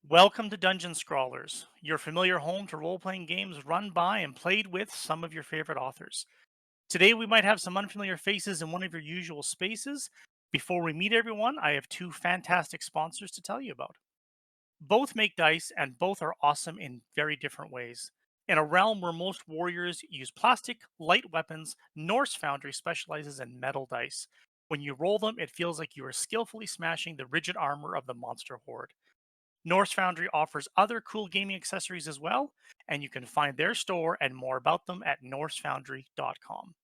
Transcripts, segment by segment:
Welcome to Dungeon Scrawlers, your familiar home to role playing games run by and played with some of your favorite authors. Today, we might have some unfamiliar faces in one of your usual spaces. Before we meet everyone, I have two fantastic sponsors to tell you about. Both make dice, and both are awesome in very different ways. In a realm where most warriors use plastic, light weapons, Norse Foundry specializes in metal dice. When you roll them, it feels like you are skillfully smashing the rigid armor of the monster horde. Norse Foundry offers other cool gaming accessories as well, and you can find their store and more about them at norsefoundry.com.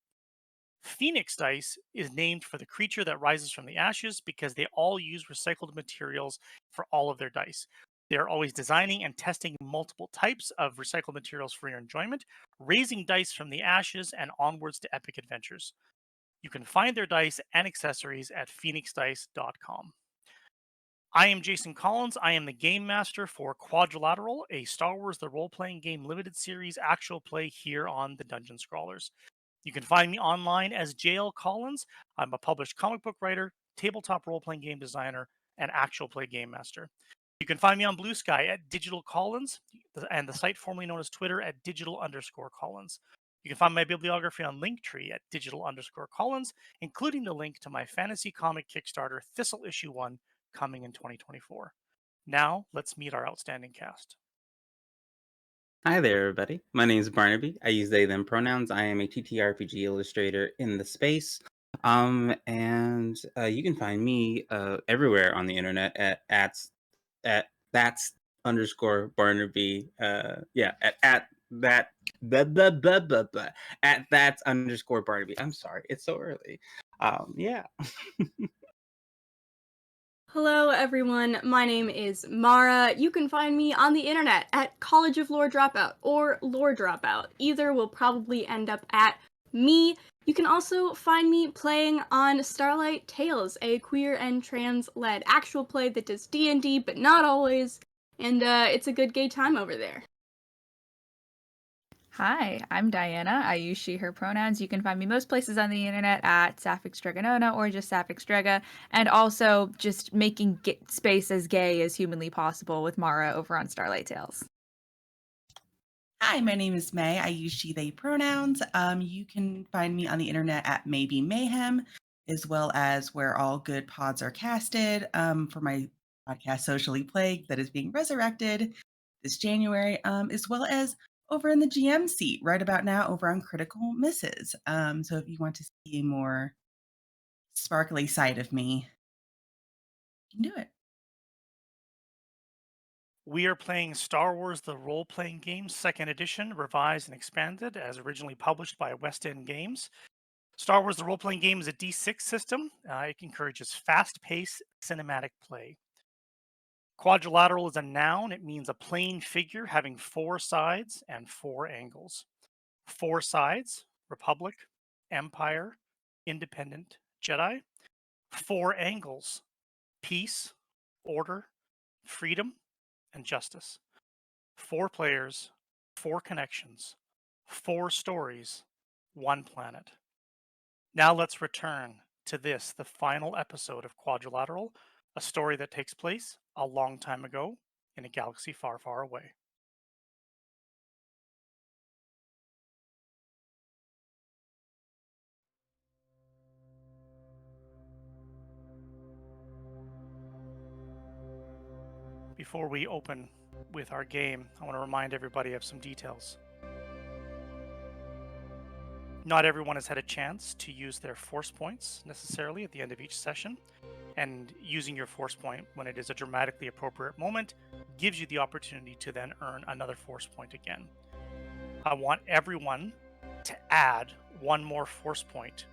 Phoenix Dice is named for the creature that rises from the ashes because they all use recycled materials for all of their dice. They're always designing and testing multiple types of recycled materials for your enjoyment, raising dice from the ashes and onwards to epic adventures. You can find their dice and accessories at phoenixdice.com. I am Jason Collins. I am the game master for Quadrilateral, a Star Wars the Role Playing Game limited series actual play here on the Dungeon Scrawlers. You can find me online as JL Collins. I'm a published comic book writer, tabletop role playing game designer, and actual play game master. You can find me on Blue Sky at Digital Collins and the site formerly known as Twitter at digital_Collins. You can find my bibliography on Linktree at digital_Collins, including the link to my fantasy comic Kickstarter Thistle Issue 1 coming in 2024. Now, let's meet our outstanding cast. Hi there, everybody. My name is Barnaby. I use they, them pronouns. I am a TTRPG illustrator in the space. And you can find me everywhere on the internet at that's underscore Barnaby. Yeah, at that blah, blah, blah, blah, blah, at that's underscore Barnaby. I'm sorry, it's so early. Yeah. Hello, everyone. My name is Mara. You can find me on the internet at College of Lore Dropout or Lore Dropout. Either will probably end up at me. You can also find me playing on Starlight Tales, a queer and trans-led actual play that does D&D, but not always. And it's a good gay time over there. Hi, I'm Diana. I use she, her pronouns. You can find me most places on the internet at Sapphic Stregonona or just Sapphic Strega, and also just making space as gay as humanly possible with Mara over on Starlight Tales. Hi, my name is May. I use she, they pronouns. You can find me on the internet at Maybe Mayhem, as well as where all good pods are casted for my podcast Socially Plagued that is being resurrected this January, as well as over in the GM seat right about now over on Critical Misses. So if you want to see a more sparkly side of me, you can do it. We are playing Star Wars the Role Playing Game, 2nd edition, revised and expanded as originally published by West End Games. Star Wars the Role Playing Game is a D6 system. It encourages fast paced cinematic play. Quadrilateral is a noun. It means a plane figure having 4 sides and 4 angles. 4 sides: Republic, Empire, Independent, Jedi. 4 angles: peace, order, freedom, and justice. 4 players, 4 connections, 4 stories, 1 planet. Now let's return to this, the final episode of Quadrilateral, a story that takes place a long time ago in a galaxy far, far away. Before we open with our game, I want to remind everybody of some details. Not everyone has had a chance to use their force points necessarily at the end of each session, and using your force point when it is a dramatically appropriate moment gives you the opportunity to then earn another force point again. I want everyone to add 1 more force point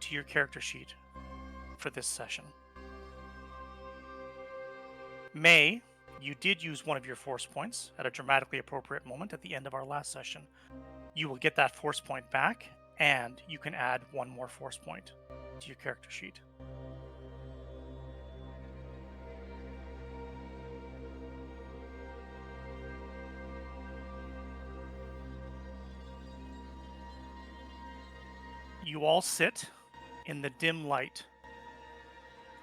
to your character sheet for this session. May, you did use one of your force points at a dramatically appropriate moment at the end of our last session. You will get that force point back, and you can add 1 more force point to your character sheet. You all sit in the dim light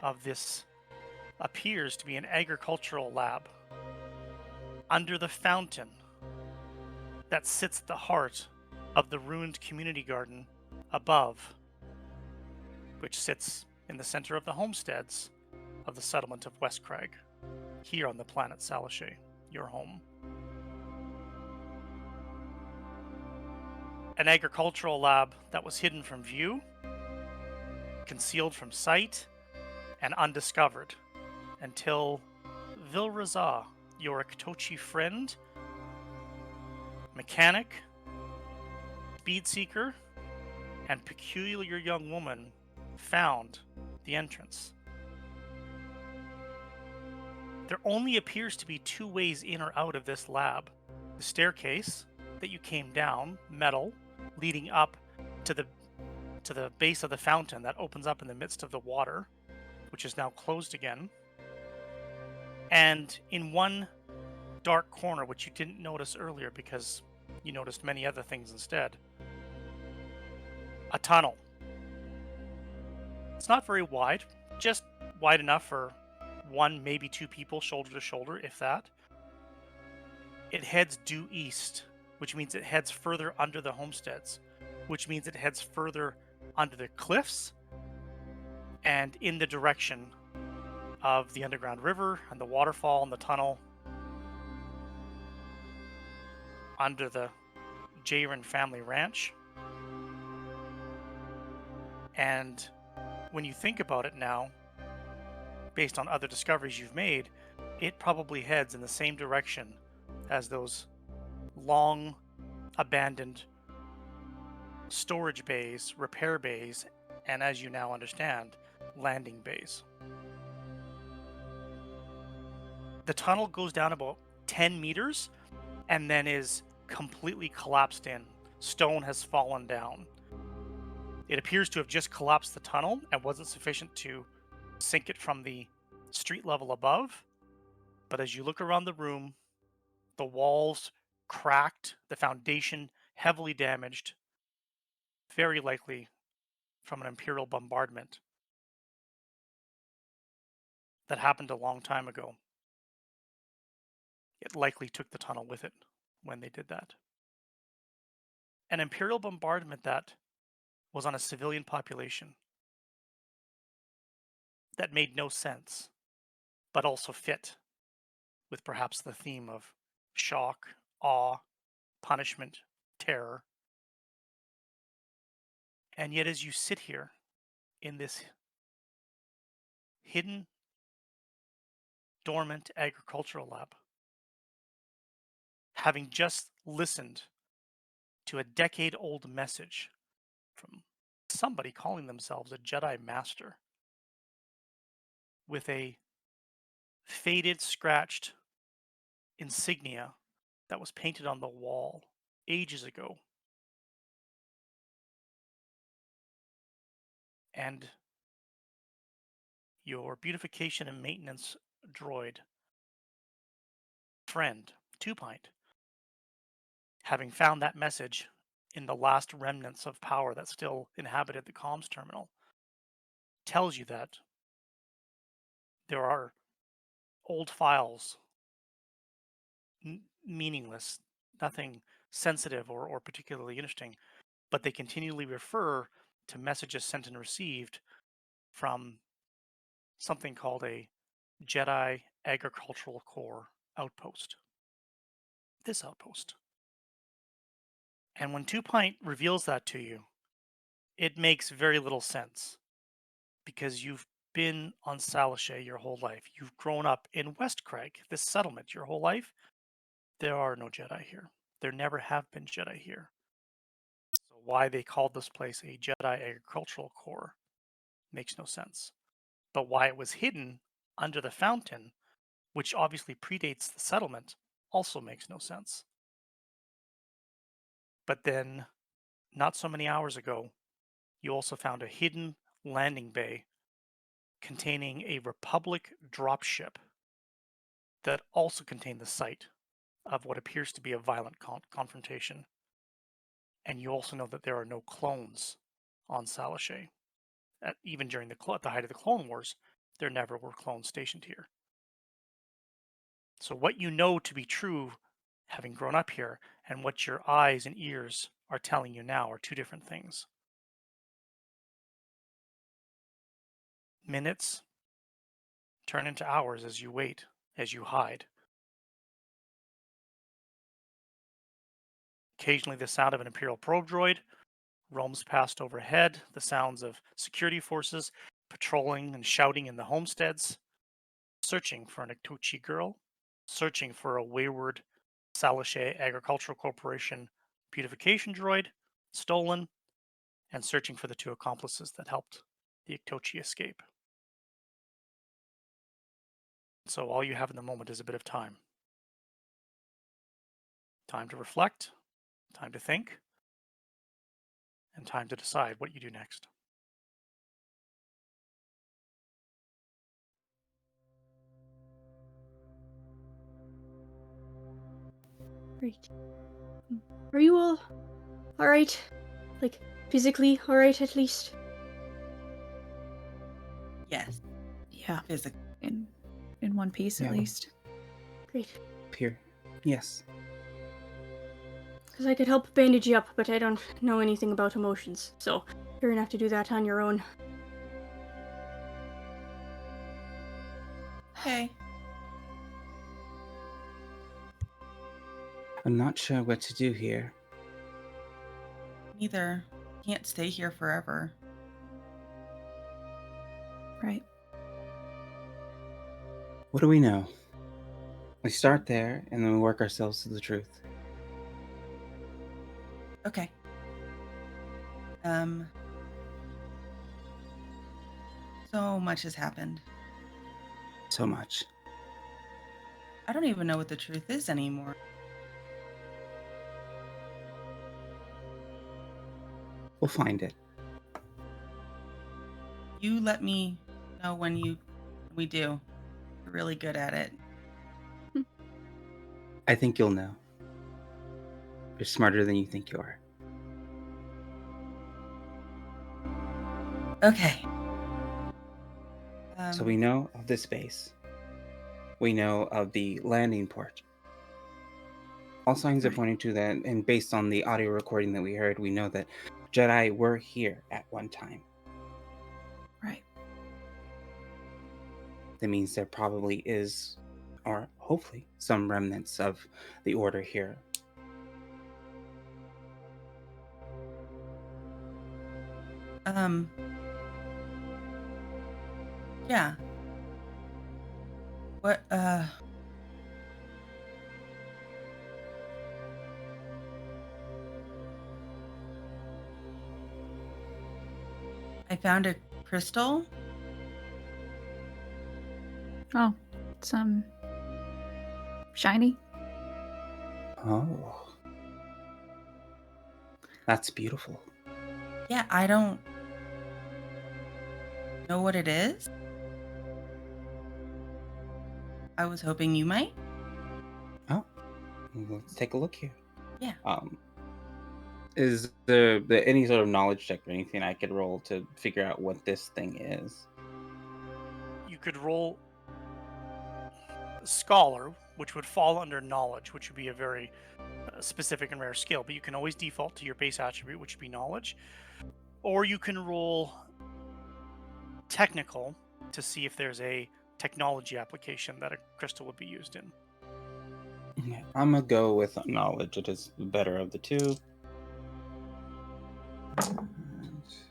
of this appears to be an agricultural lab. under the fountain that sits at the heart of the ruined community garden above, which sits in the center of the homesteads of the settlement of West Crag, here on the planet Salashay, your home. An agricultural lab that was hidden from view, concealed from sight, and undiscovered until Vilraza, your Aktochi friend, mechanic, speed seeker, and peculiar young woman found the entrance. There only appears to be two ways in or out of this lab. The staircase that you came down, metal, leading up to the base of the fountain that opens up in the midst of the water, which is now closed again. And in one dark corner, which you didn't notice earlier because you noticed many other things instead, a tunnel. It's not very wide, just wide enough for one, maybe two people shoulder to shoulder, if that. It heads due east, which means it heads further under the homesteads, which means it heads further under the cliffs and in the direction of the underground river and the waterfall and the tunnel under the Jayron family ranch. And when you think about it now, based on other discoveries you've made, it probably heads in the same direction as those long abandoned storage bays, repair bays, and as you now understand, landing bays. The tunnel goes down about 10 meters and then is completely collapsed in. Stone has fallen down. It appears to have just collapsed the tunnel and wasn't sufficient to sink it from the street level above. But as you look around the room, the walls cracked, the foundation heavily damaged, very likely from an Imperial bombardment that happened a long time ago. It likely took the tunnel with it when they did that. An Imperial bombardment that was on a civilian population that made no sense, but also fit with perhaps the theme of shock, awe, punishment, terror. And yet, as you sit here in this hidden, dormant agricultural lab, having just listened to a decade-old message from somebody calling themselves a Jedi Master with a faded, scratched insignia that was painted on the wall ages ago. And your beautification and maintenance droid friend, Two Pint, having found that message in the last remnants of power that still inhabited the comms terminal, tells you that there are old files, meaningless, nothing sensitive or particularly interesting, but they continually refer to messages sent and received from something called a Jedi Agricultural Corps outpost. This outpost. And when Two Pint reveals that to you, it makes very little sense because you've been on Salashay your whole life. You've grown up in West Craig, this settlement, your whole life. There are no Jedi here. There never have been Jedi here. So why they called this place a Jedi Agricultural Corps makes no sense. But why it was hidden under the fountain, which obviously predates the settlement, also makes no sense. But then, not so many hours ago, you also found a hidden landing bay containing a Republic dropship that also contained the site of what appears to be a violent confrontation. And you also know that there are no clones on Salashay. Even during at the height of the Clone Wars, there never were clones stationed here. So, what you know to be true, having grown up here, and what your eyes and ears are telling you now are two different things. Minutes turn into hours as you wait, as you hide. Occasionally, the sound of an Imperial probe droid roams past overhead, the sounds of security forces patrolling and shouting in the homesteads, searching for an Ikuchi girl, searching for a wayward Salishay Agricultural Corporation beautification droid, stolen, and searching for the two accomplices that helped the Ikuchi escape. So all you have in the moment is a bit of time. Time to reflect, time to think, and time to decide what you do next. Great. Are you all alright? Like, physically alright at least? Yes, Yeah, physically. in one piece Yeah. at least. Great. Here. Yes. Because I could help bandage you up, but I don't know anything about emotions, so you're gonna have to do that on your own. Okay. I'm not sure what to do here. Neither. Can't stay here forever. Right. What do we know? We start there and then we work ourselves to the truth. Okay. So much has happened. So much. I don't even know what the truth is anymore. We'll find it. You let me know when we do. You're really good at it. I think you'll know. You're smarter than you think you are. Okay. So we know of this base. We know of the landing port. All signs are Right. pointing to that, and based on the audio recording that we heard, we know that Jedi were here at one time. Right. That means there probably is, or hopefully, some remnants of the Order here. Yeah. What I found a crystal. Oh, some shiny. Oh. That's beautiful. Yeah, I don't know what it is. I was hoping you might. Oh. Let's take a look here. Yeah. Is there any sort of knowledge check or anything I could roll to figure out what this thing is? You could roll Scholar, which would fall under Knowledge, which would be a very specific and rare skill, but you can always default to your base attribute, which would be Knowledge. Or you can roll Technical to see if there's a technology application that a crystal would be used in. Yeah, I'm gonna go with knowledge. It is the better of the two.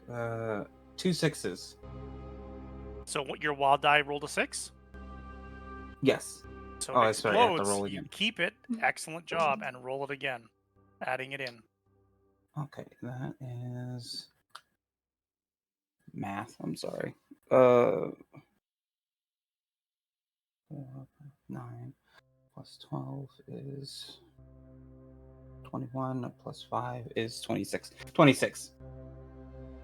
And, 2 6s. So what your wild die rolled a 6, Yes. so Oh, it that's right. I have to explodes. roll You again. keep it. Excellent job, and roll it again, adding it in. Okay, that is math. I'm sorry. 9 plus 12 is 21 plus 5 is 26. 26.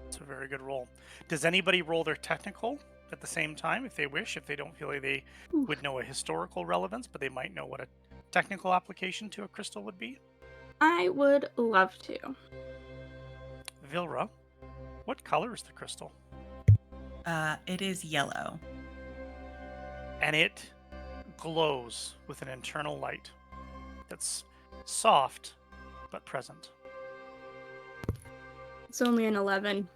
It's a very good roll. Does anybody roll their technical at the same time if they wish, if they don't feel like they Ooh. would know a historical relevance, but they might know what a technical application to a crystal would be? I would love to. Vilra, what color is the crystal? It is yellow. And it glows with an internal light that's soft but present. It's only an 11.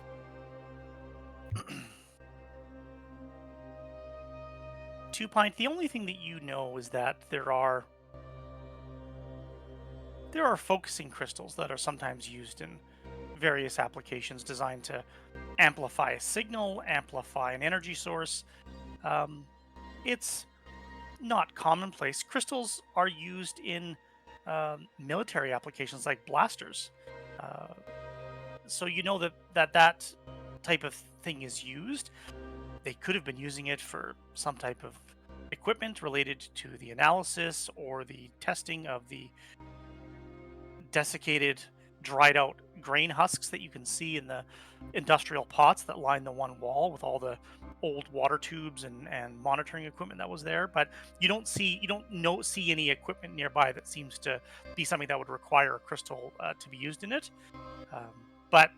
Two Pint, the only thing that you know is that there are focusing crystals that are sometimes used in various applications designed to amplify a signal, amplify an energy source. It's not commonplace. Crystals are used in military applications like blasters. Uh, so you know that type of thing is used. They could have been using it for some type of equipment related to the analysis or the testing of the desiccated, dried out grain husks that you can see in the industrial pots that line the one wall with all the old water tubes and monitoring equipment that was there. But you don't see any equipment nearby that seems to be something that would require a crystal to be used in it. But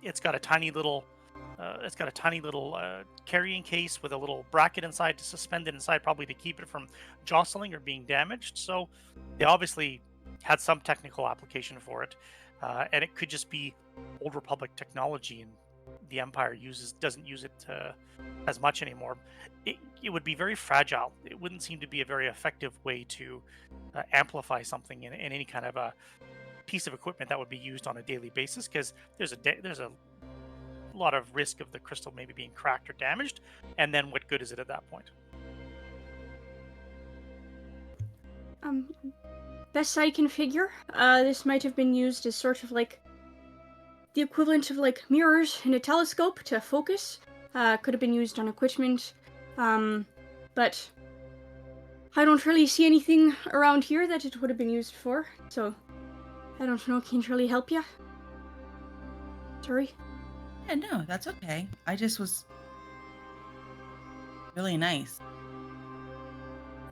it's got a tiny little carrying case with a little bracket inside to suspend it inside, probably to keep it from jostling or being damaged. So they obviously had some technical application for it, and it could just be old Republic technology, and the Empire doesn't use it as much anymore. It would be very fragile. It wouldn't seem to be a very effective way to amplify something in any kind of a piece of equipment that would be used on a daily basis, because there's a lot of risk of the crystal maybe being cracked or damaged, and then what good is it at that point? Best I can figure, this might have been used as sort of like the equivalent of like mirrors in a telescope to focus. Could have been used on equipment, but I don't really see anything around here that it would have been used for, so I don't know, can't really help you. Sorry. Yeah, no, that's okay. I just was really nice.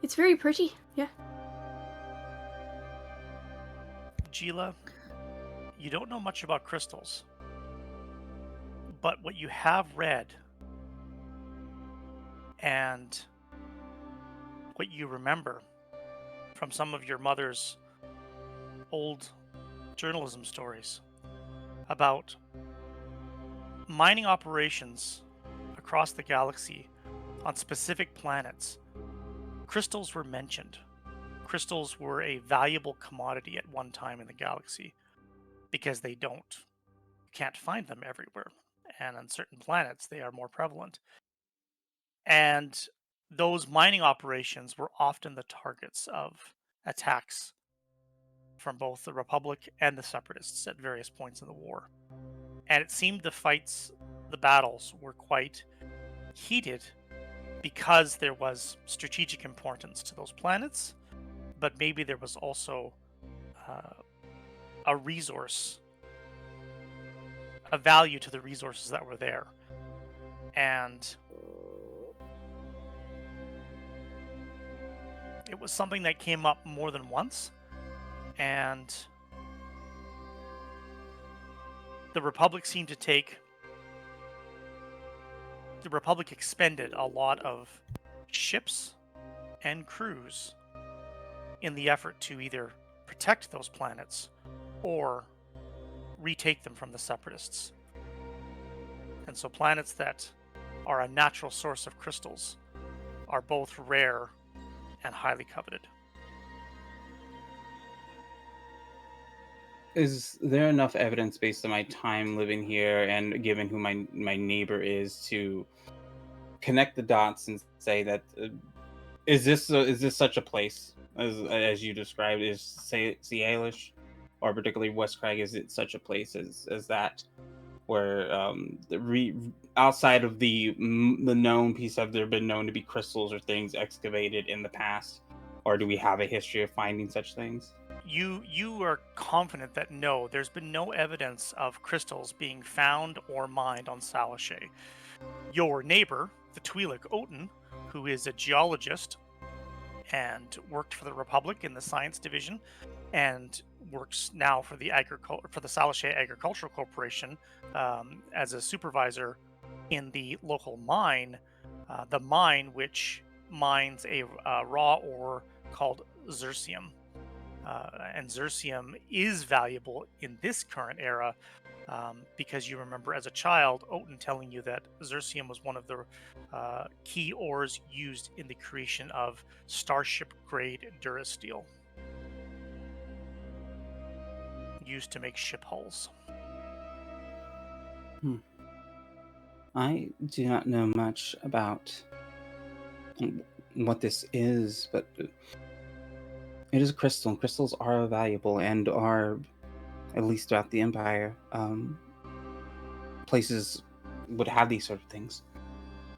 It's very pretty, yeah. Gila, you don't know much about crystals, but what you have read and what you remember from some of your mother's old journalism stories about mining operations across the galaxy on specific planets, crystals were mentioned. Crystals were a valuable commodity at one time in the galaxy because you can't find them everywhere. And on certain planets, they are more prevalent. And those mining operations were often the targets of attacks from both the Republic and the Separatists at various points in the war. And it seemed the battles were quite heated because there was strategic importance to those planets, but maybe there was also a resource, a value to the resources that were there. And it was something that came up more than once, and the Republic expended a lot of ships and crews in the effort to either protect those planets or retake them from the Separatists. And so planets that are a natural source of crystals are both rare and highly coveted. Is there enough evidence based on my time living here and given who my neighbor is to connect the dots and say that is this such a place as you described? Is say Cialish or particularly West Crag, is it such a place as that, where outside of the known piece, have there been known to be crystals or things excavated in the past, or do we have a history of finding such things? You are confident that no, there's been no evidence of crystals being found or mined on Salashay. Your neighbor, the Twi'lek Oten, who is a geologist and worked for the Republic in the Science Division, and works now for the Salashay Agricultural Corporation as a supervisor in the local mine, the mine which mines a raw ore called zircium. And zircium is valuable in this current era because you remember as a child, Oten telling you that zircium was one of the key ores used in the creation of starship grade durasteel, used to make ship hulls. Hmm. I do not know much about what this is, but it is a crystal, and crystals are valuable and are, at least throughout the Empire, places would have these sort of things.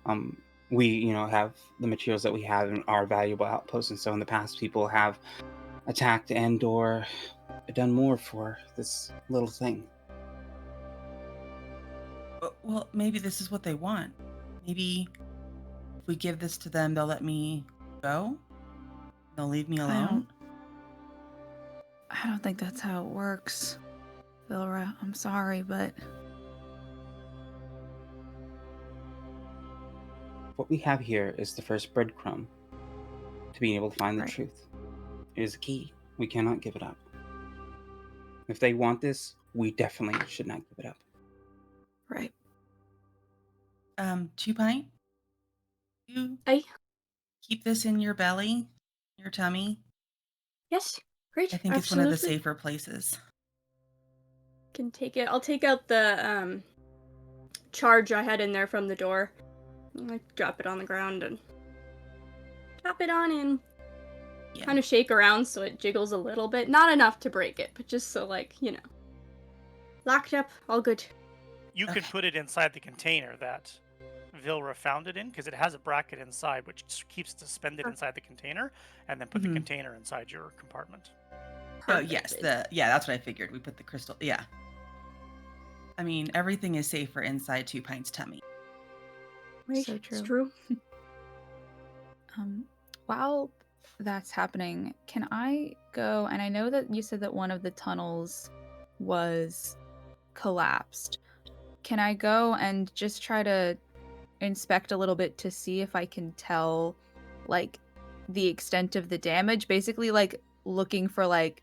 Um, we, have the materials that we have and are valuable outposts, and so in the past, people have attacked and or done more for this little thing. Well, maybe this is what they want. Maybe if we give this to them, they'll let me go. They'll leave me alone. I don't think that's how it works, Vilra. I'm sorry, but What we have here is the first breadcrumb to being able to find the Right. truth. It is a key. We cannot give it up. If they want this, we definitely should not give it up. right. 2 pint, you I keep this in your belly, your tummy. yes, great. I think it's one of the Absolutely. safer places. Can take it. I'll take out the charge I had in there from the door. I drop it on the ground and drop it on in. Yeah. Kind of shake around so it jiggles a little bit. Not enough to break it, but just so, like, locked up, all good. You can Okay. put it inside the container that Vilra found it in because it has a bracket inside which keeps it suspended Huh. inside the container, and then put the Mhm. container inside your compartment. Oh yes, Perfect. that's what I figured. We put the crystal. Yeah. I mean, everything is safer inside 2 pint's tummy. Right, So it's true. true. While that's happening, can I go? And I know that you said that one of the tunnels was collapsed. Can I go and just try to inspect a little bit to see if I can tell, like, the extent of the damage? Basically, like, looking for, like,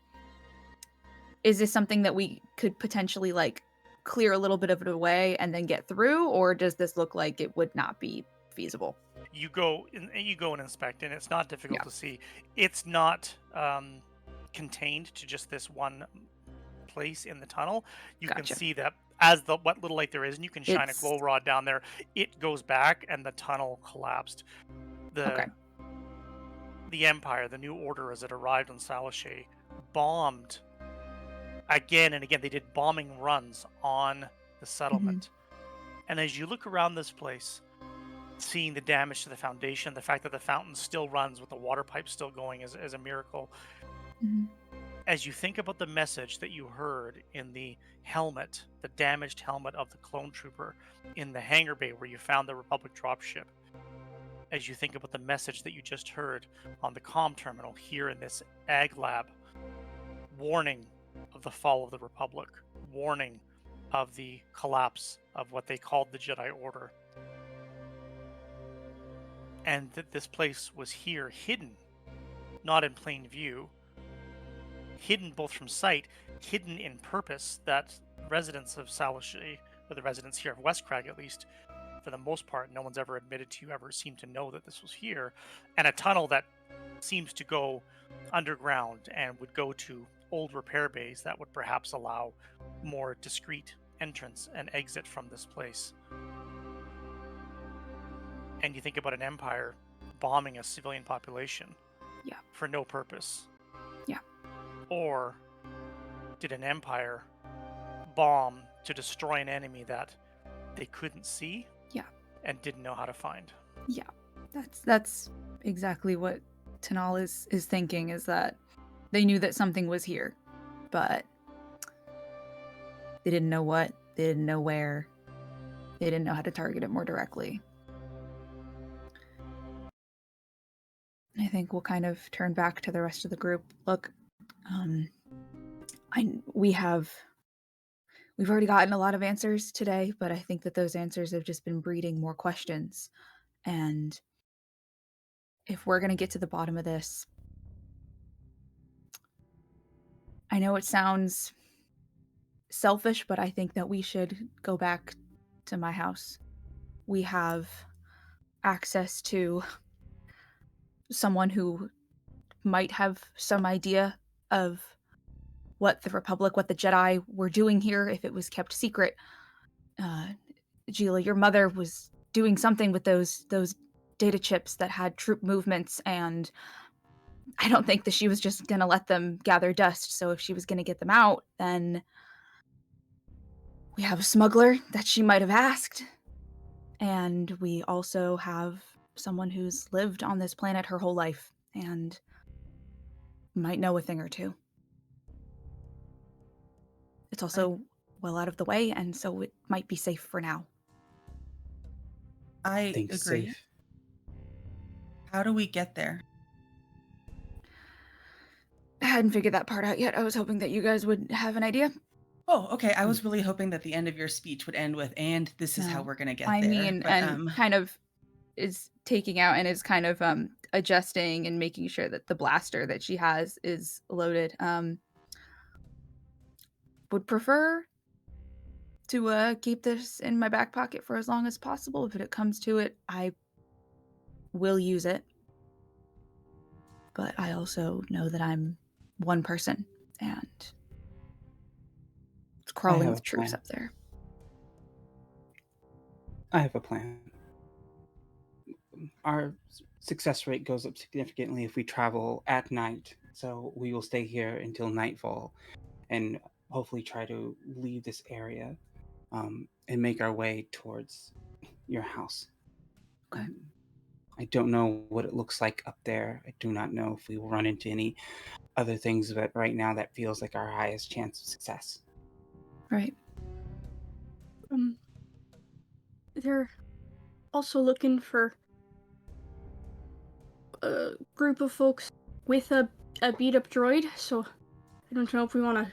is this something that we could potentially, like, clear a little bit of it away and then get through? Or does this look like it would not be feasible? You go and inspect, and it's not difficult Yeah. to see. It's not contained to just this one place in the tunnel. You can Gotcha. see that as what little light there is, and you can shine a It's glow rod down there. It goes back, and the tunnel collapsed. okay. The Empire, the New Order, as it arrived on Salashay, bombed again and again. They did bombing runs on the settlement. And as you look around this place, seeing the damage to the foundation, the fact that the fountain still runs with the water pipe still going is a miracle. Mhm. As you think about the message that you heard in the helmet, the damaged helmet of the clone trooper in the hangar bay where you found the Republic dropship, as you think about the message that you just heard on the comm terminal here in this ag lab, warning of the fall of the Republic, warning of the collapse of what they called the Jedi Order, and that this place was here hidden, not in plain view, hidden both from sight, hidden in purpose, that residents of Salashay, or the residents here of Westcrag at least, for the most part, no one's ever admitted to, ever seemed to know that this was here, and a tunnel that seems to go underground and would go to old repair bays that would perhaps allow more discreet entrance and exit from this place. And you think about an empire bombing a civilian population Yeah. for no purpose. Yeah. Or did an empire bomb to destroy an enemy that they couldn't see? Yeah. And didn't know how to find? Yeah. That's exactly what Tanal is thinking, is that they knew that something was here, but they didn't know what, they didn't know where, they didn't know how to target it more directly. I think we'll kind of turn back to the rest of the group. Look, we've already gotten a lot of answers today, but I think that those answers have just been breeding more questions. And if we're going to get to the bottom of this, I know it sounds selfish, but I think that we should go back to my house. We have access to someone who might have some idea of what the Republic, what the Jedi were doing here if it was kept secret. Gila, your mother was doing something with those data chips that had troop movements, and I don't think that she was just going to let them gather dust. So if she was going to get them out, then we have a smuggler that she might have asked. And we also have someone who's lived on this planet her whole life and might know a thing or two. It's also well out of the way, and so it might be safe for now. I Think agree. safe. How do we get there? I hadn't figured that part out yet. I was hoping that you guys would have an idea. Oh, okay. I was really hoping that the end of your speech would end with, and this is how No. we're going to get I there. mean, But, and kind of is taking out and is kind of adjusting and making sure that the blaster that she has is loaded. Would prefer to keep this in my back pocket for as long as possible. If it comes to it, I will use it. But I also know that I'm one person, and it's crawling have with a troops plan. up there. I have a plan. Our success rate goes up significantly if we travel at night, so we will stay here until nightfall and hopefully try to leave this area and make our way towards your house. Okay. I don't know what it looks like up there. I do not know if we will run into any other things, but right now that feels like our highest chance of success. Right. They're also looking for a group of folks with a beat up droid, so I don't know if we want to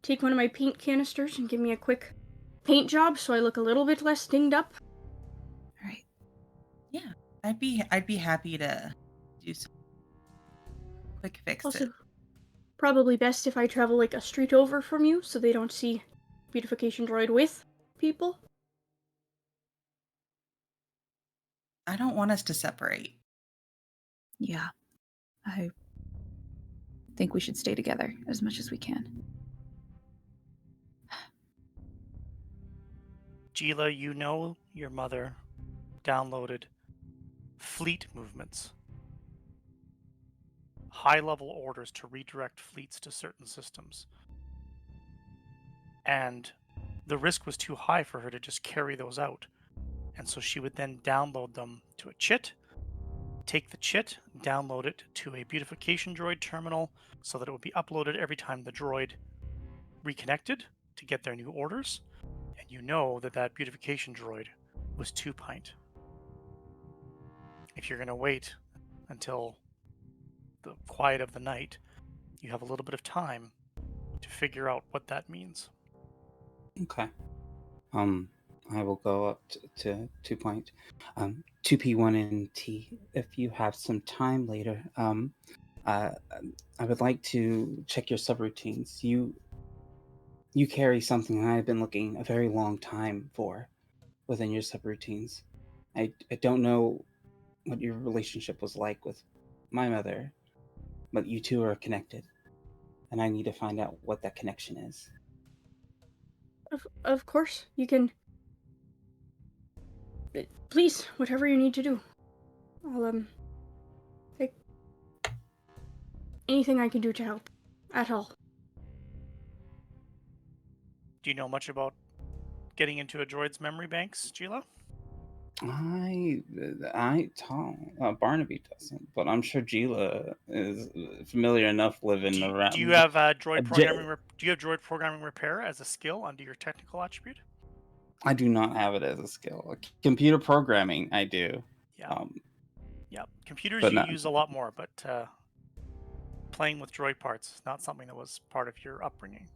take one of my paint canisters and give me a quick paint job so I look a little bit less dinged up. Right. yeah, I'd be happy to do some quick fix Also, it. probably best if I travel like a street over from you so they don't see beautification droid with people. I don't want us to separate. Yeah. I think we should stay together as much as we can. Gila, you know your mother downloaded fleet movements, high-level orders to redirect fleets to certain systems. And the risk was too high for her to just carry those out. And so she would then download them to a chit, take the chit, download it to a beautification droid terminal so that it would be uploaded every time the droid reconnected to get their new orders. And you know that that beautification droid was 2 pint. If you're going to wait until the quiet of the night, you have a little bit of time to figure out what that means. Okay. I will go up to 2 point. 2P1 and T. If you have some time later, uh, I would like to check your subroutines. You carry something I've been looking a very long time for within your subroutines. I don't know what your relationship was like with my mother, but you two are connected, and I need to find out what that connection is. Of course, you can. Please, whatever you need to do. I'll, like, anything I can do to help. At all. Do you know much about getting into a droid's memory banks, Gila? Barnaby doesn't, but I'm sure Gila is familiar enough living around. Do you have a j- do you have droid programming repair as a skill under your technical attribute? I do not have it as a skill. Computer programming, I do. Yeah. Yeah. Computers But you not. use a lot more, but playing with droid parts is not something that was part of your upbringing.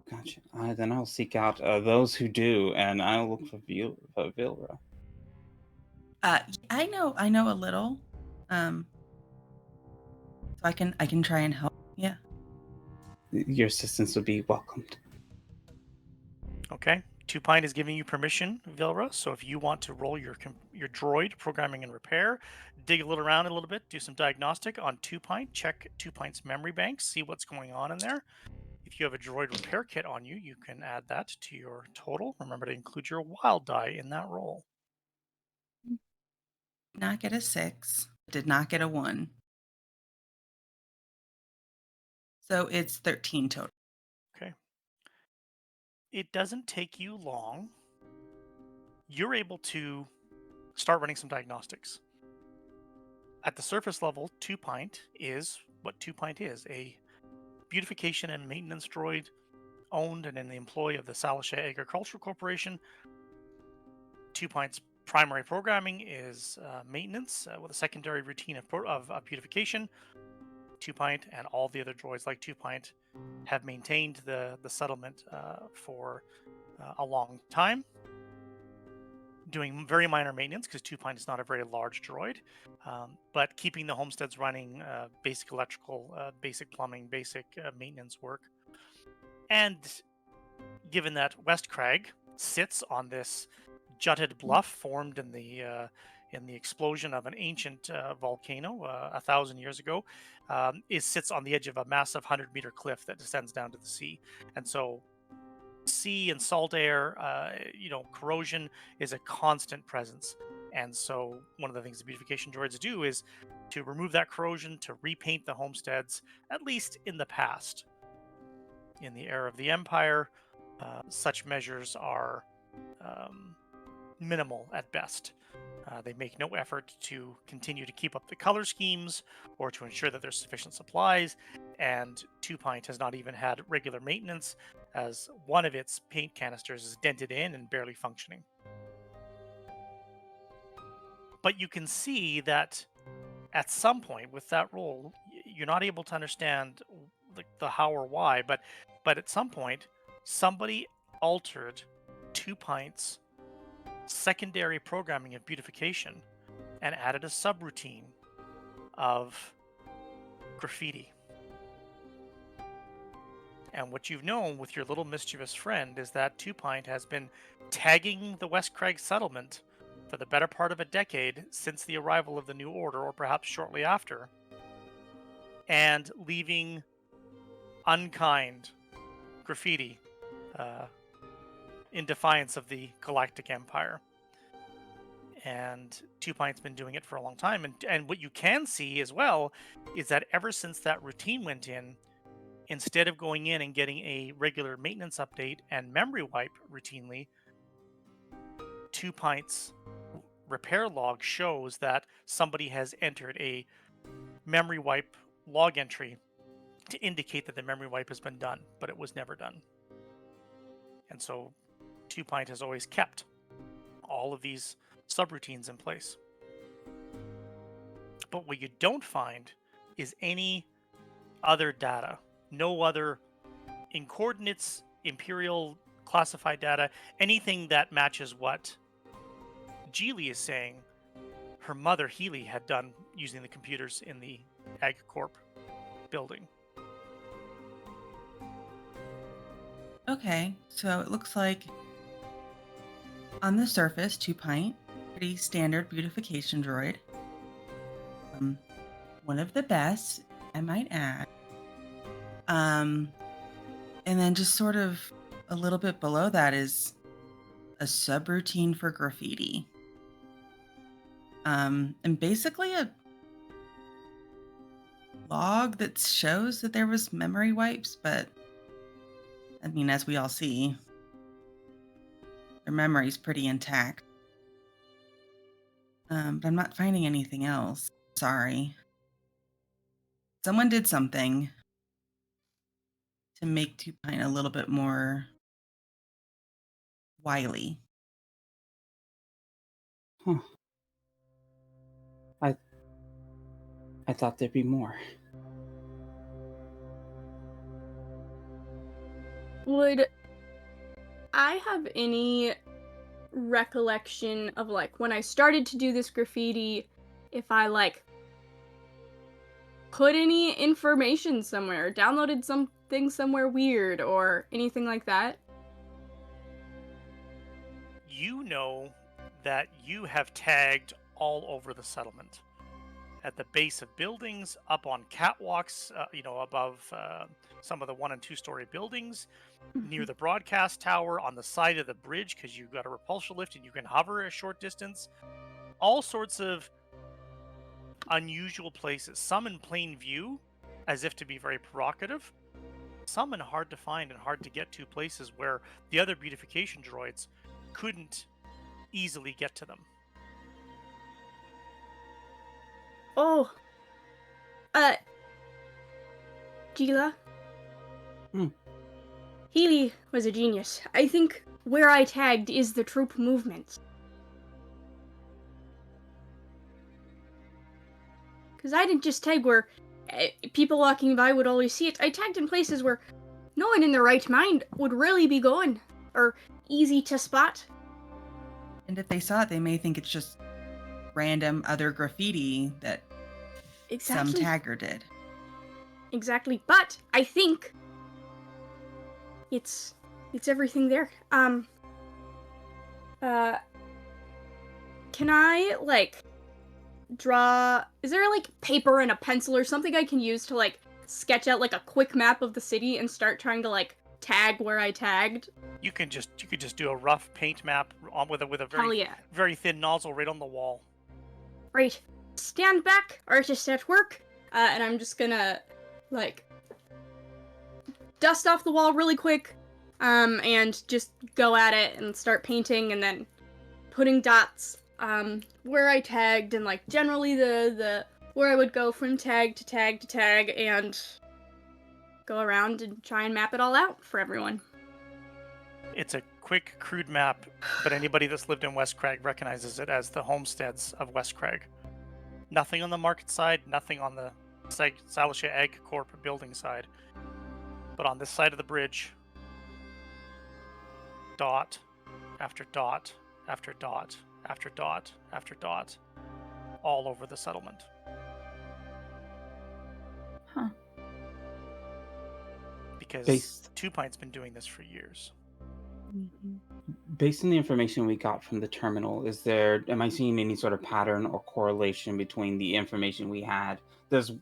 Gotcha. Then I'll seek out those who do, and I'll look for Vilra. I know a little. Um, so I can try and help. Yeah. Your assistance would be welcomed. Okay. Two Pint is giving you permission, Vilra. So if you want to roll your droid programming and repair, dig a little around a little bit, do some diagnostic on Two Pint, check Two Pint's memory banks, see what's going on in there. If you have a droid repair kit on you, you can add that to your total. Remember to include your wild die in that roll. Did not get a 6. Did not get a 1. So it's 13 total. Okay. It doesn't take you long. You're able to start running some diagnostics. At the surface level, Two Pint is what Two Pint is, a beautification and maintenance droid owned and in the employ of the Salisha Agricultural Corporation. Two Pint's primary programming is maintenance with a secondary routine of beautification. Two Pint and all the other droids like Two Pint have maintained the settlement for a long time, doing very minor maintenance because Two Pint is not a very large droid, but keeping the homesteads running, basic electrical, basic plumbing, basic maintenance work. And given that West Crag sits on this jutted bluff formed in the explosion of an ancient volcano 1,000 years ago, sits on the edge of a massive 100-meter cliff that descends down to the sea, and so sea and salt air, corrosion is a constant presence. And so one of the things the beautification droids do is to remove that corrosion, to repaint the homesteads, at least in the past. In the era of the Empire, such measures are minimal at best. They make no effort to continue to keep up the color schemes or to ensure that there's sufficient supplies, and Two Pint has not even had regular maintenance, as one of its paint canisters is dented in and barely functioning. But you can see that at some point with that roll, you're not able to understand the how or why, but at some point, somebody altered Two Pint's secondary programming of beautification and added a subroutine of graffiti. And what you've known with your little mischievous friend is that Two Pint has been tagging the West Craig settlement for the better part of a decade since the arrival of the New Order, or perhaps shortly after, and leaving unkind graffiti in defiance of the Galactic Empire. And Two Pint's been doing it for a long time. And what you can see as well is that ever since that routine went in, instead of going in and getting a regular maintenance update and memory wipe routinely, Two Pint's repair log shows that somebody has entered a memory wipe log entry to indicate that the memory wipe has been done, but it was never done. And so Two Pint has always kept all of these subroutines in place. But what you don't find is any other data, no other in coordinates, imperial classified data, anything that matches what Geely is saying her mother Healy had done using the computers in the AgCorp building. Okay, so it looks like on the surface, Two Pint, pretty standard beautification droid. One of the best, I might add. And then just sort of a little bit below that is a subroutine for graffiti. And basically a log that shows that there was memory wipes, but I mean, as we all see, their memory's pretty intact. But I'm not finding anything else. Sorry. Someone did something to make Two Pint a little bit more wily. Huh. I thought there'd be more. Would I have any recollection of like when I started to do this graffiti, if I like put any information somewhere, downloaded something somewhere weird, or anything like that? You know that you have tagged all over the settlement. At the base of buildings, up on catwalks, above some of the 1 and 2 story buildings, near the broadcast tower, on the side of the bridge, because you've got a repulsion lift and you can hover a short distance. All sorts of unusual places, some in plain view, as if to be very provocative, some in hard to find and hard to get to places where the other beautification droids couldn't easily get to them. Oh, Gila? Hmm. Healy was a genius. I think where I tagged is the troop movement. Because I didn't just tag where people walking by would always see it. I tagged in places where no one in their right mind would really be going, or easy to spot. And if they saw it, they may think it's just random other graffiti that some Exactly. tagger did. Exactly. But I think it's everything there. Can I draw? Is there paper and a pencil or something I can use to sketch out a quick map of the city and start trying to tag where I tagged? You could just do a rough paint map with a Hell very yeah. very thin nozzle right on the wall. Right. Stand back, artist at work. And I'm just gonna dust off the wall really quick, and just go at it and start painting and then putting dots where I tagged and generally the where I would go from tag to tag to tag and go around and try and map it all out for everyone. It's a quick, crude map, but anybody that's lived in West Crag recognizes it as the homesteads of West Crag. Nothing on the market side, nothing on the Salisha Egg Corp building side. But on this side of the bridge, dot after dot after dot after dot after dot, all over the settlement. Huh. Because Two Pint's been doing this for years. Based on the information we got from the terminal, am I seeing any sort of pattern or correlation between the information we had? Does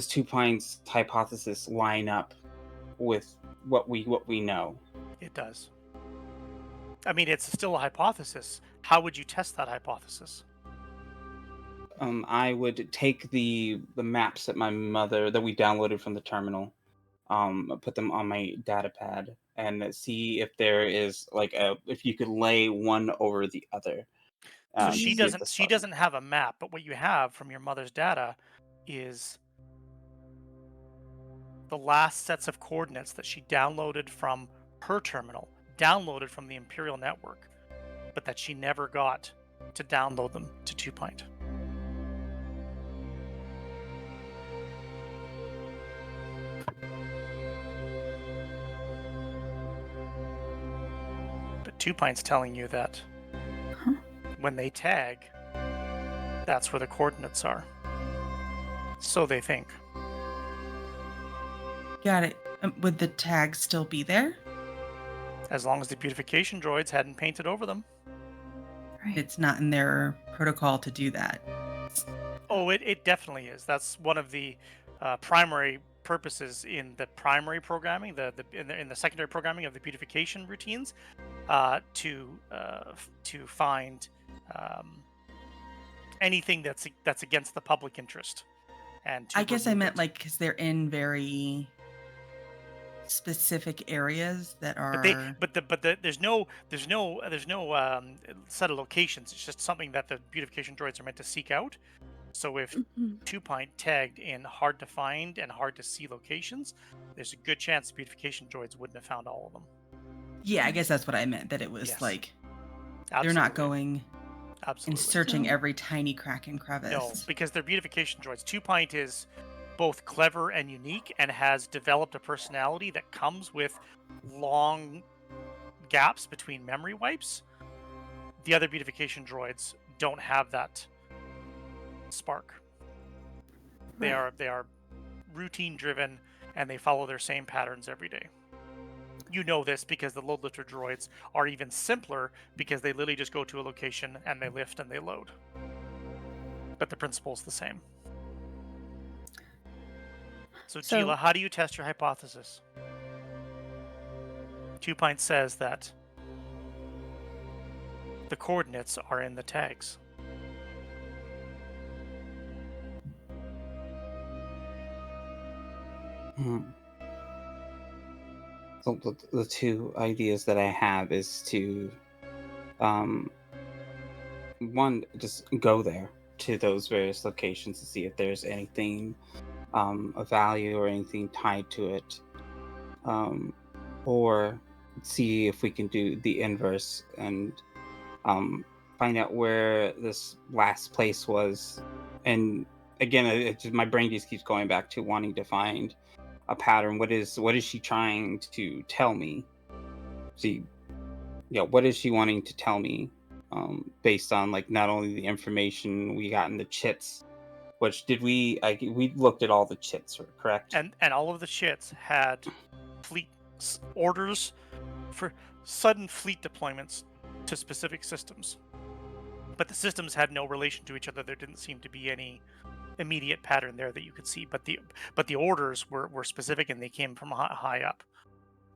Two Pints hypothesis line up with what we know? It does. I mean, it's still a hypothesis. How would you test that hypothesis? I would take the maps that that we downloaded from the terminal, put them on my data pad and see if there is if you could lay one over the other. So To she see if doesn't the she doesn't have a map, but what you have from your mother's data is the last sets of coordinates that she downloaded from her terminal, downloaded from the Imperial network, but that she never got to download them to Two Pint. But Two Pint's telling you that when they tag, that's where the coordinates are. So they think. Got it. Would the tags still be there? As long as the beautification droids hadn't painted over them. Right. It's not in their protocol to do that. Oh, it definitely is. That's one of the primary purposes in the primary programming, in the secondary programming of the beautification routines, to find anything that's against the public interest. And I guess I meant because they're in very specific areas that are. There's no set of locations. It's just something that the beautification droids are meant to seek out. So if Two Pint tagged in hard to find and hard to see locations, there's a good chance the beautification droids wouldn't have found all of them. Yeah, I guess that's what I meant. That it was Yes. They're not going Absolutely. and searching every tiny crack and crevice. No, because they're beautification droids. Two Pint is both clever and unique and has developed a personality that comes with long gaps between memory wipes. The other beautification droids don't have that spark. They Right. are routine driven, and they follow their same patterns every day. You know this because the load lifter droids are even simpler because they literally just go to a location and they lift and they load. But the principle is the same. So, So Gila, how do you test your hypothesis? 2 Pint says that the coordinates are in the tags. Hmm. So the two ideas that I have is to, um, one, just go there to those various locations to see if there's anything of value or anything tied to it, um, or see if we can do the inverse and um, find out where this last place was. And again, my brain just keeps going back to wanting to find a pattern. What is she trying to tell me? See, yeah, what is she wanting to tell me? Based on like not only the information we got in the chits, which did we looked at all the chits, correct? And all of the shits had fleet orders for sudden fleet deployments to specific systems. But the systems had no relation to each other. There didn't seem to be any immediate pattern there that you could see. But the orders were specific and they came from high up.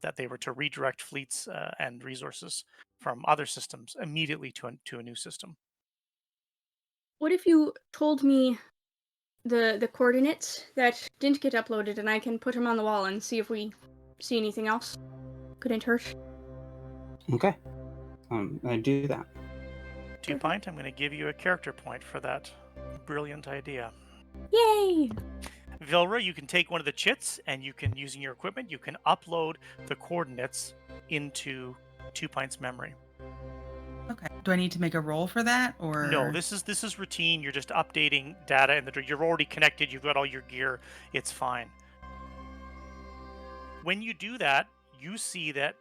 That they were to redirect fleets and resources from other systems immediately to a new system. What if you told me the coordinates that didn't get uploaded, and I can put them on the wall and see if we see anything else? Couldn't hurt. Okay, I do that. 2 Pint, I'm going to give you a character point for that brilliant idea. Yay! Vilra, you can take one of the chits and you can, using your equipment, you can upload the coordinates into 2 Pint's memory. Okay. Do I need to make a roll for that, No, or? this is routine. You're just updating data and you're already connected. You've got all your gear. It's fine. When you do that, you see that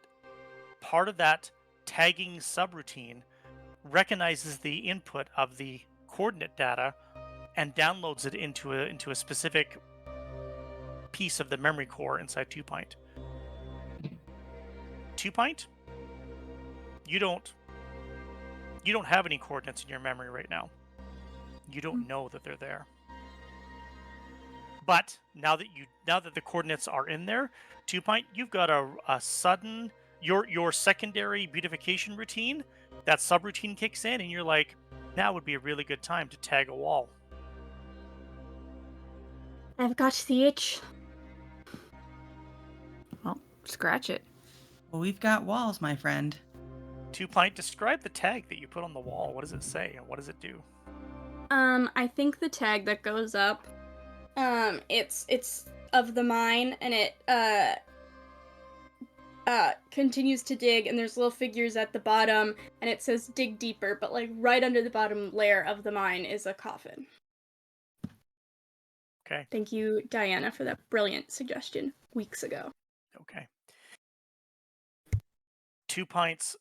part of that tagging subroutine recognizes the input of the coordinate data and downloads it into a specific piece of the memory core inside 2 Pint. 2 Pint, you don't have any coordinates in your memory right now. You don't know that they're there. But now that the coordinates are in there, 2 Pint, you've got a sudden your secondary beautification routine, that subroutine kicks in, and you're like, now would be a really good time to tag a wall. I've got the itch. well, scratch it. Well, we've got walls, my friend. 2 Pint, describe the tag that you put on the wall. What does it say and what does it do? I think the tag that goes up, it's of the mine, and it continues to dig, and there's little figures at the bottom, and it says dig deeper, but like right under the bottom layer of the mine is a coffin. Okay. Thank you, Diana, for that brilliant suggestion weeks ago. Okay. 2 Pint's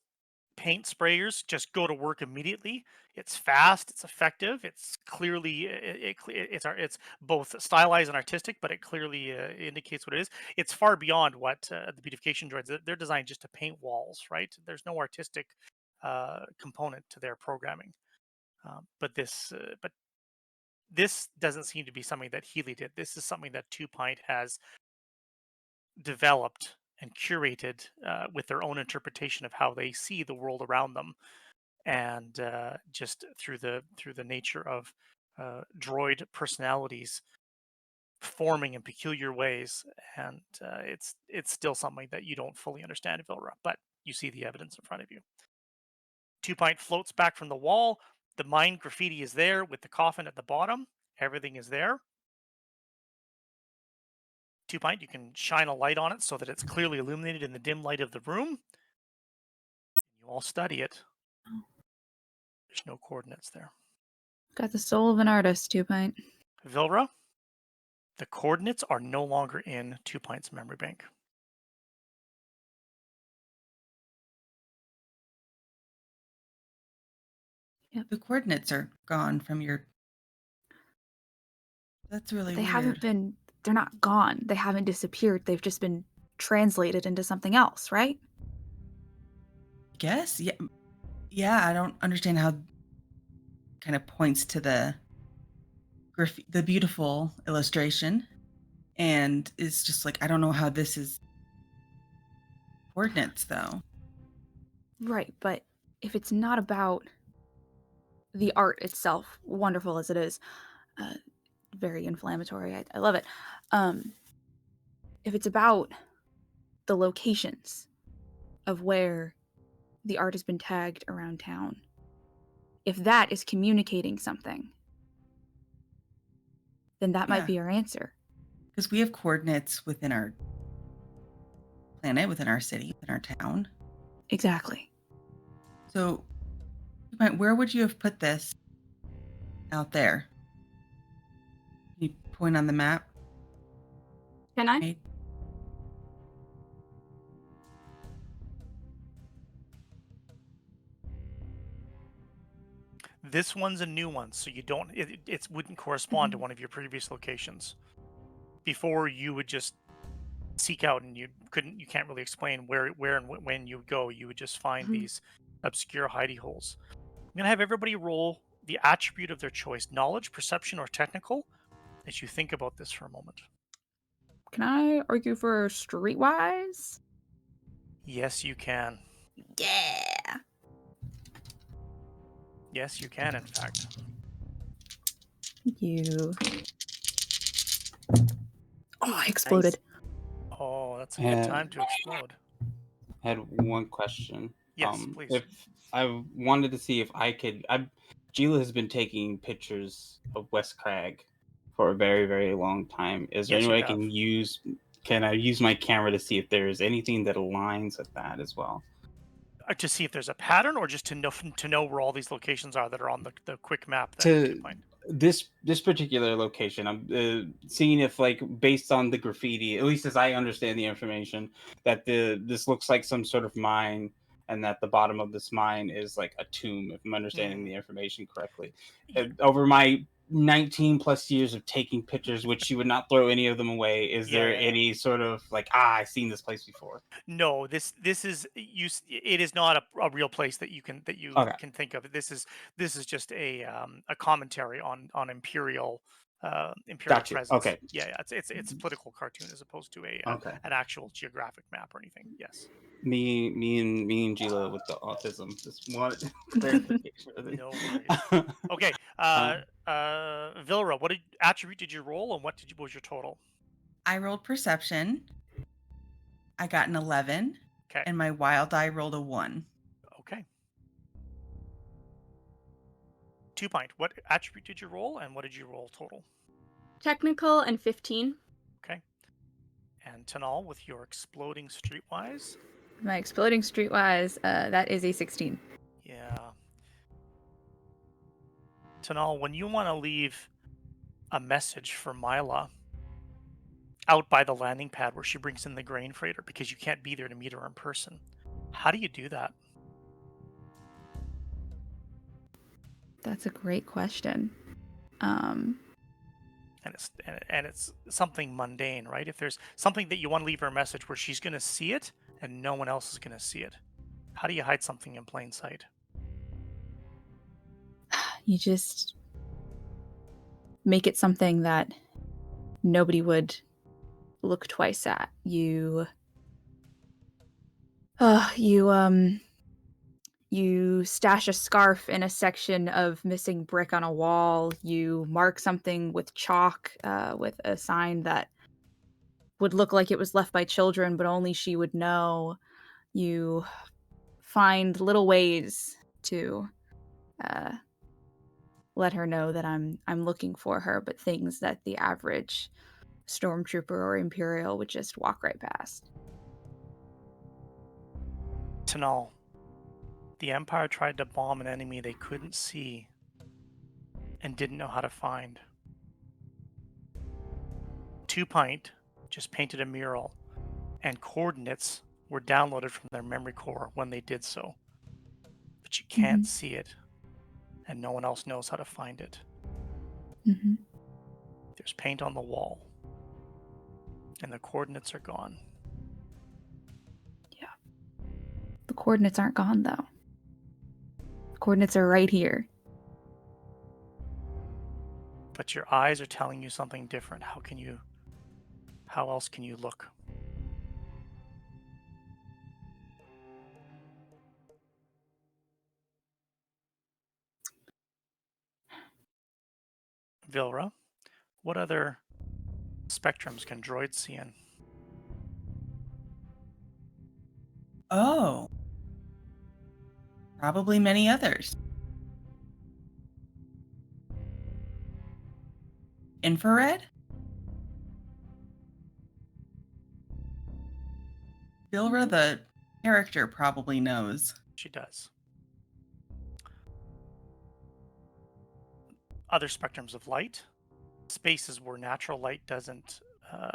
paint sprayers just go to work immediately. It's fast, it's effective, it's clearly it's both stylized and artistic, but it clearly indicates what it is. It's far beyond what the beautification droids. They're designed just to paint walls, right? There's no artistic component to their programming. But this doesn't seem to be something that Healy did. This is something that 2 Pint has developed and curated with their own interpretation of how they see the world around them, and just through the nature of droid personalities forming in peculiar ways, and it's still something that you don't fully understand, Vilra, but you see the evidence in front of you. 2 Pint floats back from the wall. The mine graffiti is there with the coffin at the bottom. Everything is there. 2 Pint, you can shine a light on it so that it's clearly illuminated in the dim light of the room. You all study it. There's no coordinates there. Got the soul of an artist, 2 Pint. Vilra, the coordinates are no longer in 2 Pint's memory bank. The coordinates are gone from your. That's really They weird. haven't been, they're not gone. They haven't disappeared. They've just been translated into something else, right? Guess, yeah, yeah. I don't understand how kind of points to the beautiful illustration, and it's just like I don't know how this is coordinates though. Right, but if it's not about the art itself, wonderful as it is, uh, very inflammatory, I love it. Um, if it's about the locations of where the art has been tagged around town, if that is communicating something, then that might Yeah, be our answer. because we have coordinates within our planet, within our city, within our town. Exactly. So, where would you have put this out there? Can you point on the map? Can I? Right? This one's a new one, so you don't. It wouldn't correspond to Mhm. one of your previous locations. Before, you would just seek out, and you can't really explain where and when you would go. You would just find Mhm. these obscure hidey holes. I'm gonna have everybody roll the attribute of their choice: knowledge, perception, or technical. As you think about this for a moment. Can I argue for streetwise? Yes, you can. Yeah. Yes, you can. In fact, You. Oh, I Nice. exploded. oh, that's a good And time to explode. I had one question. Yes, please. If I wanted to see if I could, Gila has been taking pictures of West Crag for a very, very long time. Is there any Yes, you way I have. can use? Can I use my camera to see if there's anything that aligns with that as well? To see if there's a pattern, or just to know where all these locations are that are on the quick map that two To point. this particular location, I'm seeing if, like, based on the graffiti, at least as I understand the information, that this looks like some sort of mine, and that the bottom of this mine is like a tomb, if I'm understanding Mm. the information correctly. Y- Over my 19 plus years of taking pictures, which you would not throw any of them away, is Yeah, there yeah, yeah. any sort of like, I've seen this place before? No, this is it is not a real place that you Okay, can think of. This is just a commentary on imperial got you. presence. Okay, Yeah, yeah. It's a political cartoon as opposed to okay. an actual geographic map or anything. Yes. Me and Gila with the autism. Just wanted clarification. No worries. Okay. uh, Vilra, what attribute did you roll, and what was your total? I rolled perception. I got an 11, Okay. and my wild die rolled a 1. Okay. 2 point. What attribute did you roll, and what did you roll total? Technical and 15. Okay. And Tanal with your exploding streetwise. My exploding streetwise, that is a 16. Yeah. Tanal, when you want to leave a message for Mila out by the landing pad where she brings in the grain freighter because you can't be there to meet her in person, how do you do that? That's a great question. And it's something mundane, right? If there's something that you want to leave her a message where she's going to see it and no one else is going to see it, how do you hide something in plain sight? You just make it something that nobody would look twice at. You stash a scarf in a section of missing brick on a wall. You mark something with chalk, with a sign that would look like it was left by children, but only she would know. You find little ways to uh, let her know that I'm looking for her, but things that the average stormtrooper or imperial would just walk right past. Tanal, the Empire tried to bomb an enemy they couldn't see and didn't know how to find. 2 Pint just painted a mural, and coordinates were downloaded from their memory core when they did so. But you can't Mhm. see it, and no one else knows how to find it. Mhm. There's paint on the wall. And the coordinates are gone. Yeah. The coordinates aren't gone, though. The coordinates are right here. But your eyes are telling you something different. How else can you look? Vilra, what other spectrums can droids see in? Oh, probably many others. Infrared? Vilra, the character, probably knows. She does. Other spectrums of light, spaces where natural light doesn't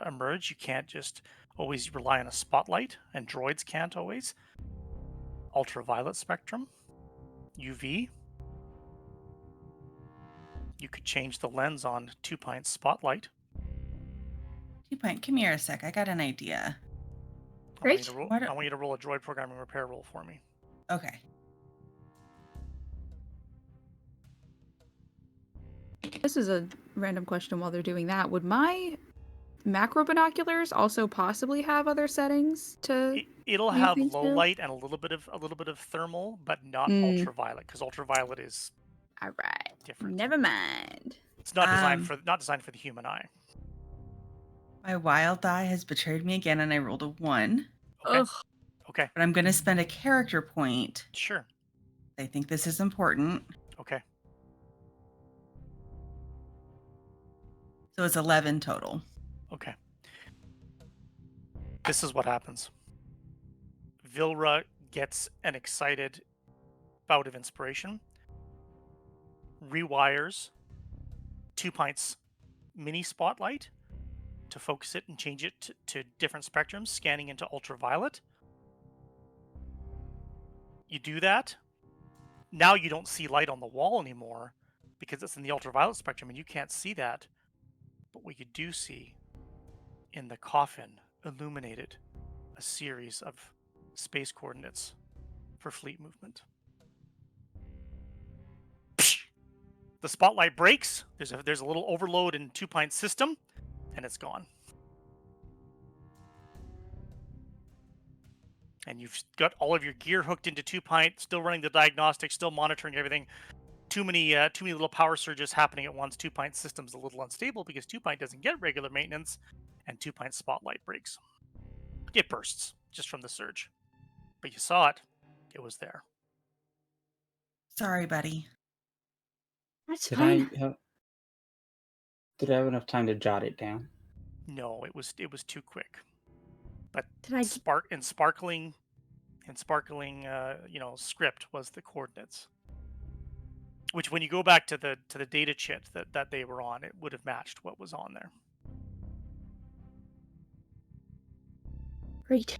emerge. You can't just always rely on a spotlight, and droids can't always. Ultraviolet spectrum, UV. You could change the lens on 2-pint spotlight. 2-pint, come here a sec. I got an idea. Great. I want you to roll a droid programming repair roll for me. Okay. This is a random question while they're doing that. Would my macro binoculars also possibly have other settings to It'll view have things low through? light and a little bit of thermal, but not ultraviolet, because ultraviolet is All right. different. Never mind. It's not designed for the human eye. My wild die has betrayed me again, and I rolled a 1. Okay. Ugh. Okay. But I'm going to spend a character point. Sure. I think this is important. Okay. So it's 11 total. Okay. This is what happens. Vilra gets an excited bout of inspiration, rewires 2-pints mini spotlight to focus it and change it to different spectrums, scanning into ultraviolet. You do that. Now you don't see light on the wall anymore because it's in the ultraviolet spectrum and you can't see that. But what you do see in the coffin illuminated a series of space coordinates for fleet movement. The spotlight breaks. There's a little overload in 2-pint system, and it's gone. And you've got all of your gear hooked into 2-pint, still running the diagnostics, still monitoring everything. Too many little power surges happening at once. 2-pint system's a little unstable because 2-pint doesn't get regular maintenance, and 2-pint spotlight breaks. It bursts just from the surge, but you saw it. It was there. Sorry, buddy. That's Did fine. Did I have enough time to jot it down? No, it was too quick. But Did I? sparkling, script was the coordinates. Which, when you go back to the data chit that they were on, it would have matched what was on there. Great.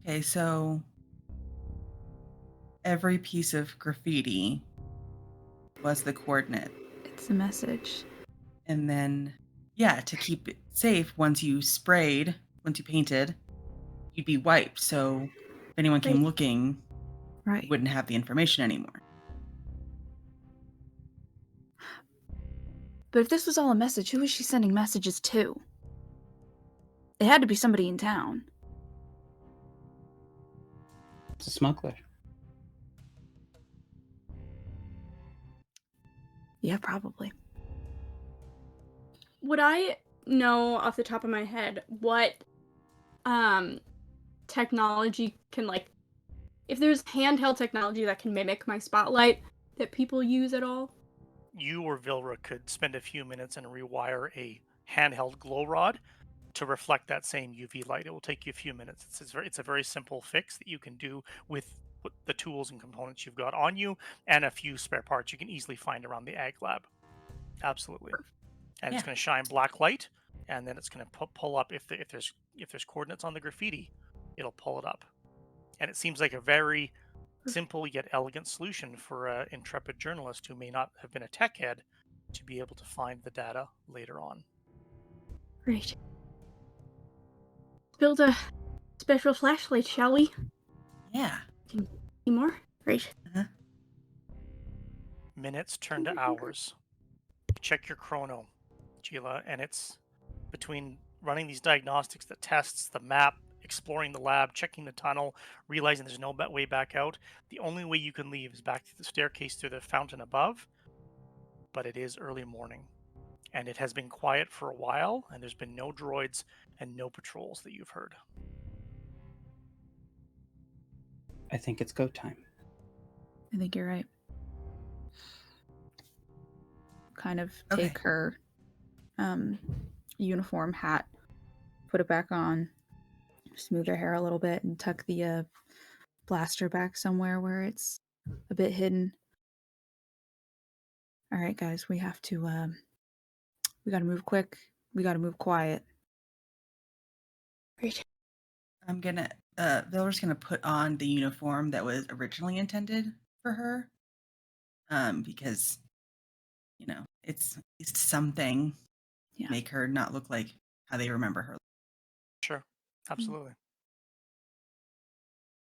Okay, so every piece of graffiti was the coordinate. It's a message. And then, yeah, to keep it safe, once you painted, you'd be wiped. So if anyone came Right. looking, Right. you wouldn't have the information anymore. But if this was all a message, who was she sending messages to? It had to be somebody in town. It's a smuggler. Yeah, probably. Would I know off the top of my head what technology can, like, if there's handheld technology that can mimic my spotlight that people use at all? You or Vilra could spend a few minutes and rewire a handheld glow rod to reflect that same UV light. It will take you a few minutes. It's a very simple fix that you can do with the tools and components you've got on you and a few spare parts you can easily find around the ag lab. Absolutely. And it's Yeah. going to shine black light, and then it's going to pull up if there's coordinates on the graffiti, it'll pull it up. And it seems like a very simple yet elegant solution for an intrepid journalist who may not have been a tech head to be able to find the data later on. Great. Build a special flashlight, shall we? Yeah. Any more? Great. Uh-huh. Minutes turn to hours. Check your chrono, Gila, and it's between running these diagnostics, the tests, the map, exploring the lab, checking the tunnel, realizing there's no way back out. The only way you can leave is back to the staircase through the fountain above, but it is early morning, and it has been quiet for a while, and there's been no droids and no patrols that you've heard. I think it's go time. I think you're right. Kind of Okay. take her uniform hat, put it back on, smooth her hair a little bit, and tuck the blaster back somewhere where it's a bit hidden. All right, guys, we have to. We got to move quick. We got to move quiet. Great. I'm gonna Vilra's gonna put on the uniform that was originally intended for her. Because it's at least something Yeah. make her not look like how they remember her. Sure, absolutely.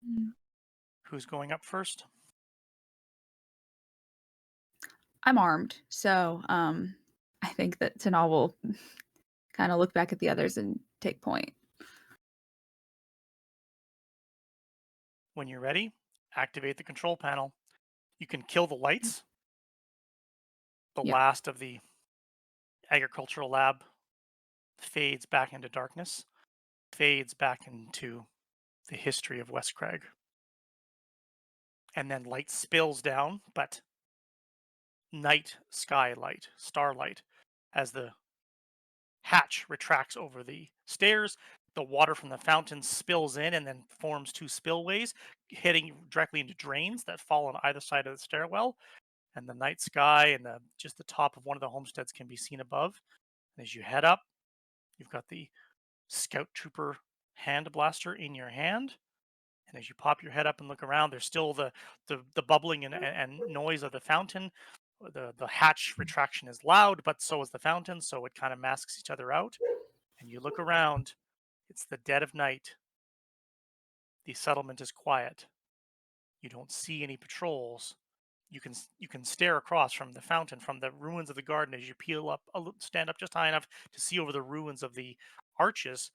Mm. Who's going up first? I'm armed, so I think that Tanal will kind of look back at the others and take point. When you're ready, activate the control panel. You can kill the lights. The Yep. last of the agricultural lab fades back into darkness, fades back into the history of West Craig. And then light spills down, but night skylight, starlight, as the hatch retracts over the stairs. The water from the fountain spills in and then forms two spillways, heading directly into drains that fall on either side of the stairwell. And the night sky and just the top of one of the homesteads can be seen above. And as you head up, you've got the scout trooper hand blaster in your hand. And as you pop your head up and look around, there's still the bubbling and noise of the fountain. The hatch retraction is loud, but so is the fountain, so it kind of masks each other out. And you look around, it's the dead of night. The settlement is quiet. You don't see any patrols. You can stare across from the fountain, from the ruins of the garden, as you peel up, stand up just high enough to see over the ruins of the arches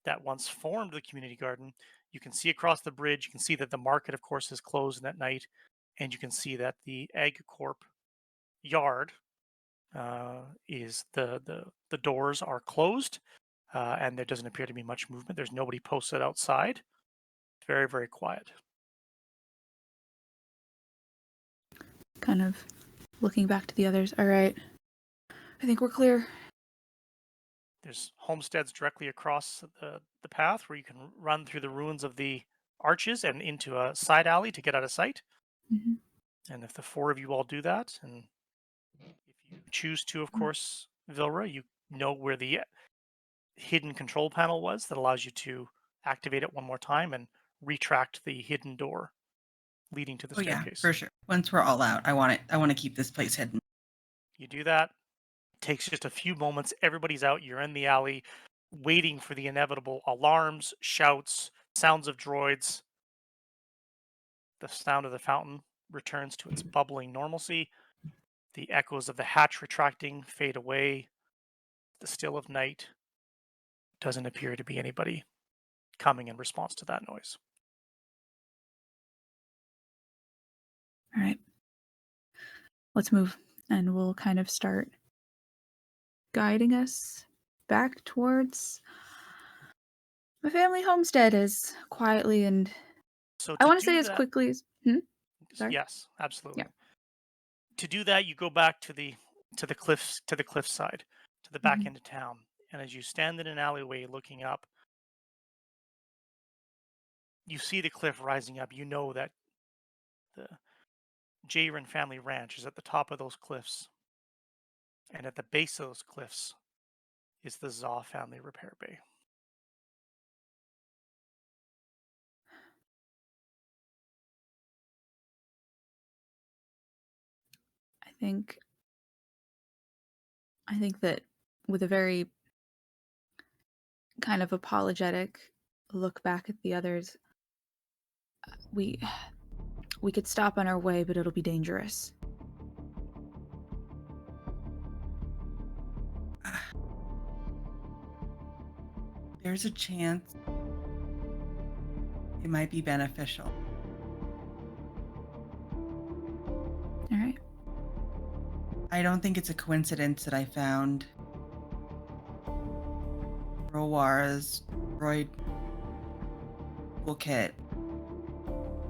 that once formed the community garden. You can see across the bridge. You can see that the market, of course, is closed at night, and you can see that the Ag Corp yard is the doors are closed, and there doesn't appear to be much movement. There's nobody posted outside. It's very, very quiet. Kind of looking back to the others. All right. I think we're clear. There's homesteads directly across the path where you can run through the ruins of the arches and into a side alley to get out of sight. Mhm. And if the four of you all do that, and if you choose to, of course, Vilra, you know where the hidden control panel was that allows you to activate it one more time and retract the hidden door leading to the Oh yeah, staircase. for sure. Once we're all out, I want it. I want to keep this place hidden. You do that. It takes just a few moments. Everybody's out. You're in the alley waiting for the inevitable alarms, shouts, sounds of droids. The sound of the fountain returns to its bubbling normalcy. The echoes of the hatch retracting fade away. The still of night. Doesn't appear to be anybody coming in response to that noise. All right. Let's move, and we'll kind of start guiding us back towards my family homestead as quietly and So I to want to say do as that, quickly as Sorry? yes, absolutely. Yeah. To do that, you go back to the cliff side, to the back Mhm. end of town. And as you stand in an alleyway looking up, you see the cliff rising up. You know that the Jayron family ranch is at the top of those cliffs. And at the base of those cliffs is the Zaw family repair bay. think that with a very kind of apologetic look back at the others, we could stop on our way, but it'll be dangerous. There's a chance it might be beneficial. All right. I don't think it's a coincidence that I found Rowar's droid toolkit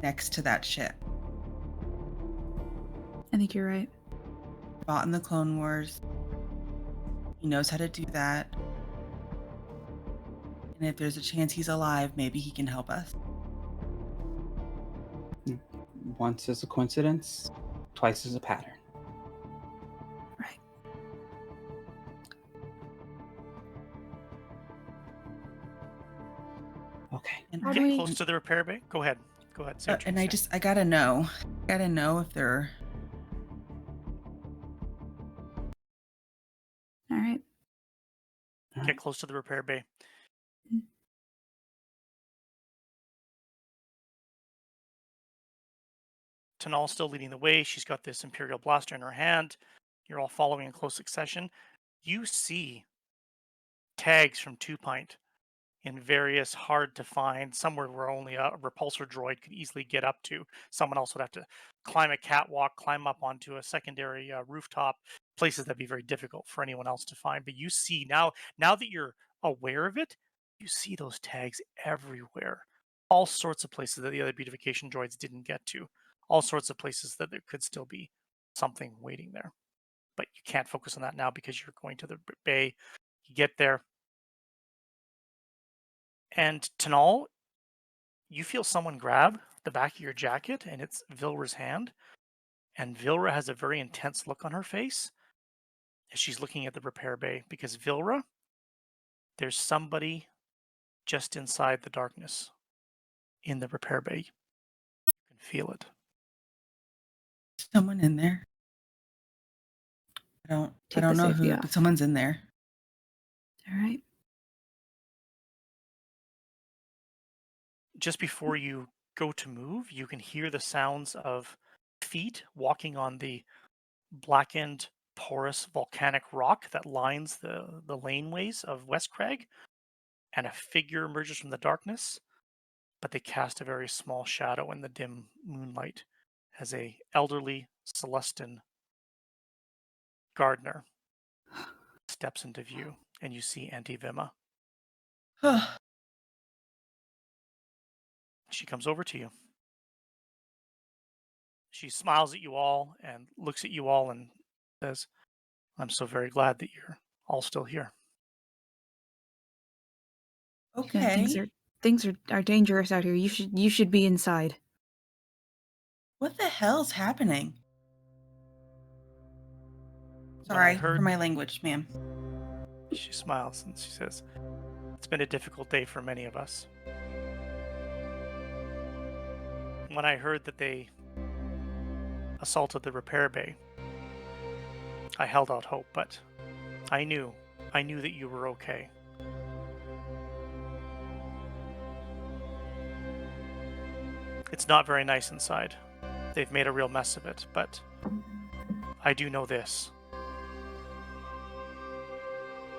next to that ship. I think you're right. Fought in the Clone Wars. He knows how to do that. And if there's a chance he's alive, maybe he can help us. Once is a coincidence, twice is a pattern. Right. Okay. And How Get do we- close to the repair bay. Go ahead. Go ahead. Say what and you're I saying. I gotta know. Gotta know if they're. All right. Get close to the repair bay. Mm. Tanal's still leading the way. She's got this Imperial blaster in her hand. You're all following in close succession. You see tags from Two Pint in various hard to find, somewhere where only a repulsor droid could easily get up to. Someone else would have to climb a catwalk, climb up onto a secondary rooftop, places that'd be very difficult for anyone else to find. But you see now that you're aware of it, you see those tags everywhere. All sorts of places that the other beautification droids didn't get to. All sorts of places that there could still be something waiting there. But you can't focus on that now because you're going to the bay. You get there. And Tanal, you feel someone grab the back of your jacket, and it's Vilra's hand. And Vilra has a very intense look on her face as she's looking at the repair bay, because Vilra, there's somebody just inside the darkness in the repair bay. You can feel it. Someone in there. I Take don't the know safety who, off. but someone's in there. All right. Just before you go to move, you can hear the sounds of feet walking on the blackened, porous volcanic rock that lines the laneways of West Crag, and a figure emerges from the darkness, but they cast a very small shadow in the dim moonlight as a elderly Celestin gardener steps into view, and you see Auntie Vima. She comes over to you. She smiles at you all and looks at you all and says, "I'm so very glad that you're all still here." Yeah, Okay. things are dangerous out here. You should be inside. What the hell's happening? When I Sorry heard, for my language, ma'am. she smiles and she says, "It's been a difficult day for many of us. When I heard that they assaulted the repair bay, I held out hope, but I knew that you were okay. It's not very nice inside. They've made a real mess of it, but I do know this.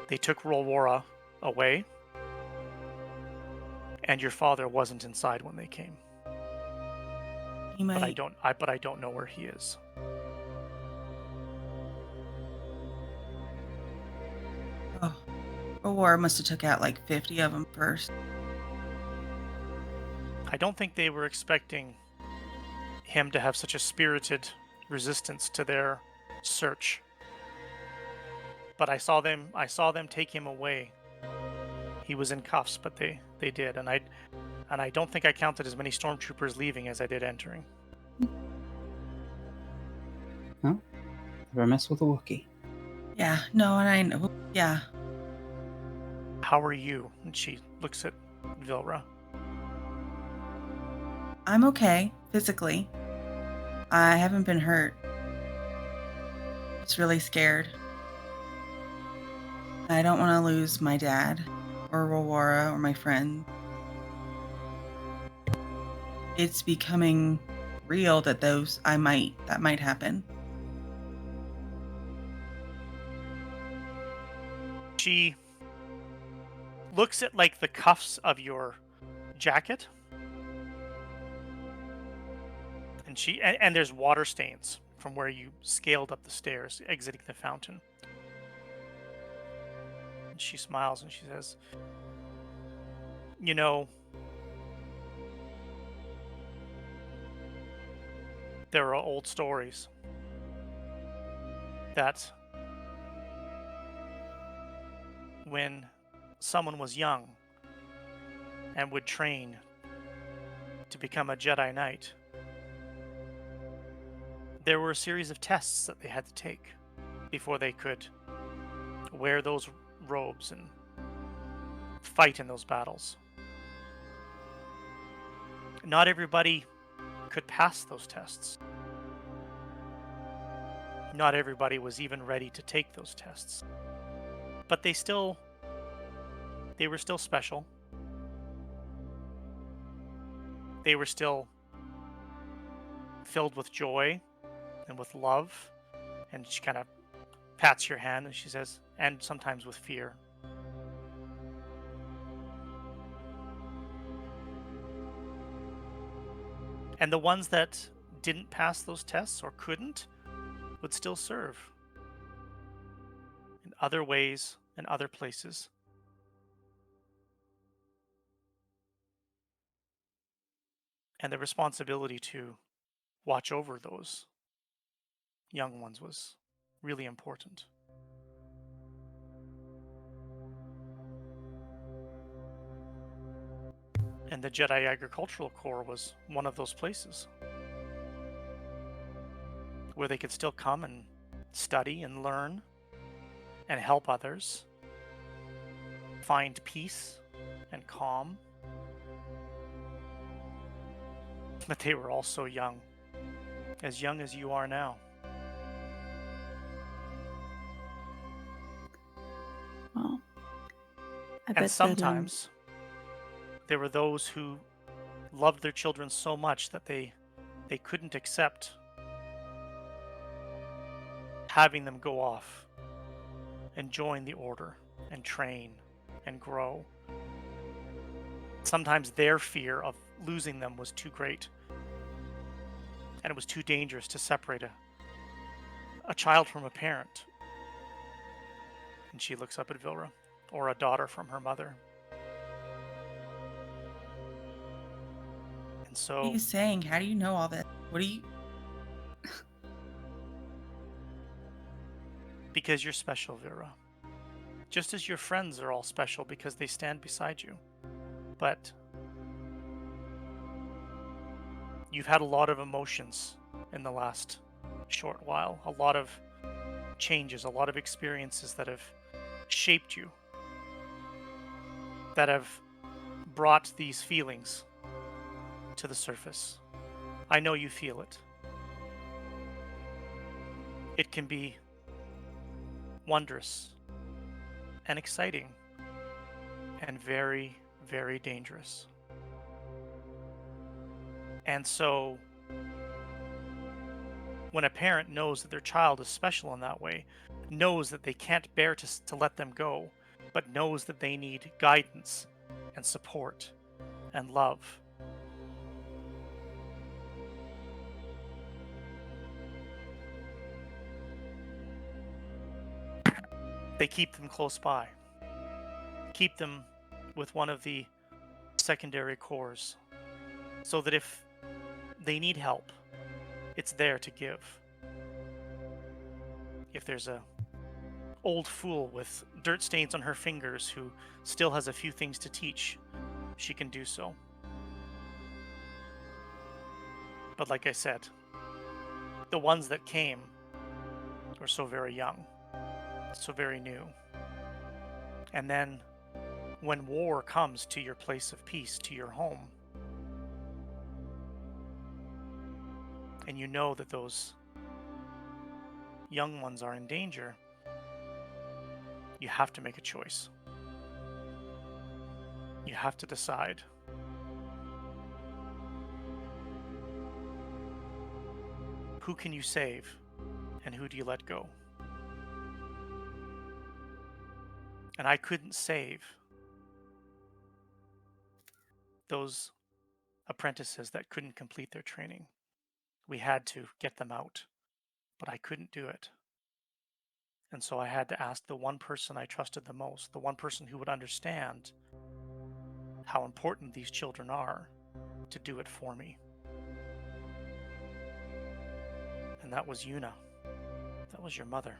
They took Rolwara away, and your father wasn't inside when they came. He might. But I don't know where he is." Oh, War must have took out like 50 of them first. I don't think they were expecting him to have such a spirited resistance to their search. But I saw them take him away. He was in cuffs, but they did, and I don't think I counted as many stormtroopers leaving as I did entering. Never mess with a Wookiee. Yeah, no, and I know. Yeah. How are you? And she looks at Vilra. I'm okay physically. I haven't been hurt. Just really scared. I don't want to lose my dad or Aurora or my friend. It's becoming real that that might happen. She looks at like the cuffs of your jacket, and and there's water stains from where you scaled up the stairs exiting the fountain. And she smiles and she says, "You know, there are old stories that when someone was young and would train to become a Jedi Knight, there were a series of tests that they had to take before they could wear those robes and fight in those battles. Not everybody could pass those tests. Not everybody was even ready to take those tests. But they were still special. They were still filled with joy and with love." And she kind of pats your hand and she says, "And sometimes with fear." And the ones that didn't pass those tests or couldn't would still serve in other ways and other places. And the responsibility to watch over those young ones was really important. And the Jedi Agricultural Corps was one of those places where they could still come and study and learn and help others find peace and calm. But they were all so young as you are now. Well, I And bet sometimes there were those who loved their children so much that they couldn't accept having them go off and join the order and train and grow. Sometimes their fear of losing them was too great, and it was too dangerous to separate a child from a parent. And she looks up at Vilra, or a daughter from her mother. And What are so, you saying? How do you know all this? What are you? because you're special, Vera, just as your friends are all special because they stand beside you. But you've had a lot of emotions in the last short while, a lot of changes, a lot of experiences that have shaped you, that have brought these feelings to the surface. I know you feel it. It can be wondrous and exciting and very, very dangerous. And so, when a parent knows that their child is special in that way, knows that they can't bear to let them go, but knows that they need guidance and support and love, they keep them close by, keep them with one of the secondary cores, so that if they need help, it's there to give. If there's a old fool with dirt stains on her fingers who still has a few things to teach, she can do so. But like I said, the ones that came were so very young, so very new. And then when war comes to your place of peace, to your home, and you know that those young ones are in danger, you have to make a choice. You have to decide. Who can you save and who do you let go? And I couldn't save those apprentices that couldn't complete their training. We had to get them out, but I couldn't do it. And so I had to ask the one person I trusted the most, the one person who would understand how important these children are, to do it for me. And that was Yuna. That was your mother.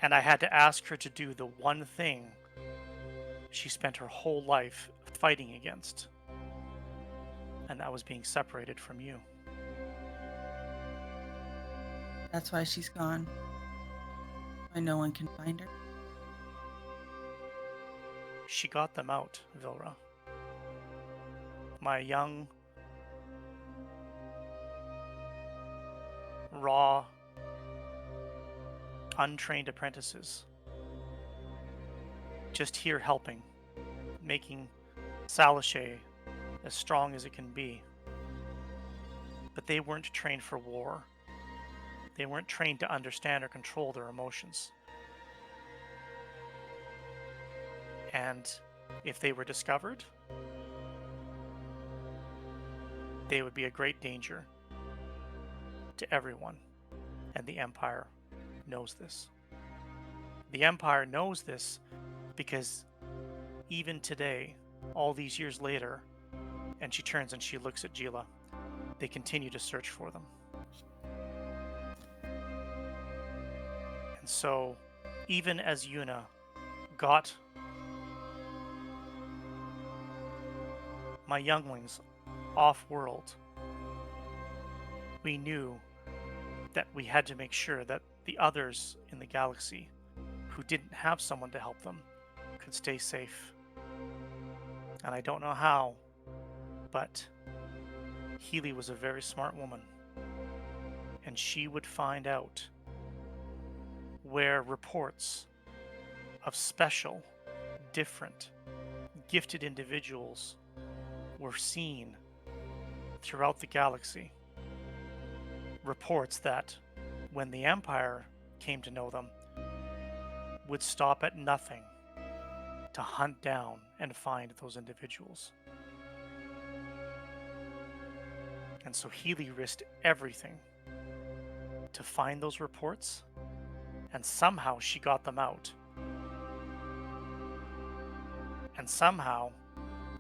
And I had to ask her to do the one thing she spent her whole life fighting against. And that was being separated from you. That's why she's gone. Why no one can find her. She got them out, Vilra. My young, raw, untrained apprentices, just here helping, making Salashay as strong as it can be. But they weren't trained for war. They weren't trained to understand or control their emotions. And if they were discovered, they would be a great danger to everyone. And the Empire knows this. The Empire knows this because even today, all these years later, and she turns and she looks at Jila, they continue to search for them. And so, even as Yuna got my younglings off-world, we knew that we had to make sure that the others in the galaxy who didn't have someone to help them could stay safe. And I don't know how, but Healy was a very smart woman, and she would find out where reports of special, different, gifted individuals were seen throughout the galaxy. Reports that, when the Empire came to know them, would stop at nothing to hunt down and find those individuals. And so Healy risked everything to find those reports, and somehow she got them out. And somehow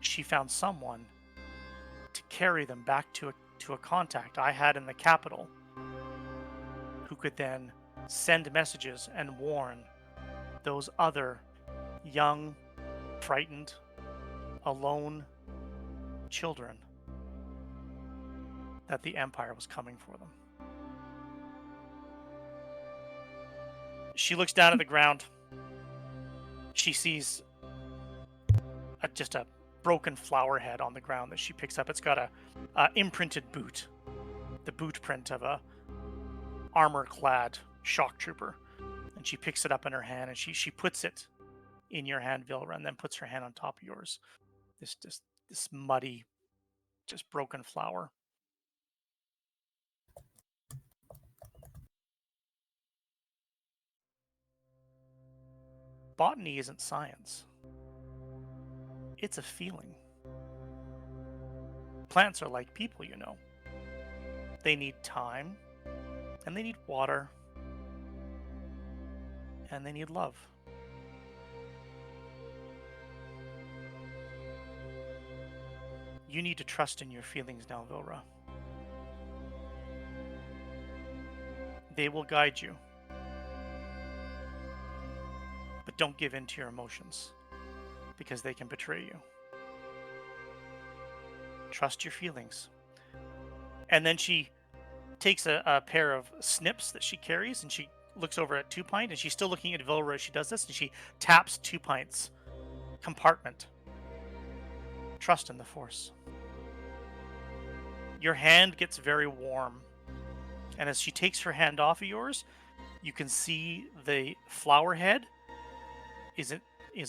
she found someone to carry them back to a contact I had in the capital, who could then send messages and warn those other young, frightened, alone children that the Empire was coming for them. She looks down at the ground. She sees just a broken flower head on the ground that she picks up. It's got a imprinted boot, the boot print of a armor-clad shock trooper. And she picks it up in her hand, and she puts it in your hand, Vilra, and then puts her hand on top of yours. This muddy, just broken flower. Botany isn't science. It's a feeling. Plants are like people, you know. They need time, and they need water, and they need love. You need to trust in your feelings now, Vilra. They will guide you. But don't give in to your emotions, because they can betray you. Trust your feelings. And then she takes a pair of snips that she carries, and she looks over at 2 Pint, and she's still looking at Vilra as she does this, and she taps 2 Pint's compartment. Trust in the Force. Your hand gets very warm And as she takes her hand off of yours, you can see the flower head is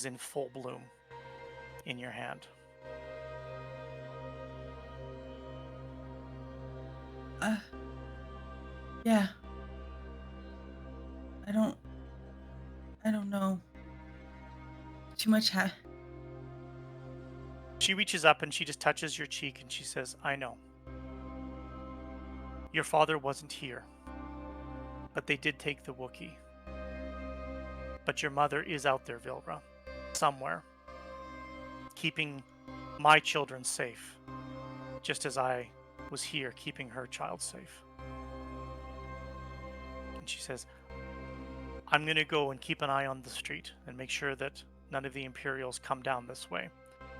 in full bloom in your hand. Uh, yeah. I don't know. Too much She reaches up and she just touches your cheek and she says, I know. Your father wasn't here, but they did take the Wookiee. But your mother is out there, Vilra, somewhere, keeping my children safe, just as I was here keeping her child safe. And she says, I'm going to go and keep an eye on the street and make sure that none of the Imperials come down this way.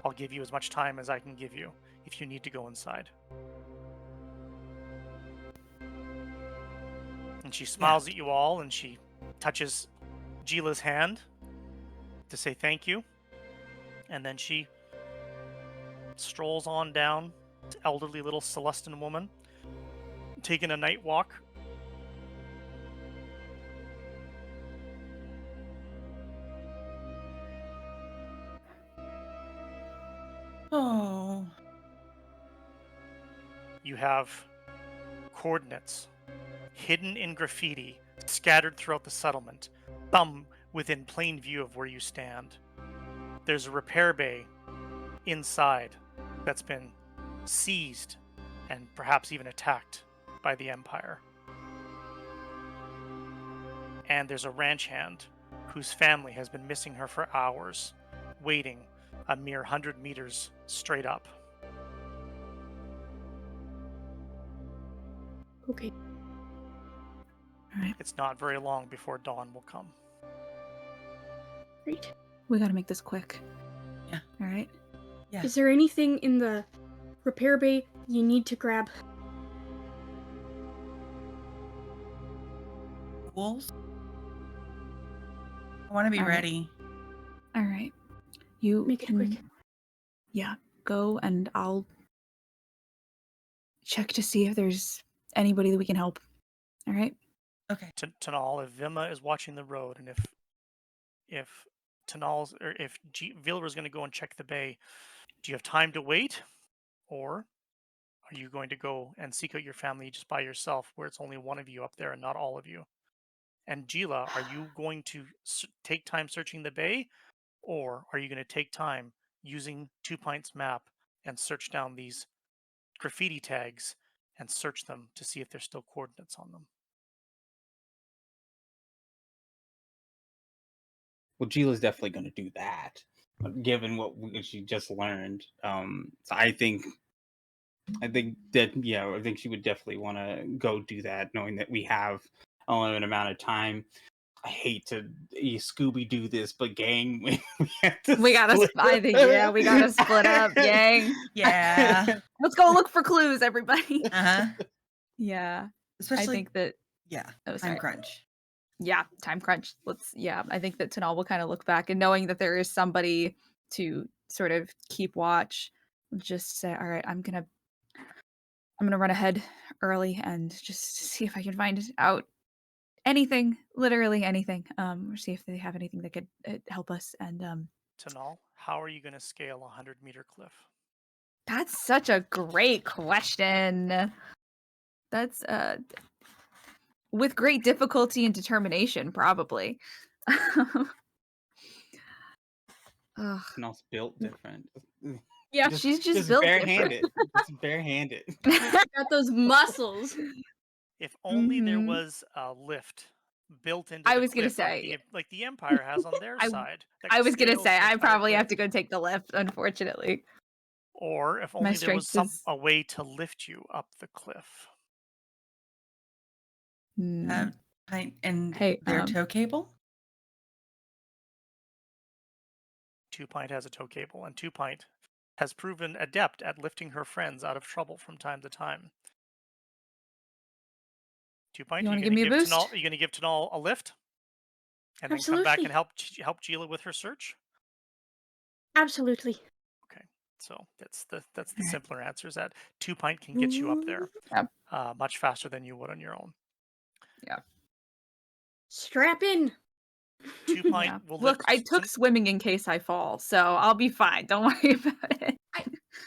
I'll give you as much time as I can give you if you need to go inside. And she smiles at you all and she touches Gila's hand to say thank you. And then she strolls on down, this elderly little Celestin woman, taking a night walk. Oh. You have coordinates hidden in graffiti scattered throughout the settlement, some within plain view of where you stand. There's a repair bay inside that's been seized and perhaps even attacked by the Empire. And there's a ranch hand whose family has been missing her for hours, waiting a mere 100 meters straight up. Okay. All right. It's not very long before dawn will come. Great. We gotta make this quick. Yeah. All right. Yeah. Is there anything in the repair bay you need to grab? Wolves? I want to be All right. ready. All right. You Make it can, quick. yeah, go and I'll check to see if there's anybody that we can help. All right. Okay. Tanal, if Vima is watching the road, and if Tanal's or if Vilra's going to go and check the bay, do you have time to wait, or are you going to go and seek out your family just by yourself, where it's only one of you up there and not all of you? And Gila, are you going to take time searching the bay, or are you going to take time using Two Pints map and search down these graffiti tags and search them to see if there's still coordinates on them? Well, Gila's definitely going to do that, given she just learned. So I think I think she would definitely want to go do that, knowing that we have a limited amount of time. I hate to Scooby do this, but gang, we have to We gotta. split I think we gotta split up, gang. Yeah. Let's go look for clues, everybody. Uh-huh. Yeah. Especially I think that. yeah. Oh, Time sorry. crunch. Yeah, time crunch. I think that Tanal will kind of look back and knowing that there is somebody to sort of keep watch, just say, all right, I'm gonna run ahead early and just see if I can find out anything, literally anything, or see if they have anything that could help us. And Tanal, how are you going to scale a 100-meter cliff? that's such a great question. That's with great difficulty and determination, probably. Ugh. Canal's built different. Yeah, she's just built barehanded. Just barehanded. Got those muscles. If only there Mhm. was a lift built into I the was gonna cliff say- like the Empire has on their side. that I was gonna scales say the I entire probably have cliff. to go take the lift, unfortunately. Or if My only there was strength is- a way to lift you up the cliff. Hmm. And Hey, their tow cable? Two Pint has a tow cable, and Two Pint has proven adept at lifting her friends out of trouble from time to time. Two Pint, You are wanna you give going me to a give boost? Tanal? Are you going to give Tanal a lift, and then come back Absolutely. and help Gila with her search? Absolutely. Okay. So that's the Alright. simpler answer, is that 2 pint can get you up there Yep. much faster than you would on your own. Yeah. Strap in. 2 pint Yeah. will Look, I lift took swimming in case I fall, so I'll be fine. Don't worry about it.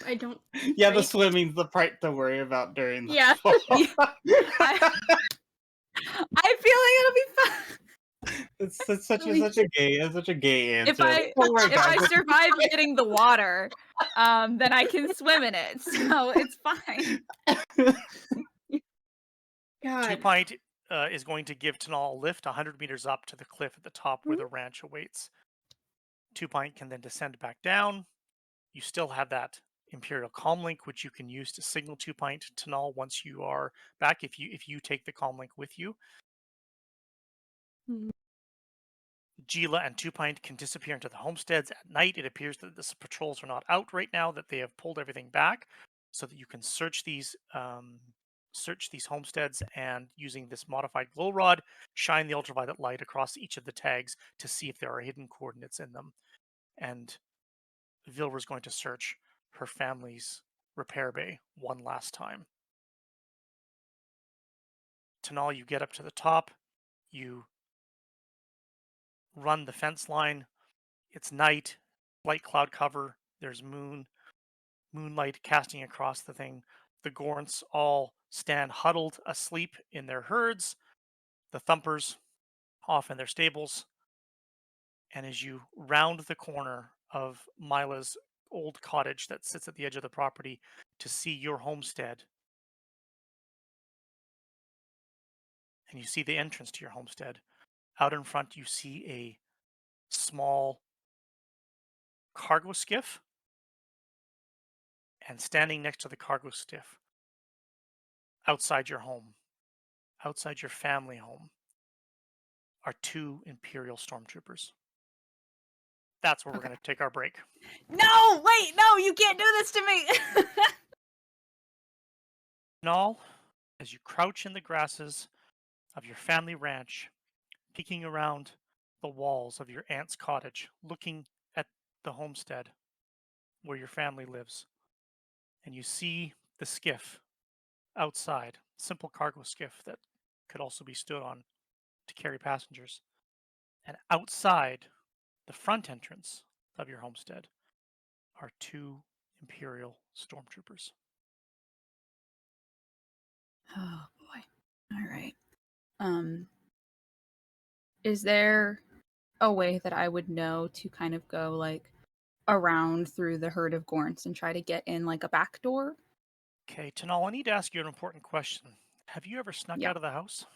I don't. Yeah, the Right. swimming's the part to worry about during the Yeah. fall. Yeah. I feel like it'll be fine. It's such a gay If answer. I Don't worry, if guys. I survive hitting the water, then I can swim in it, so it's fine. 2 God. pint is going to give Tanal a lift 100 meters up to the cliff at the top where the ranch awaits. 2 pint can then descend back down. You still have that Imperial Comlink, which you can use to signal 2 pint to Tanal once you are back. If you take the Comlink with you, Mhm. Gila and 2 pint can disappear into the homesteads at night. It appears that the patrols are not out right now; that they have pulled everything back, so that you can search these homesteads, and using this modified glow rod, shine the ultraviolet light across each of the tags to see if there are hidden coordinates in them. And Vilra's going to search her family's repair bay one last time. Tanal, you get up to the top, you run the fence line. It's night, light cloud cover, there's moonlight casting across the thing. The Gorns all stand huddled asleep in their herds, the Thumpers off in their stables. And as you round the corner of Mila's old cottage that sits at the edge of the property to see your homestead, and you see the entrance to your homestead, out in front you see a small cargo skiff, and standing next to the cargo skiff, outside your home, outside your family home, are 2 Imperial stormtroopers. That's where we're Okay. going to take our break. No, wait, no, you can't do this to me. Nall, as you crouch in the grasses of your family ranch, peeking around the walls of your aunt's cottage, looking at the homestead where your family lives, and you see the skiff outside, simple cargo skiff that could also be stood on to carry passengers. And outside the front entrance of your homestead are 2 Imperial stormtroopers. Oh boy. All right. Is there a way that I would know to kind of go like around through the herd of Gorns and try to get in like a back door? Okay, Tanal, I need to ask you an important question. Have you ever snuck Yeah. out of the house?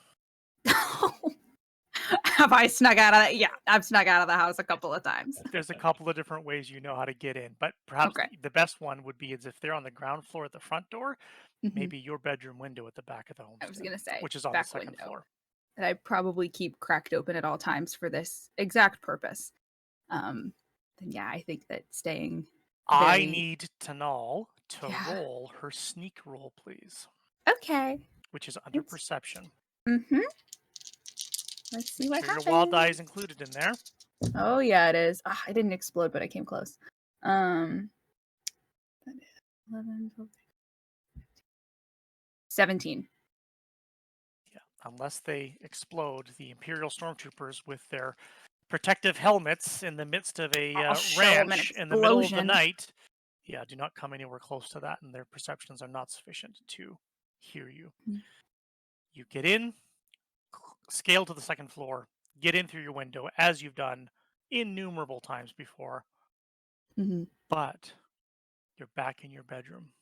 Have I snuck out of Yeah, I've snuck out of the house a couple of times. There's a couple of different ways you know how to get in, but perhaps Okay. the best one would be is if they're on the ground floor at the front door, Mhm. maybe your bedroom window at the back of the I was homestead, gonna say which is on the back second window floor. that I probably keep cracked open at all times for this exact purpose. Then yeah, I think that staying I very need Tanal to yeah. roll her sneak roll, please, Okay. which is under Let's perception. mm-hmm. Let's see Make what sure your wild die is happens. included in there. Oh yeah, it is. Ah, I didn't explode, but I came close. 11, 12, 17. Yeah, unless they explode, the Imperial stormtroopers with their protective helmets in the midst of a I'll show them an ranch in the middle of the explosion. night. Yeah, do not come anywhere close to that, and their perceptions are not sufficient to hear you. Mm. You get in, scale to the second floor, get in through your window as you've done innumerable times before, Mm-hmm. but you're back in your bedroom.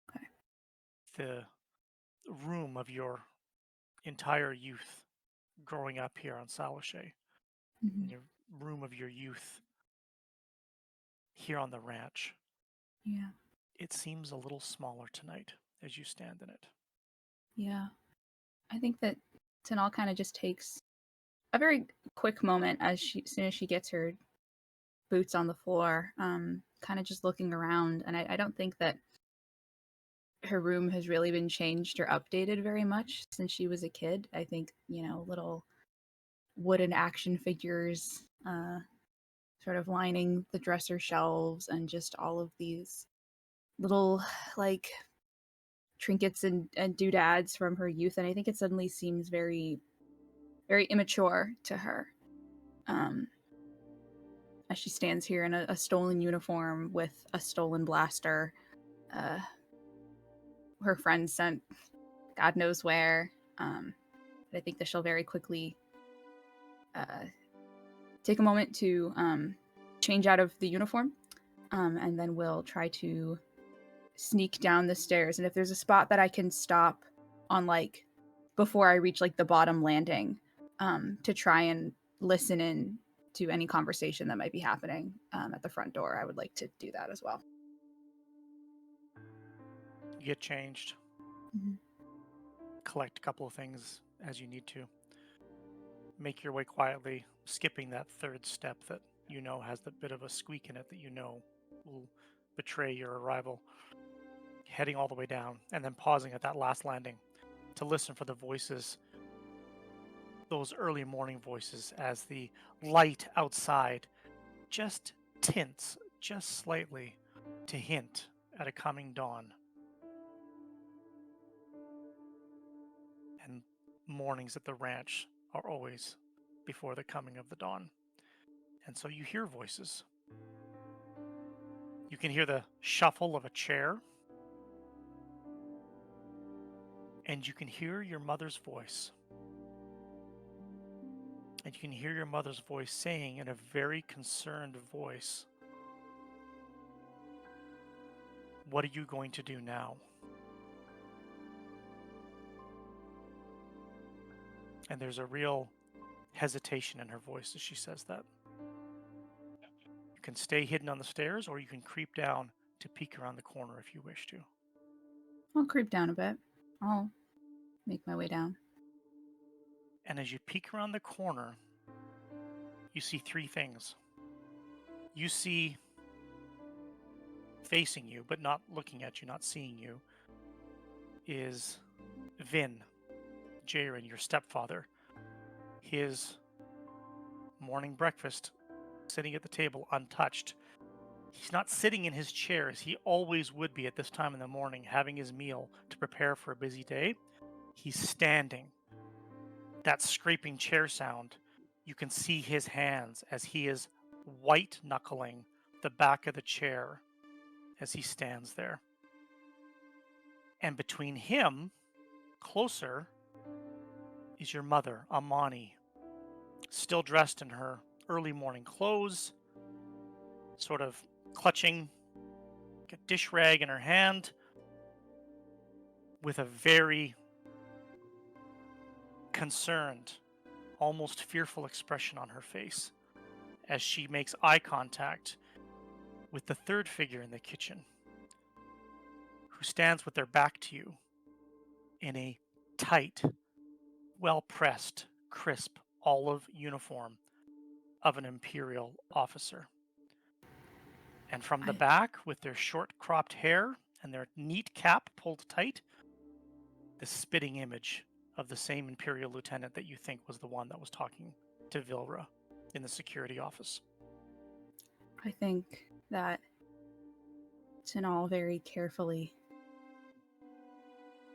Okay. The room of your entire youth growing up here on Salashay, Mm-hmm. in your room of your youth here on the ranch. Yeah. It seems a little smaller tonight as you stand in it. Yeah. I think that Tanal kind of just takes a very quick moment as soon as she gets her boots on the floor, kind of just looking around. And I don't think that her room has really been changed or updated very much since she was a kid. I think, little wooden action figures, sort of lining the dresser shelves and just all of these little like trinkets and doodads from her youth. And I think it suddenly seems very, very immature to her. As she stands here in a stolen uniform with a stolen blaster. Her friend sent God knows where. But I think that she'll very quickly take a moment to change out of the uniform, and then we'll try to sneak down the stairs. And if there's a spot that I can stop on, like, before I reach, like, the bottom landing, to try and listen in to any conversation that might be happening at the front door, I would like to do that as well. You get changed. Mhm. Collect a couple of things as you need to. Make your way quietly, skipping that third step that you know has the bit of a squeak in it that you know will betray your arrival. Heading all the way down and then pausing at that last landing to listen for the voices, those early morning voices, as the light outside just tints just slightly to hint at a coming dawn. And mornings at the ranch are always before the coming of the dawn. And so you hear voices. You can hear the shuffle of a chair. And you can hear your mother's voice. And you can hear your mother's voice saying in a very concerned voice, "What are you going to do now?" And there's a real hesitation in her voice as she says that. You can stay hidden on the stairs, or you can creep down to peek around the corner if you wish to. I'll creep down a bit. I'll make my way down. And as you peek around the corner, you see three things. You see, facing you, but not looking at you, not seeing you, is Vin, Jaren, your stepfather. His morning breakfast sitting at the table untouched. He's not sitting in his chair as he always would be at this time in the morning, having his meal to prepare for a busy day. He's standing. That scraping chair sound, you can see his hands as he is white knuckling the back of the chair as he stands there. And between him, closer, is your mother, Amani, still dressed in her early morning clothes, sort of clutching a dish rag in her hand, with a very concerned, almost fearful expression on her face as she makes eye contact with the third figure in the kitchen, who stands with their back to you in a tight, well-pressed, crisp olive uniform of an Imperial officer. And from the back, with their short cropped hair and their neat cap pulled tight, the spitting image of the same Imperial lieutenant that you think was the one that was talking to Vilra in the security office. I think that Tinal very carefully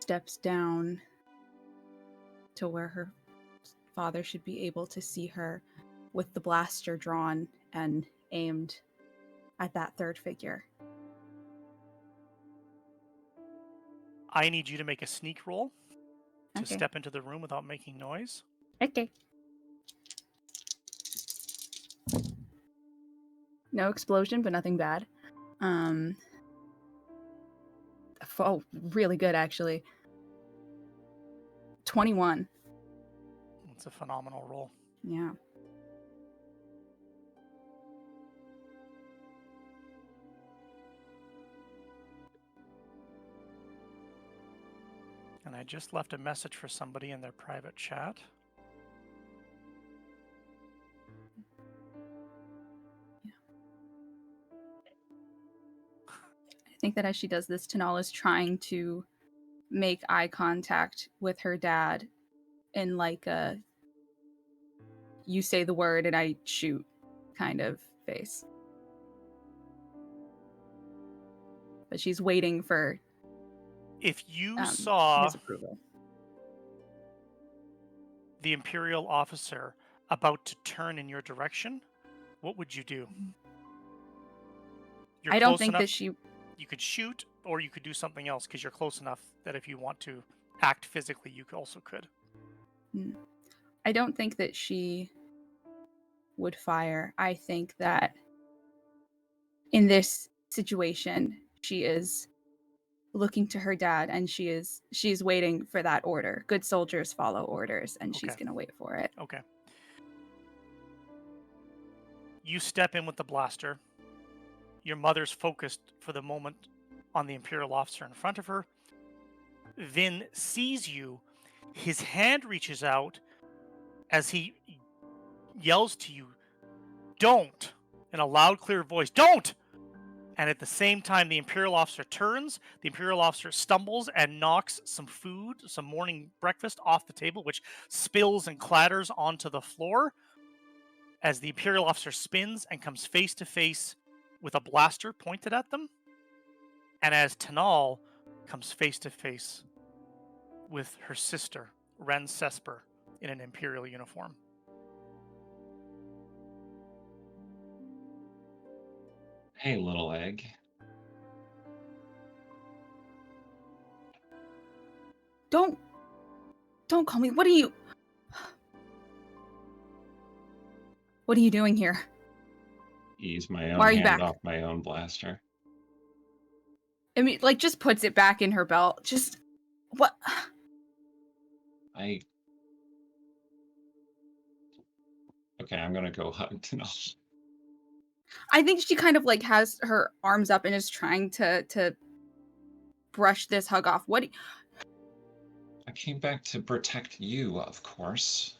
steps down to where her father should be able to see her, with the blaster drawn and aimed at that third figure. I need you to make a sneak roll to Okay. step into the room without making noise. Okay. No explosion, but nothing bad. Oh, really good, actually. 21. It's a phenomenal roll. Yeah. And I just left a message for somebody in their private chat. I think that as she does this, Tinal is trying to make eye contact with her dad in like a you say the word and I shoot kind of face. But she's waiting for If you saw his approval. the Imperial officer about to turn in your direction, what would you do? You're I don't close think enough. that she... You could shoot, or you could do something else because you're close enough that if you want to act physically, you also could. I don't think that she would fire. I think that in this situation, she is looking to her dad, and she's waiting for that order. Good soldiers follow orders, and she's Okay. gonna wait for it. Okay. You step in with the blaster. Your mother's focused for the moment on the Imperial officer in front of her. Vin sees you. His hand reaches out as he yells to you, "Don't!" in a loud, clear voice. "Don't!" And at the same time, the Imperial officer turns. The Imperial officer stumbles and knocks some food, some morning breakfast, off the table, which spills and clatters onto the floor as the Imperial officer spins and comes face to face with a blaster pointed at them. And as Tanal comes face to face with her sister, Ren Cesper, in an Imperial uniform. Hey, little egg. Don't call me. What are you doing here? Ease my Why are own you hand back? off my own blaster. I mean, like, just puts it back in her belt. Just what? Okay, I'm gonna go hug Tanal. I think she kind of like has her arms up and is trying to brush this hug off. What? I came back to protect you, of course.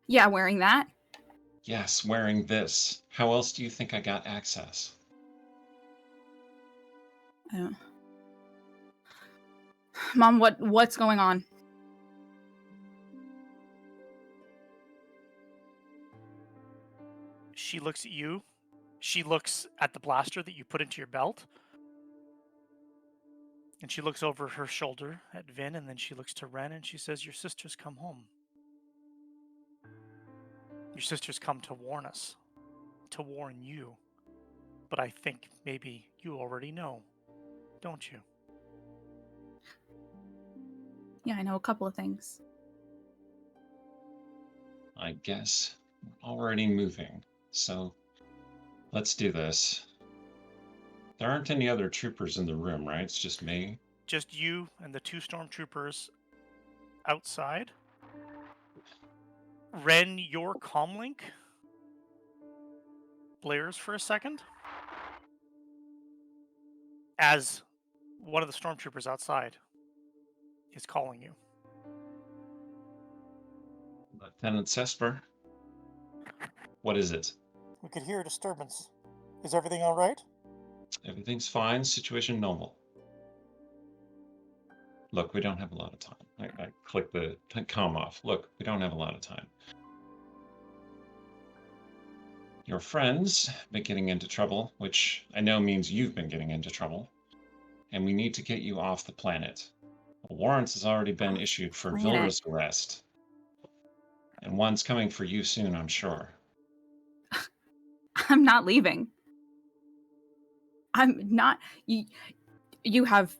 Yeah, wearing that. Yes, wearing this. How else do you think I got access? I don't... Mom, what's going on? She looks at you. She looks at the blaster that you put into your belt. And she looks over her shoulder at Vin, and then she looks to Ren and she says, "Your sister's come home. Your sister's come to warn us, to warn you. But I think maybe you already know, don't you?" Yeah, I know a couple of things. I guess we're already moving. So let's do this. There aren't any other troopers in the room, right? It's just me. Just you and the two stormtroopers outside. Ren, your comlink blares for a second as one of the stormtroopers outside is calling you. Lieutenant Cesper. What is it? We could hear a disturbance. Is everything all right? Everything's fine. Situation normal. Look, we don't have a lot of time. I click the comm off. Look, we don't have a lot of time. Your friends been getting into trouble, which I know means you've been getting into trouble. And we need to get you off the planet. A warrant has already been issued for Planet. Vilra's arrest. And one's coming for you soon, I'm sure. I'm not leaving. I'm not. You have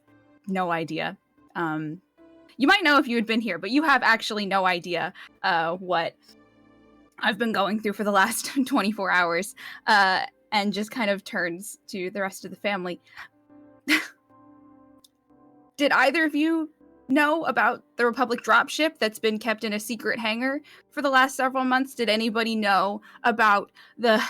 no idea. You might know if you had been here, but you have actually no idea what I've been going through for the last 24 hours. And just kind of turns to the rest of the family. Did either of you know about the Republic dropship that's been kept in a secret hangar for the last several months? Did anybody know about the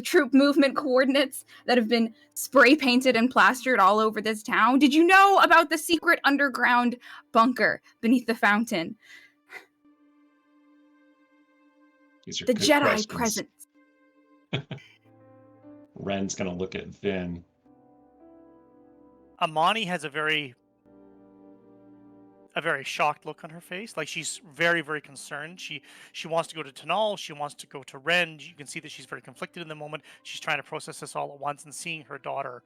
troop movement coordinates that have been spray painted and plastered all over this town? Did you know about the secret underground bunker beneath the fountain? These are The good Jedi questions. presence. Ren's gonna look at Vin. Amani has a very a very shocked look on her face. Like she's very, very concerned. She wants to go to Tanal. She wants to go to Ren. You can see that she's very conflicted in the moment. She's trying to process this all at once, and seeing her daughter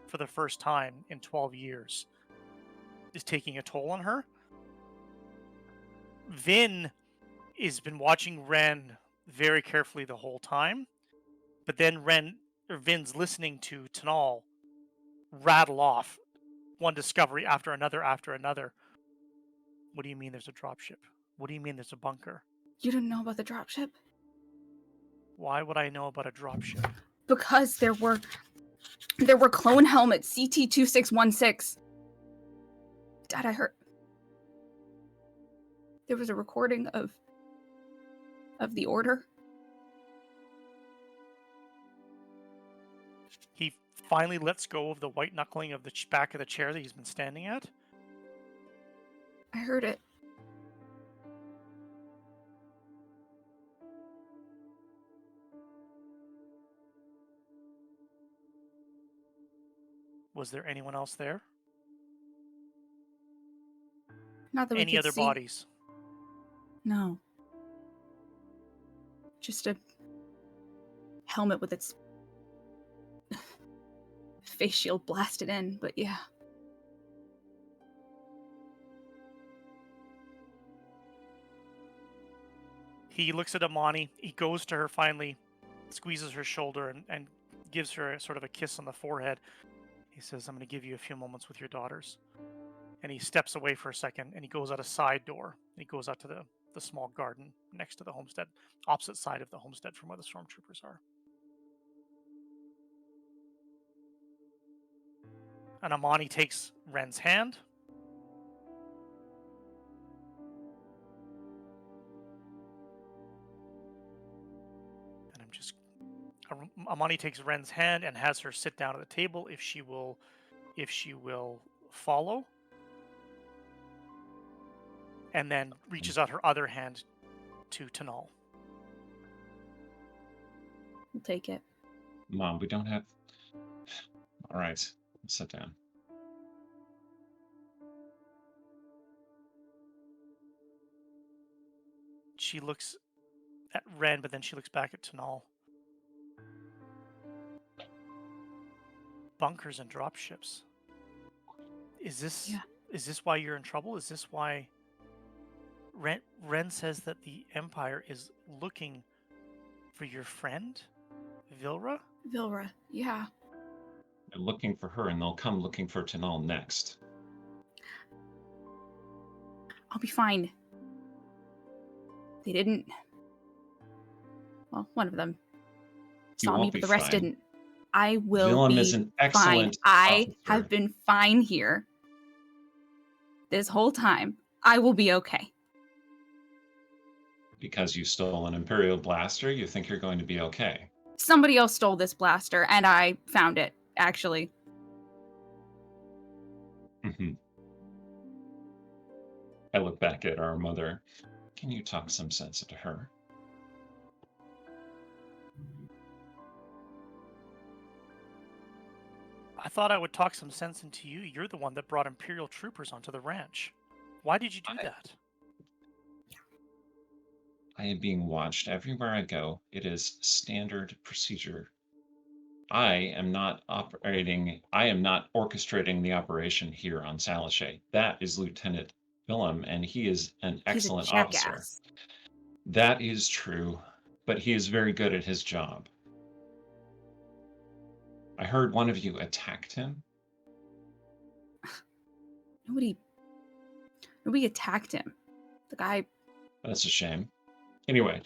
for the first time in 12 years is taking a toll on her. Vin has been watching Ren very carefully the whole time, but then Vin's listening to Tanal rattle off one discovery after another after another. What do you mean there's a dropship? What do you mean there's a bunker? You didn't know about the dropship? Why would I know about a dropship? Because there were clone helmets CT-2616. Dad, I heard there was a recording of the order. He finally lets go of the white knuckling of the back of the chair that he's been standing at. I heard it. Was there anyone else there? Not that we Any could other see. bodies? No. Just a helmet with its face shield blasted in, but yeah. He looks at Amani. He goes to her finally, squeezes her shoulder, and gives her a sort of a kiss on the forehead. He says, I'm going to give you a few moments with your daughters. And he steps away for a second, and he goes out a side door. He goes out to the small garden next to the homestead, opposite side of the homestead from where the stormtroopers are. And Amani takes Ren's hand. And Amani takes Ren's hand and has her sit down at the table if she will follow. And then reaches out her other hand to Tanal. We'll take it. Mom, we don't have... All right, sit down. She looks at Ren, but then she looks back at Tanal. Bunkers and dropships. Is this why you're in trouble? Is this why Ren says that the Empire is looking for your friend, Vilra? Vilra, yeah. They're looking for her, and they'll come looking for Tanal next. I'll be fine. They didn't... Well, one of them saw me, won't but be the rest fine. didn't. I will Willem be is an fine. excellent I officer. have been fine here this whole time. I will be okay. Because you stole an Imperial blaster, you think you're going to be okay. Somebody else stole this blaster, and I found it, actually. I look back at our mother. Can you talk some sense into her? I thought I would talk some sense into you. You're the one that brought Imperial troopers onto the ranch. Why did you do that? I am being watched everywhere I go. It is standard procedure. I am not orchestrating the operation here on Salashay. That is Lieutenant Willem, and he is an excellent He's a officer. jackass. That is true, but he is very good at his job. I heard one of you attacked him. Nobody attacked him. The guy... That's a shame. Anyway,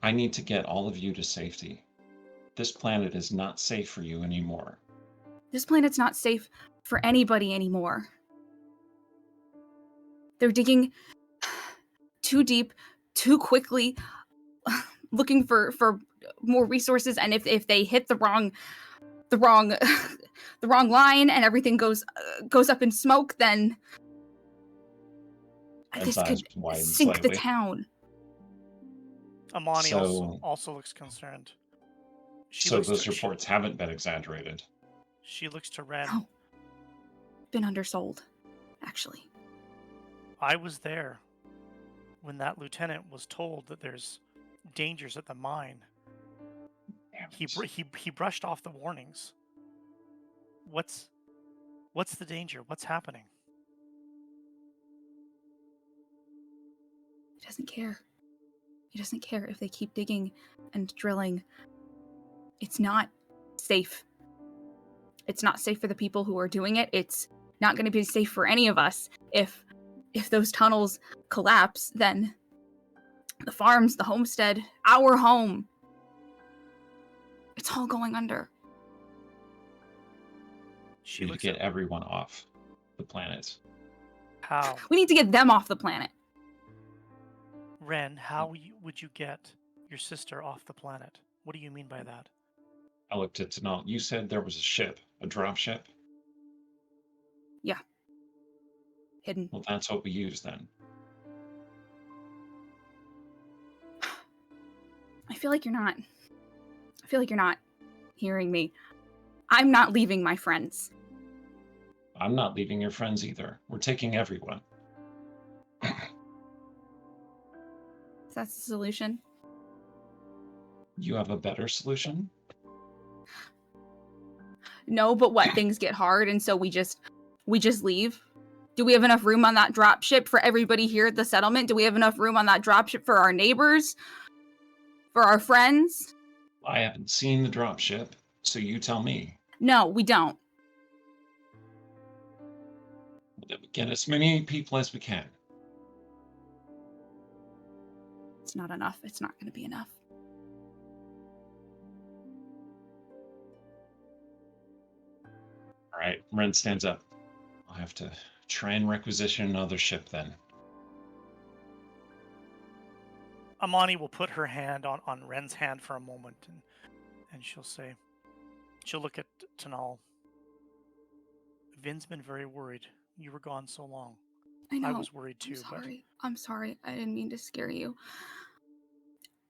I need to get all of you to safety. This planet is not safe for you anymore. This planet's not safe for anybody anymore. They're digging too deep, too quickly, looking for more resources, and if they hit the wrong line and everything goes up in smoke, then this could sink the town. Amani also looks concerned. Those reports haven't been exaggerated. She looks to Ren. No. been undersold, actually. I was there when that lieutenant was told that there's dangers at the mine. Damn He it. he brushed off the warnings. What's the danger? What's happening? He doesn't care. He doesn't care if they keep digging and drilling. It's not safe. It's not safe for the people who are doing it. It's not going to be safe for any of us. If those tunnels collapse, then the farms, the homestead, our home, it's all going under. She We need to looks get at everyone off the planet. how. We need to get them off the planet. Ren, how would you get your sister off the planet? What do you mean by that? I looked at Tanal. You said there was a ship, a drop ship. Hidden. Well, that's what we use then. I feel like you're not hearing me. I'm not leaving my friends. I'm not leaving your friends either. We're taking everyone. That's the solution. You have a better solution? No, but what, things get hard and so we just leave? Do we have enough room on that drop ship for everybody here at the settlement? Do we have enough room on that drop ship for our neighbors? For our friends? I haven't seen the drop ship, so you tell me. No, we don't. That we get as many people as we can. It's not enough. It's not going to be enough. All right, Ren stands up. I'll have to try and requisition another ship then. Amani will put her hand on Ren's hand for a moment, and she'll look at Tanal. Vin's been very worried. You were gone so long. I know. I was worried too, I'm sorry. I didn't mean to scare you.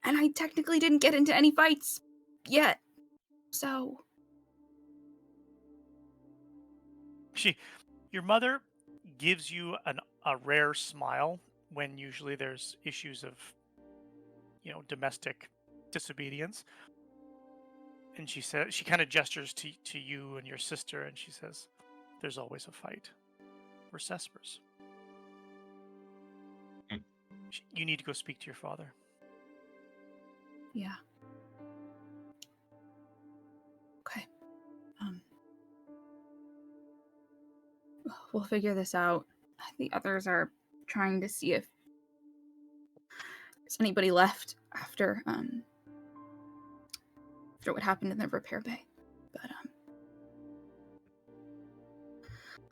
And I technically didn't get into any fights yet. So, your mother gives you a rare smile when usually there's issues of, domestic disobedience. And she kind of gestures to you and your sister, and she says, "There's always a fight. We're Cespers. Hmm. You need to go speak to your father." yeah. Okay. We'll figure this out. The others are trying to see if there's anybody left after what happened in the repair bay. But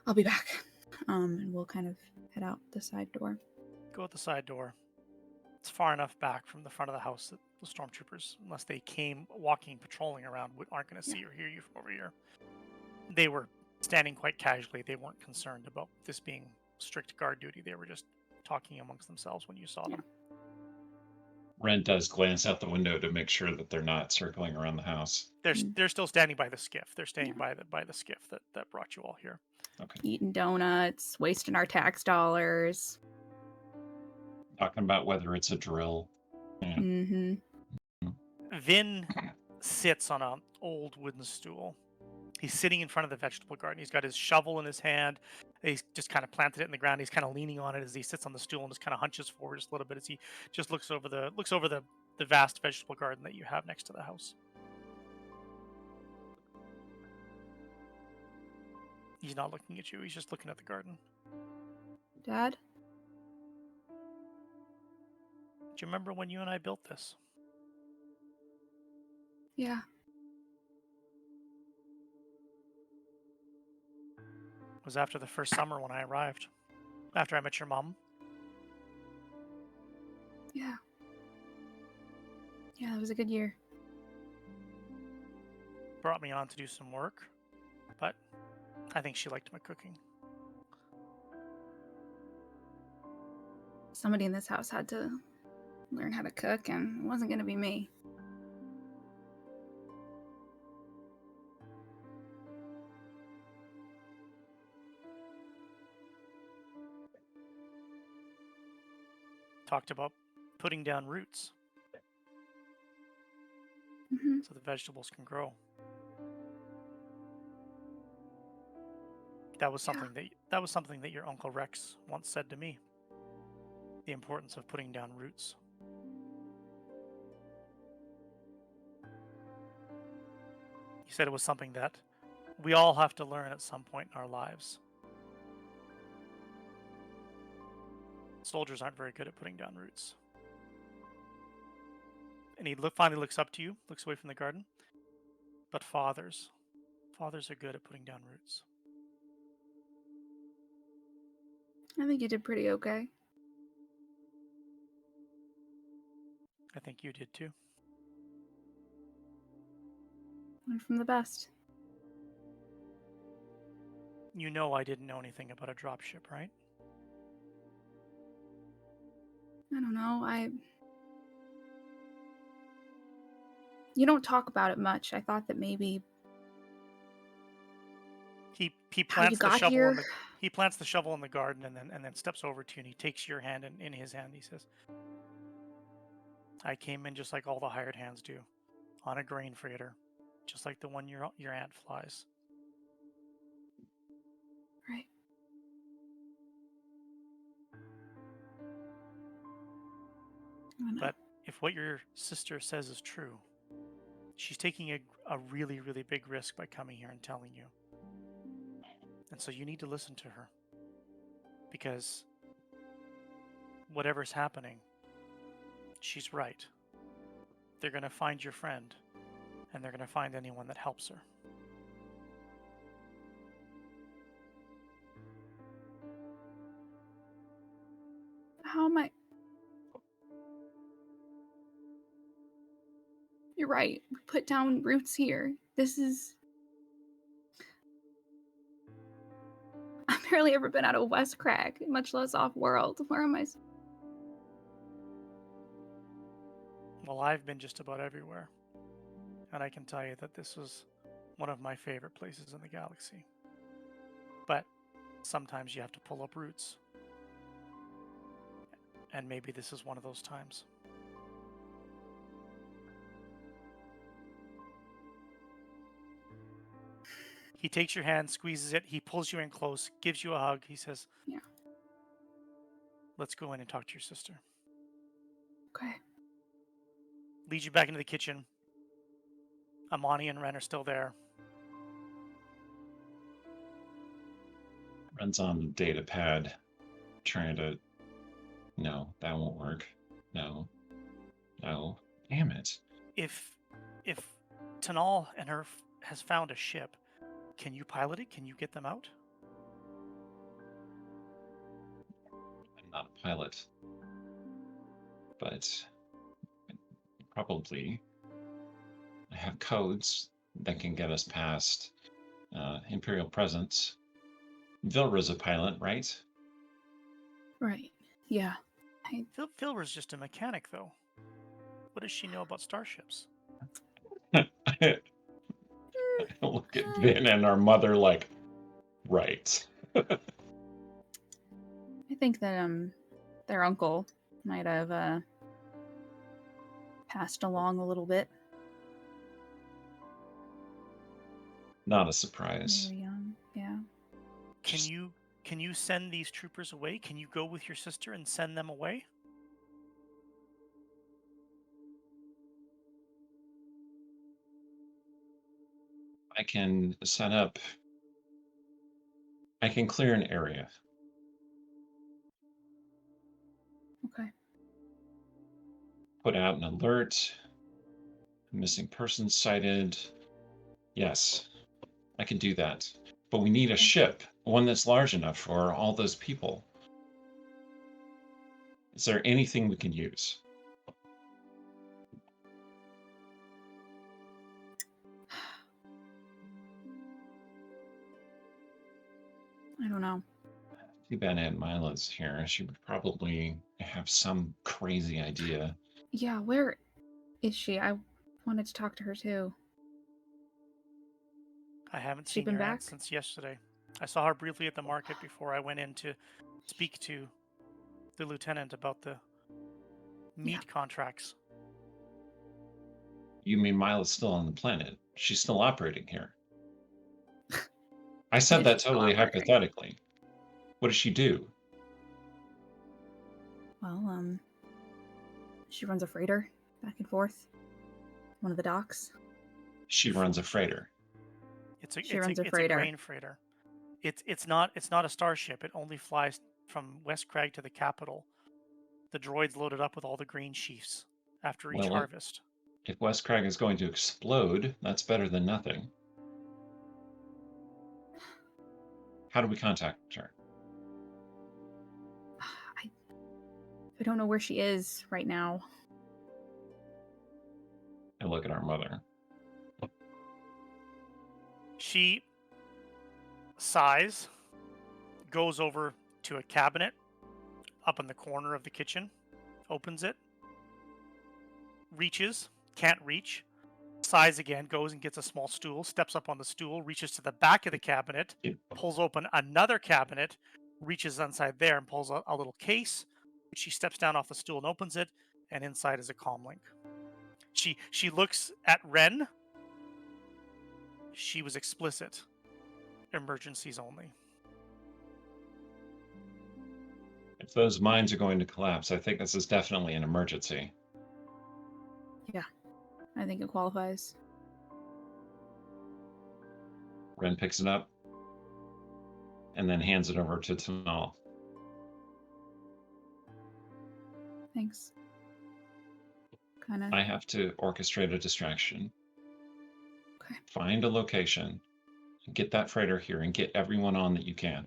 I'll be back. And we'll kind of head out the side door. Go out the side door. It's far enough back from the front of the house that the stormtroopers, unless they came walking, patrolling around, aren't going to see or hear you from over here. They were standing quite casually. They weren't concerned about this being strict guard duty. They were just talking amongst themselves when you saw them. Ren does glance out the window to make sure that they're not circling around the house. They're still standing by the skiff. They're staying by the skiff that brought you all here. Okay. Eating donuts, wasting our tax dollars. Talking about whether it's a drill. Yeah. Mm-hmm. Vin sits on an old wooden stool. He's sitting in front of the vegetable garden. He's got his shovel in his hand. He's just kind of planted it in the ground. He's kind of leaning on it as he sits on the stool and just kind of hunches forward just a little bit as he just looks over the vast vegetable garden that you have next to the house. He's not looking at you. He's just looking at the garden. Dad? Do you remember when you and I built this? Yeah. It was after the first summer when I arrived. After I met your mom. Yeah. Yeah, it was a good year. Brought me on to do some work. But I think she liked my cooking. Somebody in this house had to learn how to cook, and it wasn't going to be me. talked about putting down roots Hmm. so the vegetables can grow. That was something that your Uncle Rex once said to me. The importance of putting down roots. He said it was something that we all have to learn at some point in our lives. Soldiers aren't very good at putting down roots. And he finally looks up to you, looks away from the garden. But fathers are good at putting down roots. I think you did pretty okay. I think you did too. Learn from the best. You know I didn't know anything about a dropship, right? I don't know. You don't talk about it much. I thought that maybe He how you plants the got shovel here. in the shovel in the garden and then steps over to you and he takes your hand in his hand. He says, I came in just like all the hired hands do, on a grain freighter, just like the one your aunt flies. Right. I know. But if what your sister says is true, she's taking a really, really big risk by coming here and telling you. And so you need to listen to her. Because whatever's happening, she's right. They're going to find your friend, and they're going to find anyone that helps her. How am I? You're right. We put down roots here. This is. I've barely ever been out of West Crag, much less off world. Where am I? Well, I've been just about everywhere. And I can tell you that this was one of my favorite places in the galaxy. But sometimes you have to pull up roots. And maybe this is one of those times. He takes your hand, squeezes it, he pulls you in close, gives you a hug. He says, Yeah. Let's go in and talk to your sister. Okay. Leads you back into the kitchen. Amani and Ren are still there. Runs on the data pad, trying to. No, that won't work. No. Damn it. If Tanal and her has found a ship, can you pilot it? Can you get them out? I'm not a pilot. But probably I have codes that can get us past Imperial presence. Vilra's a pilot, right? Right. Yeah. Filra's just a mechanic, though. What does she know about starships? I look at Vin and our mother like, right. I think that their uncle might have passed along a little bit. Not a They surprise. were young. Yeah. Can you send these troopers away? Can you go with your sister and send them away? I can set up. I can clear an area. Okay. Put out an alert. Missing person sighted. Yes, I can do that. But we need a ship, one that's large enough for all those people. Is there anything we can use? I don't know. Too bad Aunt Mila's here. She would probably have some crazy idea. Yeah, where is she? I wanted to talk to her too. I haven't She seen been your aunt back? since yesterday. I saw her briefly at the market before I went in to speak to the lieutenant about the meat contracts. You mean Mila's still on the planet? She's still operating here. I said If that she's still totally operating. hypothetically. What does she do? Well, she runs a freighter back and forth. One of the docks. She runs a freighter. She runs a It's a freighter. grain freighter. It's not a starship. It only flies from West Crag to the capital. The droids loaded up with all the grain sheaves after each Well, harvest. if West Crag is going to explode, that's better than nothing. How do we contact her? I don't know where she is right now. I look at our mother. She sighs, goes over to a cabinet up in the corner of the kitchen, opens it, reaches, can't reach, sighs again, goes and gets a small stool, steps up on the stool, reaches to the back of the cabinet, pulls open another cabinet, reaches inside there and pulls a little case. She steps down off the stool and opens it, and inside is a comlink. She looks at Ren. She was explicit. Emergencies only. If those mines are going to collapse, I think this is definitely an emergency. Yeah, I think it qualifies. Ren picks it up and then hands it over to Tanal. Thanks. Kind of. I have to orchestrate a distraction. Okay. Find a location, get that freighter here, and get everyone on that you can.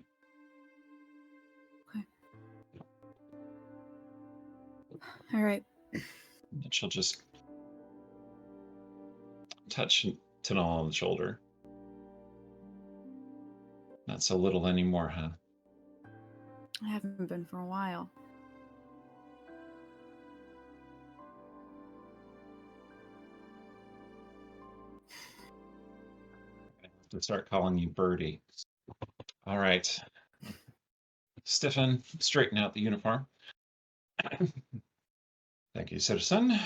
Okay. All right. And she'll just touch Tanal on the shoulder. Not so little anymore, huh? I haven't been for a while. I have to start calling you Birdie. All right. Stiffen, straighten out the uniform. Thank you, citizen.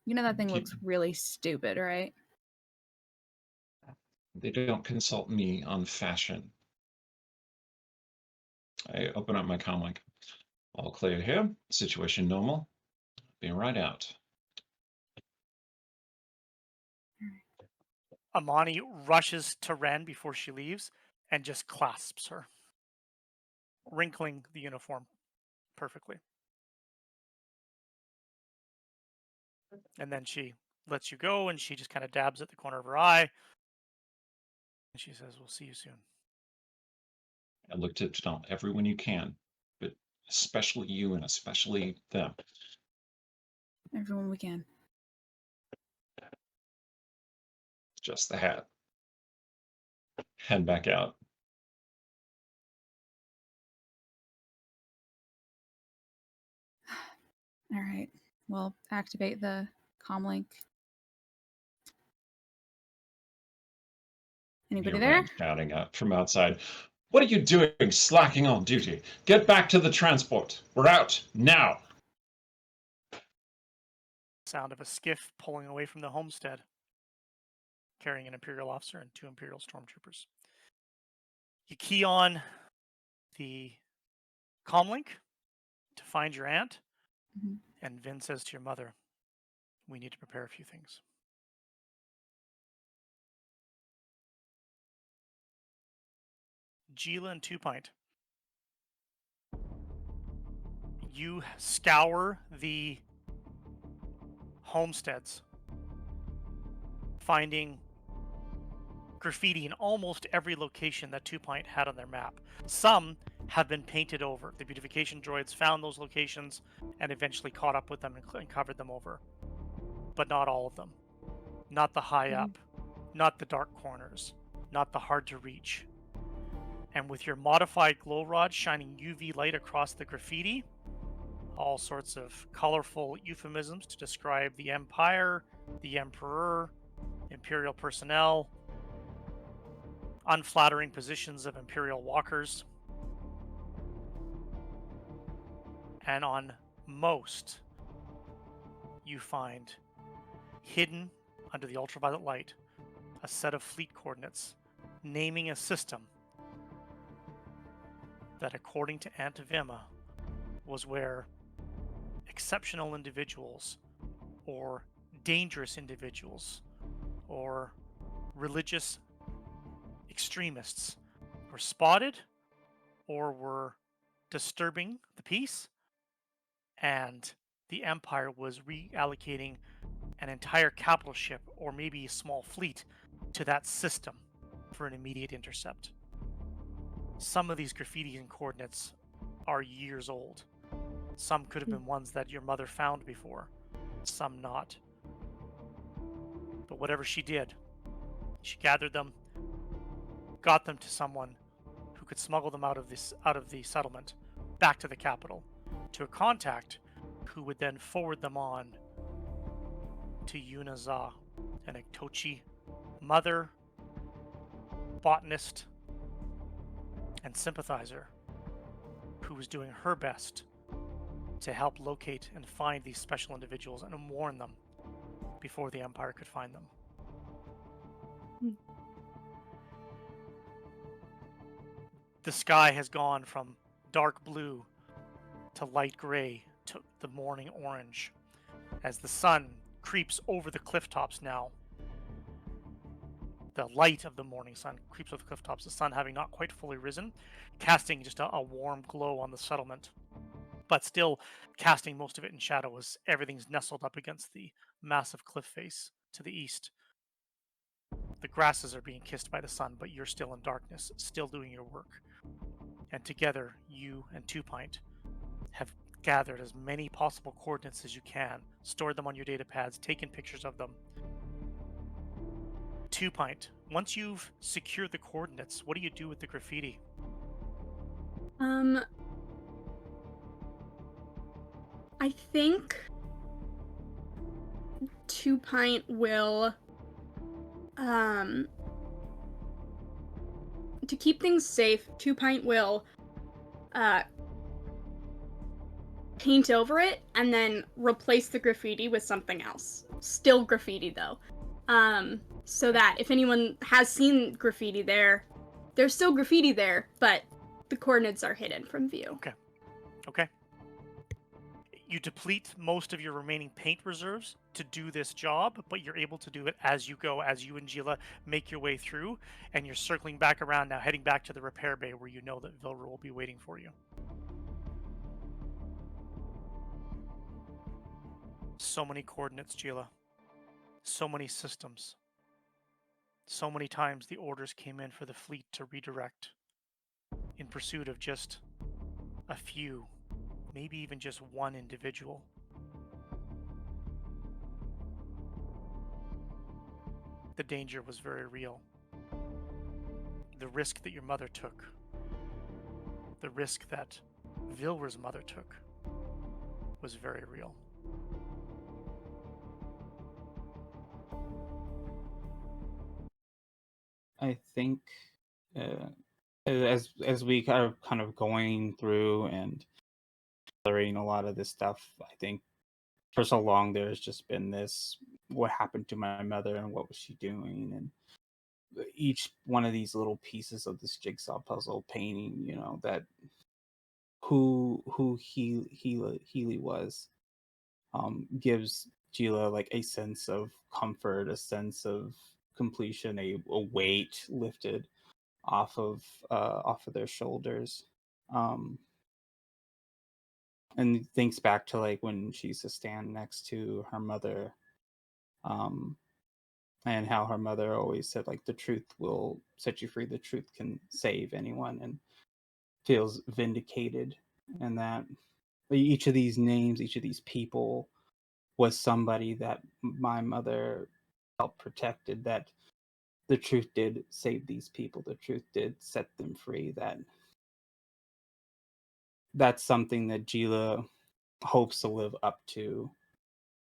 You know that thing looks really stupid, right? They don't consult me on fashion. I open up my comlink. All clear here. Situation normal. Be right out. Amani rushes to Ren before she leaves and just clasps her, wrinkling the uniform perfectly. And then she lets you go, and she just kind of dabs at the corner of her eye. And she says, "We'll see you soon." I looked at everyone you can, but especially you and especially them. Everyone we can. Just the hat. Head back out. All right. We'll activate the comlink. Anybody You're there? shouting out from outside. What are you doing, slacking on duty? Get back to the transport. We're out now. Sound of a skiff pulling away from the homestead, carrying an Imperial officer and 2 Imperial stormtroopers. You key on the comlink to find your aunt, and Vin says to your mother, "We need to prepare a few things." Gila and Two Pint, you scour the homesteads, finding graffiti in almost every location that Two Pint had on their map. Some have been painted over. The beautification droids found those locations and eventually caught up with them and covered them over. But not all of them. Not the high up, not the dark corners, not the hard to reach. And with your modified glow rod shining UV light across the graffiti, all sorts of colorful euphemisms to describe the Empire, the Emperor, Imperial personnel, unflattering positions of Imperial walkers. And on most, you find hidden under the ultraviolet light a set of fleet coordinates naming a system that, according to Aunt Vima, was where exceptional individuals or dangerous individuals or religious extremists were spotted or were disturbing the peace, and the Empire was reallocating an entire capital ship or maybe a small fleet to that system for an immediate intercept. Some of these graffiti and coordinates are years old. Some could have been ones that your mother found before, some not. But whatever she did, she gathered them, got them to someone who could smuggle them out of the settlement back to the capital, to a contact who would then forward them on to Yunaza, an Ektochi mother, botanist, and sympathizer who was doing her best to help locate and find these special individuals and warn them before the Empire could find them. The sky has gone from dark blue to light gray to the morning orange as the sun creeps over the cliff tops now. The light of the morning sun creeps over the cliff tops, the sun having not quite fully risen, casting just a warm glow on the settlement, but still casting most of it in shadow as everything's nestled up against the massive cliff face to the east. The grasses are being kissed by the sun, but you're still in darkness, still doing your work. And together, you and Two Pint have gathered as many possible coordinates as you can, stored them on your data pads, taken pictures of them. Two Pint, once you've secured the coordinates, what do you do with the graffiti? I think Two Pint will, to keep things safe, Two Pint will, paint over it and then replace the graffiti with something else. Still graffiti though. So that if anyone has seen graffiti there, there's still graffiti there, but the coordinates are hidden from view. Okay. You deplete most of your remaining paint reserves to do this job, but you're able to do it as you go, as you and Gila make your way through, and you're circling back around now, heading back to the repair bay where you know that Vilra will be waiting for you. So many coordinates, Gila. So many systems. So many times the orders came in for the fleet to redirect in pursuit of just a few, maybe even just one individual. The danger was very real. The risk that your mother took, the risk that Vilra's mother took, was very real. I think as we are kind of going through and clearing a lot of this stuff, I think for so long there's just been this: what happened to my mother and what was she doing? And each one of these little pieces of this jigsaw puzzle painting, that who Healy was, gives Gila like a sense of comfort, a sense of completion, a weight lifted off of their shoulders. And thinks back to like when she used to stand next to her mother, um, and how her mother always said like the truth will set you free, the truth can save anyone, and feels vindicated. And that each of these names, each of these people was somebody that my mother felt protected, that the truth did save these people, the truth did set them free. That's something that Gila hopes to live up to,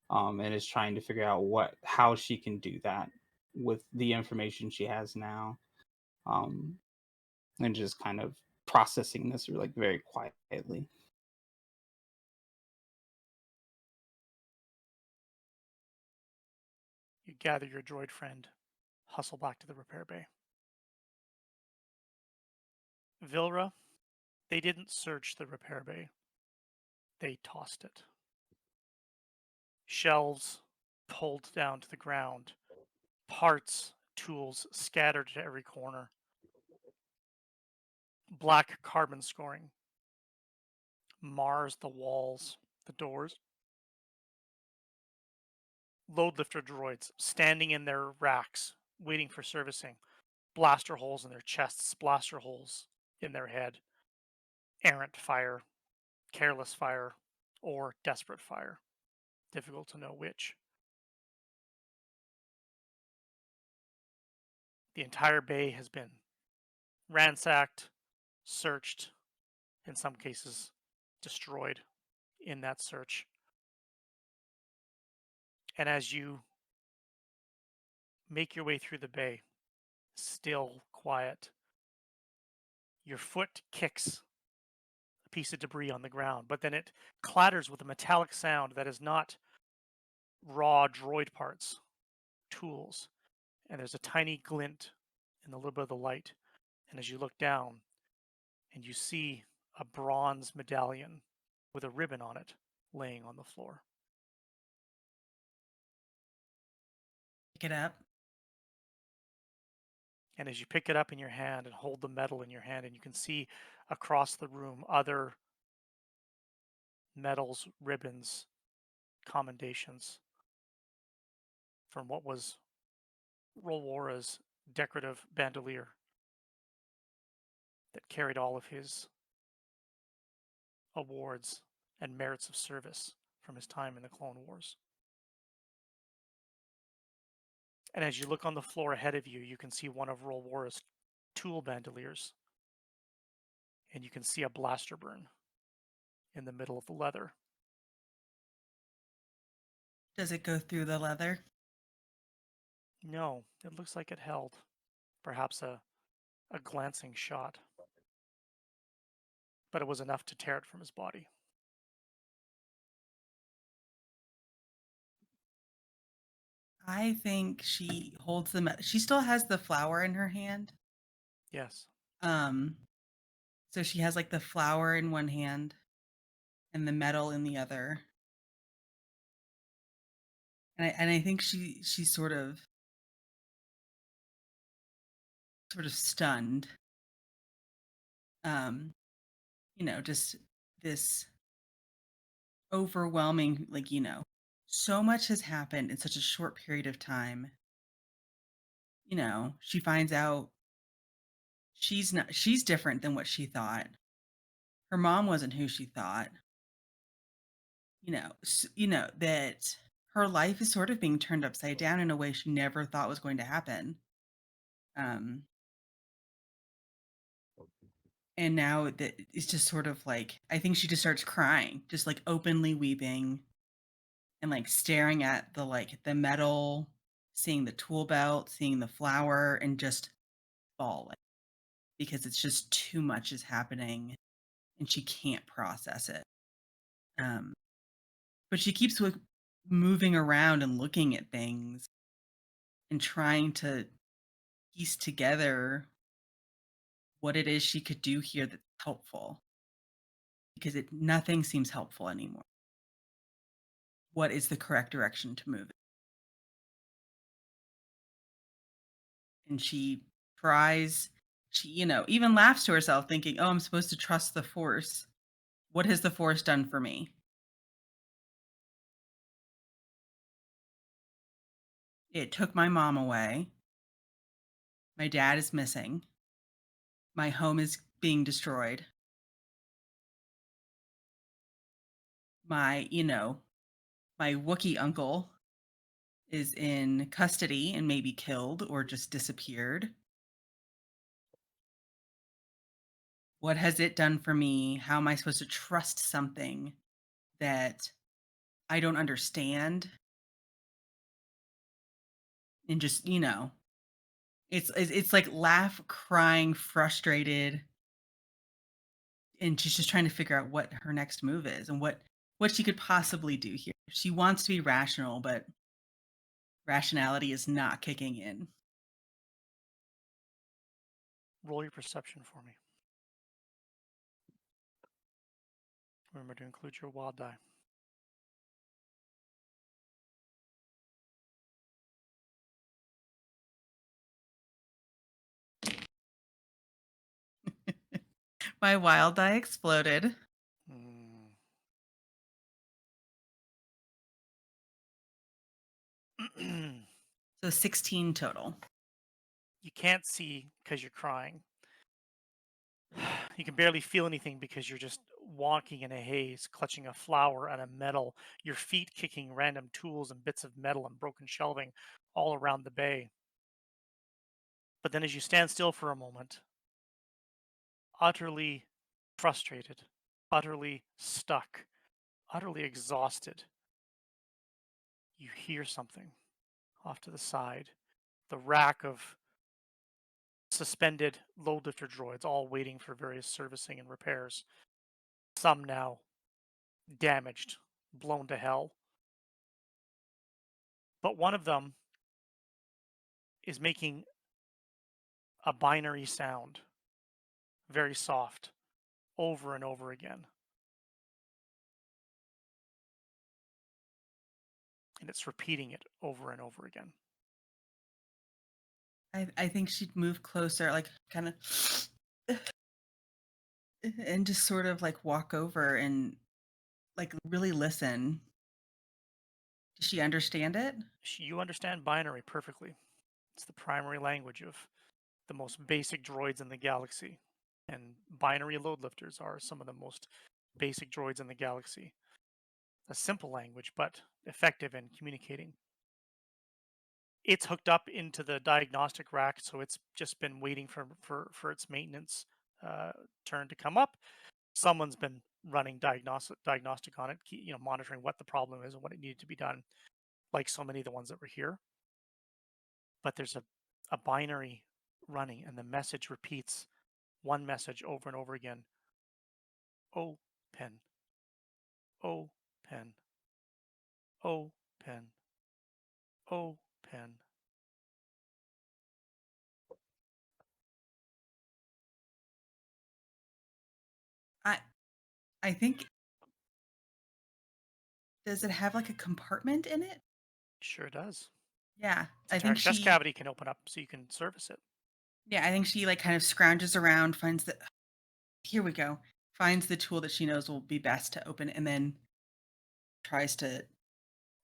and is trying to figure out how she can do that with the information she has now, and just kind of processing this like very quietly. gather your droid friend, hustle back to the repair bay. Vilra, they didn't search the repair bay. They tossed it. Shelves pulled down to the ground, parts, tools scattered to every corner, black carbon scoring, Mars the walls, the doors. Load lifter droids standing in their racks, waiting for servicing, blaster holes in their chests, blaster holes in their head, errant fire, careless fire, or desperate fire. Difficult to know which. The entire bay has been ransacked, searched, in some cases destroyed in that search. And as you make your way through the bay, still quiet, your foot kicks a piece of debris on the ground, but then it clatters with a metallic sound that is not raw droid parts, tools. And there's a tiny glint in the little bit of the light. And as you look down and you see a bronze medallion with a ribbon on it laying on the floor. Pick it up. And as you pick it up in your hand and hold the medal in your hand, and you can see across the room other medals, ribbons, commendations from what was Rolwora's decorative bandolier that carried all of his awards and merits of service from his time in the Clone Wars. And as you look on the floor ahead of you, you can see one of Rolwora's tool bandoliers. And you can see a blaster burn in the middle of the leather. Does it go through the leather? No, it looks like it held perhaps a glancing shot. But it was enough to tear it from his body. I think she holds the she still has the flower in her hand. Yes. Um so she has like the flower in one hand and the medal in the other. And I think she's sort of stunned. Just this overwhelming, like, so much has happened in such a short period of time. She finds out she's different than what she thought. Her mom wasn't who she thought. That her life is sort of being turned upside down in a way she never thought was going to happen. Um, and now that it's just sort of like, I think she just starts crying, just like openly weeping and like staring at the metal, seeing the tool belt, seeing the flower, and just bawling because it's just too much is happening and she can't process it. Um, but she keeps moving around and looking at things and trying to piece together what it is she could do here that's helpful because nothing seems helpful anymore. What is the correct direction to move? And she tries, she, even laughs to herself thinking, oh, I'm supposed to trust the force. What has the force done for me? It took my mom away. My dad is missing. My home is being destroyed. My Wookiee uncle is in custody and maybe killed or just disappeared. What has it done for me? How am I supposed to trust something that I don't understand? And just, it's like laugh, crying, frustrated, and she's just trying to figure out what her next move is and what she could possibly do here. She wants to be rational, but Rationality is not kicking in. Roll your perception for me. Remember to include your wild die. My wild die exploded. So 16 total. You can't see because you're crying. You can barely feel anything because you're just walking in a haze, clutching a flower and a metal, your feet kicking random tools and bits of metal and broken shelving all around the bay. But then as you stand still for a moment, utterly frustrated, utterly stuck, utterly exhausted, you hear something off to the side. The rack of suspended load lifter droids, all waiting for various servicing and repairs. Some now damaged, blown to hell. But one of them is making a binary sound, very soft, over and over again. And it's repeating it over and over again. I think she'd move closer, like kind of, and just sort of like walk over and like really listen. Does she understand it? You understand binary perfectly. It's the primary language of the most basic droids in the galaxy. And binary load lifters are some of the most basic droids in the galaxy. A simple language, but effective in communicating. It's hooked up into the diagnostic rack, so it's just been waiting for its maintenance turn to come up. Someone's been running diagnostic on it, monitoring what the problem is and what it needed to be done, like so many of the ones that were here. But there's a binary running, and the message repeats one message over and over again. Oh, pen. Oh, pen. Oh, pen. Oh, pen. I I think, does it have like a compartment in it? Sure does. Yeah, Its I entire think chest she. cavity can open up so you can service it. Yeah, I think she like kind of scrounges around, finds the. Here we go. Finds the tool that she knows will be best to open, and then tries to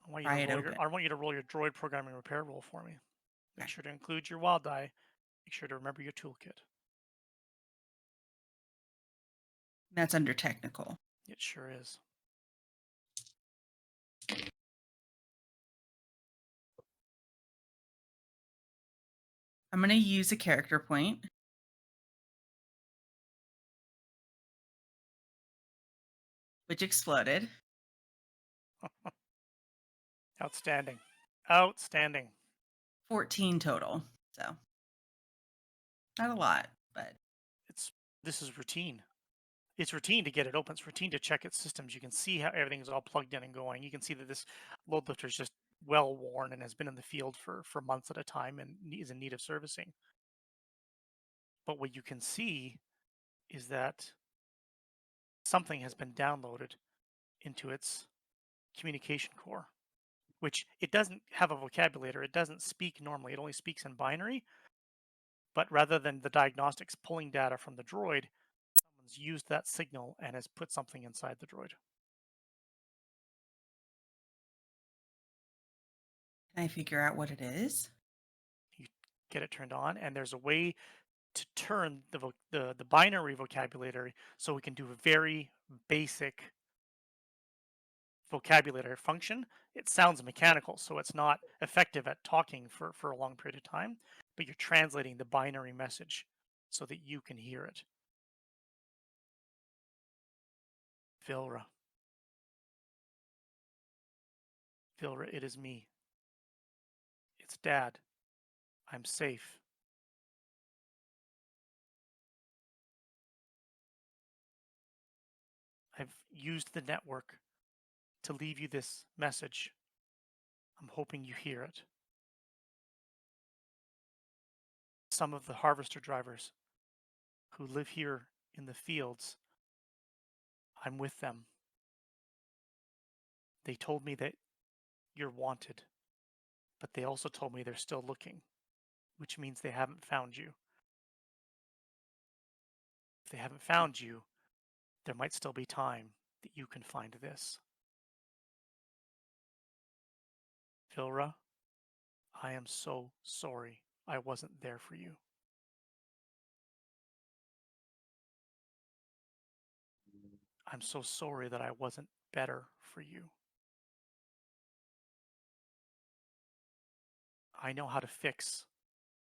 pry it open. I want you to roll your droid programming repair roll for me. Make Okay. sure to include your wild die. Make sure to remember your toolkit. That's under technical. It sure is. I'm going to use a character point. Which exploded. Outstanding. Outstanding. 14 total. So not a lot, but This is routine. It's routine to get it open. It's routine to check its systems. You can see how everything is all plugged in and going. You can see that this load lifter is just well worn and has been in the field for months at a time and is in need of servicing. But what you can see is that something has been downloaded into its communication core, which it doesn't have a vocabulator. It doesn't speak normally. It only speaks in binary. But rather than the diagnostics pulling data from the droid, someone's used that signal and has put something inside the droid. can I figure out what it is? You get it turned on, and there's a way to turn the binary vocabulary so we can do a very basic vocabulary function. It sounds mechanical, so it's not effective at talking for a long period of time, but you're translating the binary message so that you can hear it. Vilra. Vilra, it is me. It's Dad. I'm safe. I've used the network to leave you this message. I'm hoping you hear it. some of the harvester drivers who live here in the fields. I'm with them. They told me that you're wanted, but they also told me they're still looking, which means they haven't found you. If they haven't found you, there might still be time that you can find this. Vilra, I am so sorry I wasn't there for you. I'm so sorry that I wasn't better for you. I know how to fix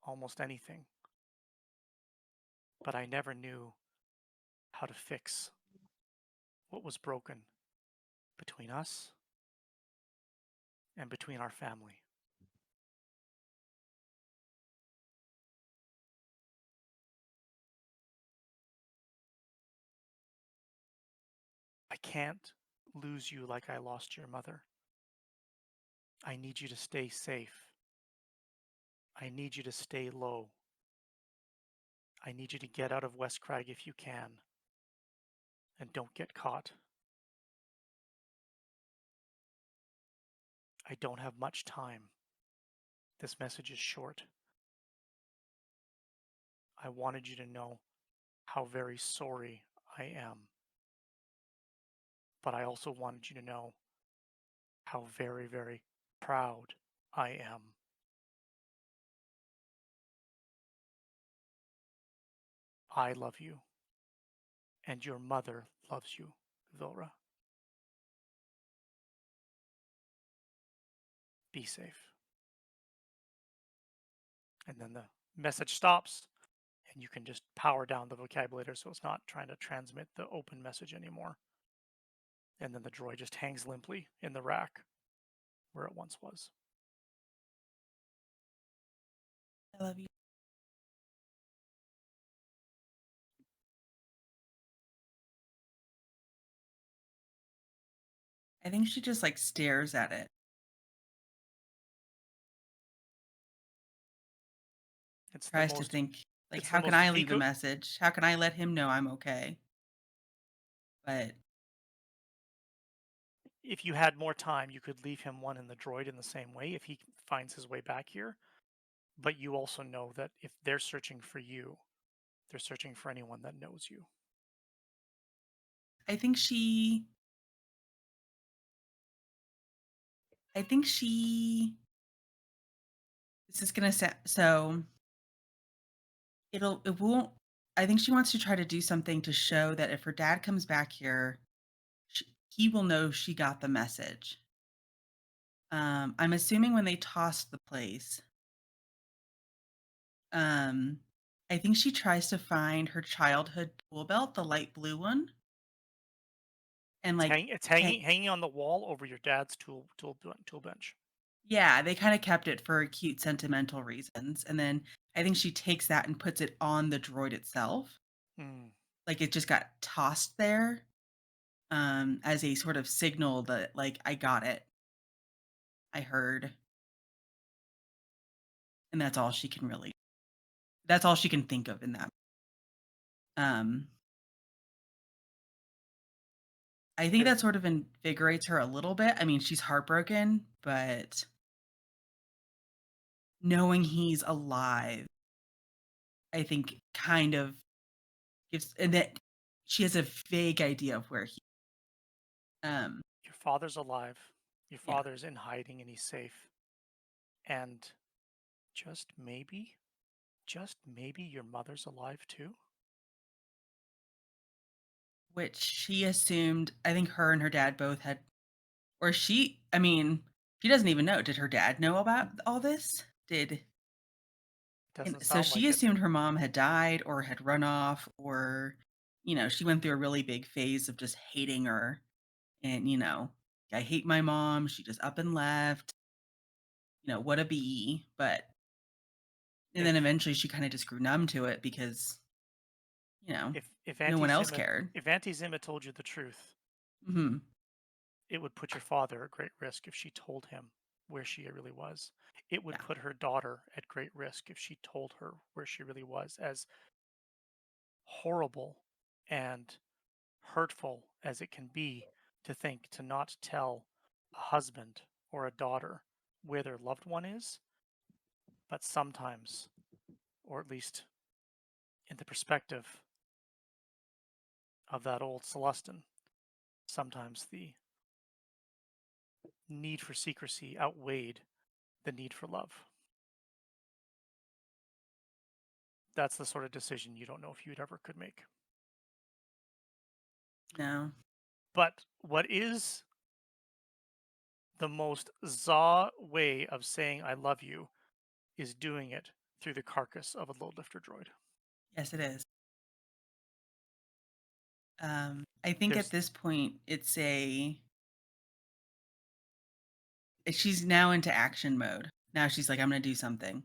almost anything, but I never knew how to fix what was broken between us and between our family. I can't lose you like I lost your mother. I need you to stay safe. I need you to stay low. I need you to get out of West Crag if you can, and don't get caught. I don't have much time. This message is short. I wanted you to know how very sorry I am, but I also wanted you to know how very, very proud I am. I love you, and your mother loves you, Vilra. Be safe. And then the message stops, and you can just power down the vocabulator so it's not trying to transmit the open message anymore. And then the droid just hangs limply in the rack where it once was. I love you. I think she just like stares at it. It's the Tries to most think like, it's the how can most I leave a Vico message? How can I let him know I'm okay? But if you had more time, you could leave him one in the droid in the same way if he finds his way back here. But you also know that if they're searching for you, they're searching for anyone that knows you. I think she I think she this is gonna sound so it won't I think she wants to try to do something to show that if her dad comes back here, he will know she got the message. I'm assuming when they tossed the place, um, I think she tries to find her childhood tool belt, the light blue one, and like, It's ta hanging on the wall over your dad's tool bench. yeah, they kind of kept it for cute sentimental reasons, and then I think she takes that and puts it on the droid itself, Mm. like it just got tossed there, as a sort of signal that like I got it, I heard, and that's all she can think of in that. Um, I think There's that sort of invigorates her a little bit. I mean, she's heartbroken, but knowing he's alive, I think kind of gives and that she has a vague idea of where he um your father's alive. Your yeah, father's in hiding and he's safe. And just maybe your mother's alive too? which she assumed I think her and her dad both had or she I mean, she doesn't even know. Did her dad know about all this? Did Doesn't so sound she like it. assumed her mom had died or had run off or she went through a really big phase of just hating her and I hate my mom, she just up and left, what a bee, but and If then eventually she kind of just grew numb to it because, you know, if no Auntie one else Zima cared. if Auntie Zima told you the truth, Mhm. it would put your father at great risk if she told him where she really was. It would Yeah. put her daughter at great risk if she told her where she really was, as horrible and hurtful as it can be to think to not tell a husband or a daughter where their loved one is. But sometimes, or at least in the perspective of that old Celestin, sometimes the need for secrecy outweighed the need for love. That's the sort of decision you don't know if you'd ever could make. No. But what is the most Zaw way of saying I love you is doing it through the carcass of a load lifter droid. Yes, it is. I think at There's this point she's now into action mode. Now she's like, I'm gonna do something.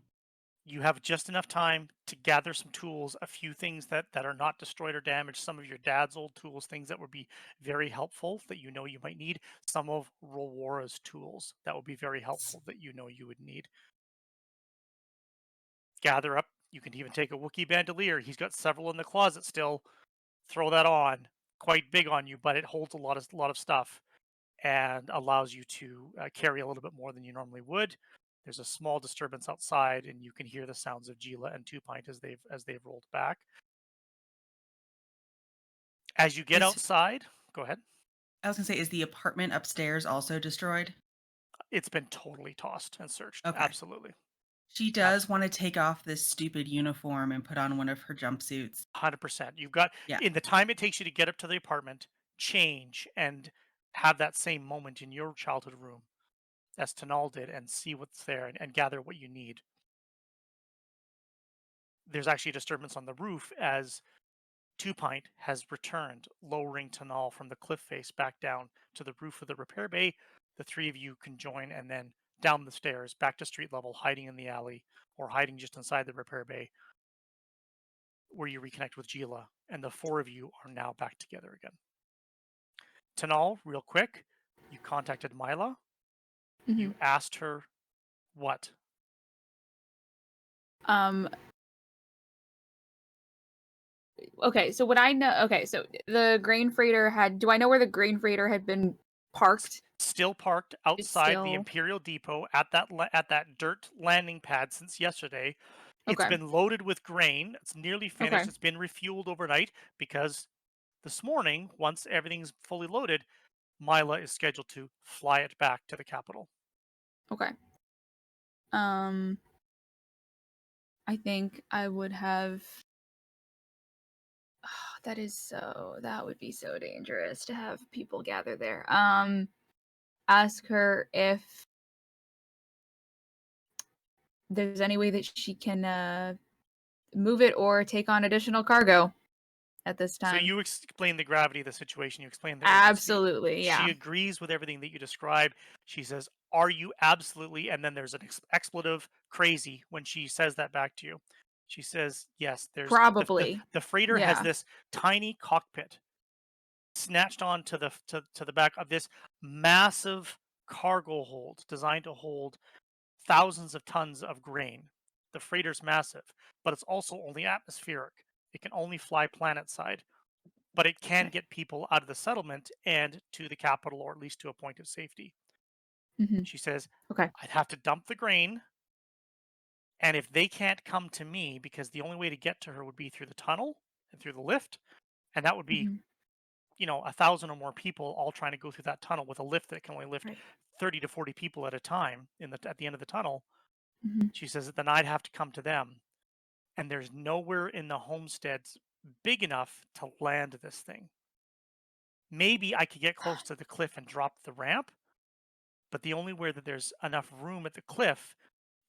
You have just enough time to gather some tools, a few things that are not destroyed or damaged, some of your dad's old tools, things that would be very helpful that you know you might need, some of Rowora's tools that would be very helpful that you know you would need. Gather up. You can even take a Wookiee bandolier. He's got several in the closet still. Throw that on. Quite big on you, but it holds a lot of stuff and allows you to carry a little bit more than you normally would. There's a small disturbance outside, and you can hear the sounds of Gila and Two Pint as they've rolled back. As you get Is outside, go ahead. I was gonna say, is the apartment upstairs also destroyed? It's been totally tossed and searched. Okay. Absolutely, She does want to take off this stupid uniform and put on one of her jumpsuits. 100%. You've got Yeah. in the time it takes you to get up to the apartment, change, and have that same moment in your childhood room as Tanal did, and see what's there and gather what you need. There's actually a disturbance on the roof as Two Pint has returned, lowering Tanal from the cliff face back down to the roof of the repair bay. The three of you can join and then down the stairs, back to street level, hiding in the alley or hiding just inside the repair bay, where you reconnect with Gila, and the four of you are now back together again. Tanal, real quick, you contacted Mila. Mhm. You asked her what? Okay, so what I know, okay, so the grain freighter do I know where the grain freighter had been parked? Still parked It's outside the still Imperial Depot at that dirt landing pad since yesterday. It's okay. been loaded with grain. It's nearly finished. Okay. It's been refueled overnight because this morning, once everything's fully loaded, Mila is scheduled to fly it back to the capital. Okay. I think I would have that would be so dangerous to have people gather there. Ask her if there's any way that she can move it or take on additional cargo at this So time. you explain the gravity of the situation. You explain the urgency. Absolutely, She yeah. agrees with everything that you described. She says, "Are you absolutely?" And then there's an expletive crazy when she says that back to you. She says, "Yes." There's Probably. the freighter has Yeah. this tiny cockpit snatched onto the back of this massive cargo hold designed to hold thousands of tons of grain. The freighter's massive, but it's also only atmospheric. It can only fly planet side, but it can Okay. get people out of the settlement and to the capital, or at least to a point of safety. Mhm. She says, Okay. I'd have to dump the grain, and if they can't come to me, because the only way to get to her would be through the tunnel and through the lift, and that would be, Mhm. 1,000 or more people all trying to go through that tunnel with a lift that can only lift Right. 30 to 40 people at a time at the end of the tunnel. Mhm. She says that then I'd have to come to them, and there's nowhere in the homesteads big enough to land this thing. Maybe I could get close to the cliff and drop the ramp, but the only way that there's enough room at the cliff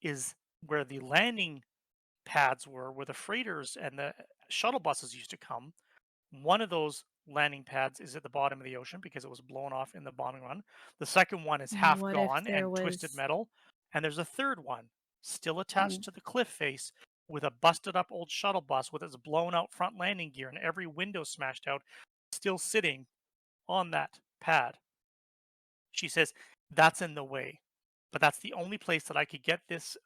is where the landing pads were, where the freighters and the shuttle buses used to come. One of those landing pads is at the bottom of the ocean because it was blown off in the bombing run. The second one is half What if gone there and twisted was metal. And there's a third one still attached to the cliff face with a busted up old shuttle bus with its blown out front landing gear and every window smashed out, still sitting on that pad. She says, that's in the way. But that's the only place that I could get this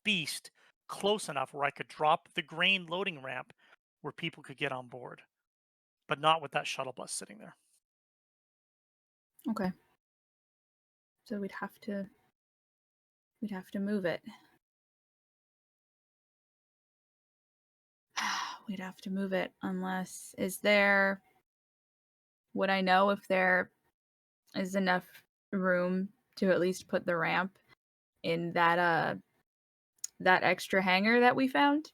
beast close enough where I could drop the grain loading ramp where people could get on board, but not with that shuttle bus sitting there. Okay. So we'd have to move it. We'd have to move it unless would I know if there is enough room to at least put the ramp in that extra hangar that we found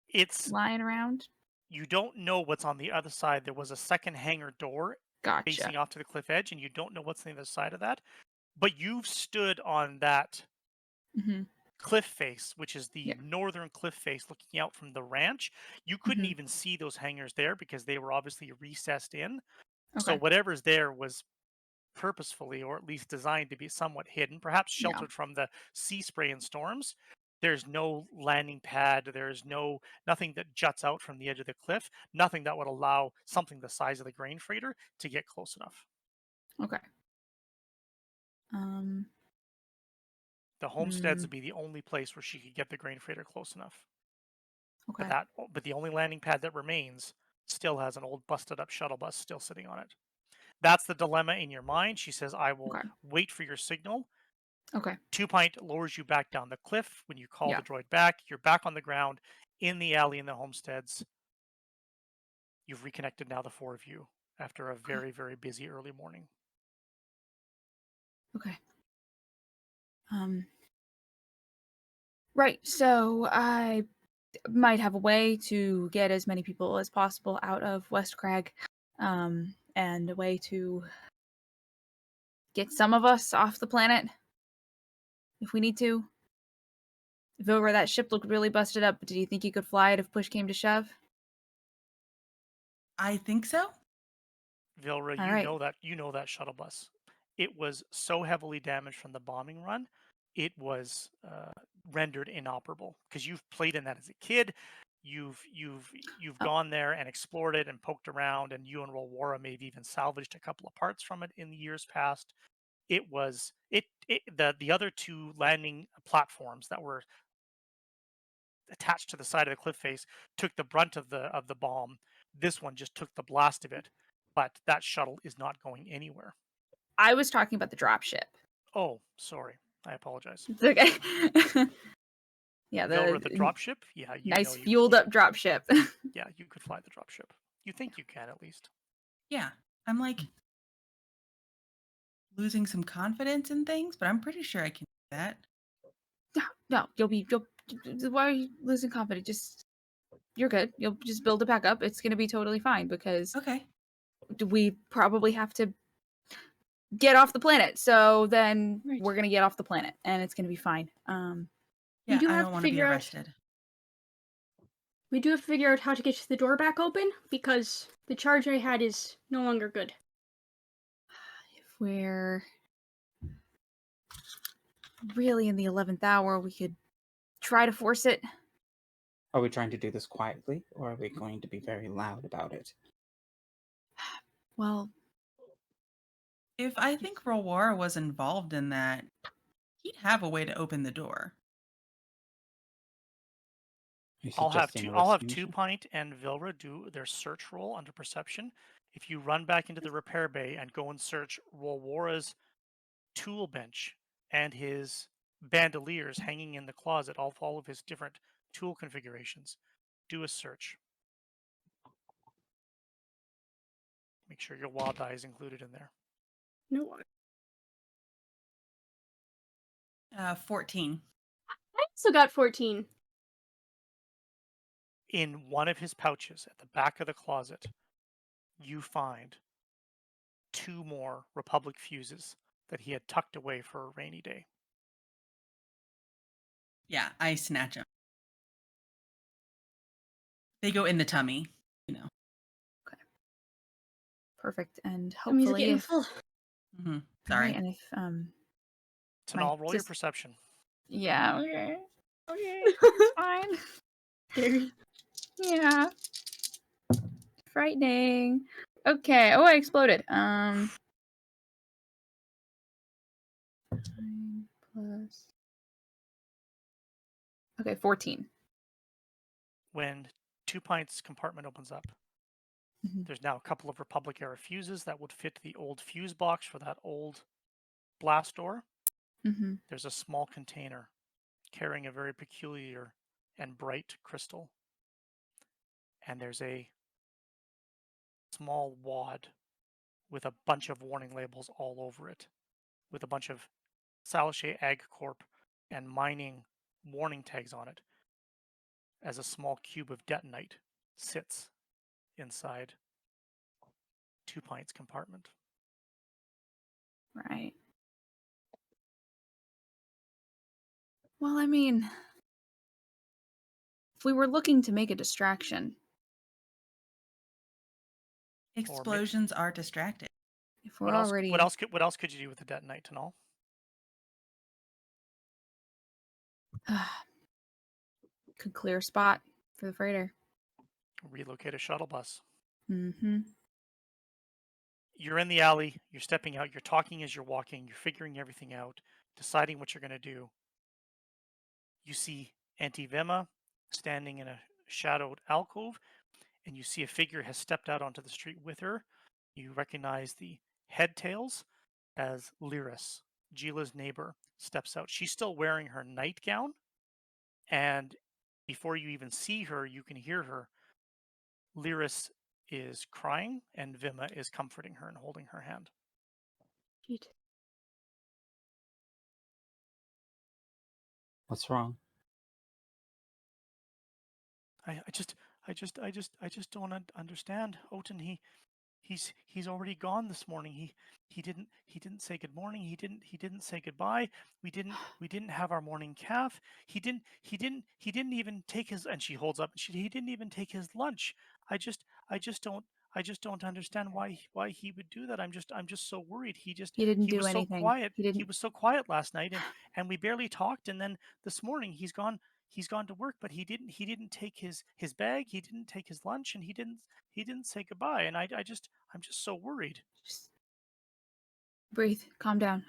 It's lying around? You don't know what's on the other side. There was a second hangar door Gotcha. facing off to the cliff edge, and you don't know what's on the other side of that. But you've stood on that Mm-hmm. cliff face, which is the Yeah. northern cliff face looking out from the ranch. You couldn't Mhm. even see those hangars there because they were obviously recessed in. So Okay. whatever's there was purposefully, or at least designed to be somewhat hidden, perhaps Yeah. sheltered from the sea spray and storms. There's no landing pad. There's nothing that juts out from the edge of the cliff. Nothing that would allow something the size of the grain freighter to get close enough. Okay. The homesteads Mm, would be the only place where she could get the grain freighter close enough. okay. But the only landing pad that remains still has an old busted up shuttle bus still sitting on it. That's the dilemma in your mind. She says, I will Okay. wait for your signal. Okay. 2 Pint lowers you back down the cliff. When you call Yeah. the droid back, you're back on the ground in the alley in the homesteads. You've reconnected now, the four of you, after a very, very busy early morning. Okay. Right. So I might have a way to get as many people as possible out of West Crag, and a way to get some of us off the planet if we need to. If over that ship looked really busted up, do you think you could fly it if push came to shove? I think so. Vilra, All right. you know that shuttle bus. It was so heavily damaged from the bombing run, it was rendered inoperable because you've played in that as a kid. You've Oh, gone there and explored it and poked around, and you and Rolwara may have even salvaged a couple of parts from it in the years past. The other two landing platforms that were attached to the side of the cliff face took the brunt of the bomb. This one just took the blast of it, but that shuttle is not going anywhere. I was talking about the dropship. Oh, sorry. I apologize. It's okay. Yeah, Vilra, the the dropship? Yeah, nice fueled up dropship. yeah, you could fly the dropship. You think you can, at least. Yeah. I'm like losing some confidence in things, but I'm pretty sure I can do that. No, why are you losing confidence? You're good. You'll just build it back up. It's gonna be totally fine because Okay. we probably have to get off the planet. So then Right. we're gonna get off the planet and it's gonna be fine. Yeah, do I have don't to want to be figure out- arrested. We do have to figure out how to get the door back open because the charge I had is no longer good. If we're really in the 11th hour, we could try to force it. Are we trying to do this quietly, or are we going to be very loud about it? Well, If I think Rolwara was involved in that, he'd have a way to open the door. Are you I'll have suggesting a I'll have rescue mission? 2 Pint and Vilra do their search roll under perception. If you run back into the repair bay and go and search Rolwara's tool bench and his bandoliers hanging in the closet, all of his different tool configurations, do a search. Make sure your wild die is included in there. No, 14. I also got 14. In one of his pouches at the back of the closet, you find 2 more Republic fuses that he had tucked away for a rainy day. Yeah, I snatch them. They go in the tummy, you know. perfect. And Tummy's hopefully, getting if, full. Mm-hmm. all Sorry. right, and if So My now roll your sis- perception. yeah, okay, it's fine. Scary. Yeah, frightening. Okay. Oh, I exploded. 9 plus. Okay, 14. When Two Pints compartment opens up, Mhm. there's now a couple of Republic era fuses that would fit the old fuse box for that old blast door. Mhm. There's a small container carrying a very peculiar and bright crystal. And there's a small wad with a bunch of warning labels all over it, with a bunch of Salachet Ag Corp and mining warning tags on it, as a small cube of detonite sits inside Two Pints compartment. Right. Well, I mean, if we were looking to make a distraction, Explosions are distracting. if we're already What else could you do with the detonite, Tanal? could clear a spot for the freighter. Relocate a shuttle bus. Mm-hmm. You're in the alley, you're stepping out, you're talking as you're walking, you're figuring everything out, deciding what you're going to do. You see Auntie Vema standing in a shadowed alcove, and you see a figure has stepped out onto the street with her. You recognize the head tails as Lyris, Gila's neighbor, steps out. She's still wearing her nightgown, and before you even see her, you can hear her. Lyris is crying, and Vima is comforting her and holding her hand. Jeet. What's wrong? I just don't understand. Oten, he's already gone this morning. He didn't say good morning. He didn't say goodbye. We didn't have our morning calf. He didn't even take his, and she holds up, he didn't even take his lunch. I just I just don't understand why he would do that. I'm just so worried. He didn't He do was so anything. quiet. He He didn't. was so quiet last night, and we barely talked, and then this morning he's gone to work, but he didn't take his bag, he didn't take his lunch, and he didn't say goodbye. And I'm just so worried. Just breathe. Calm down.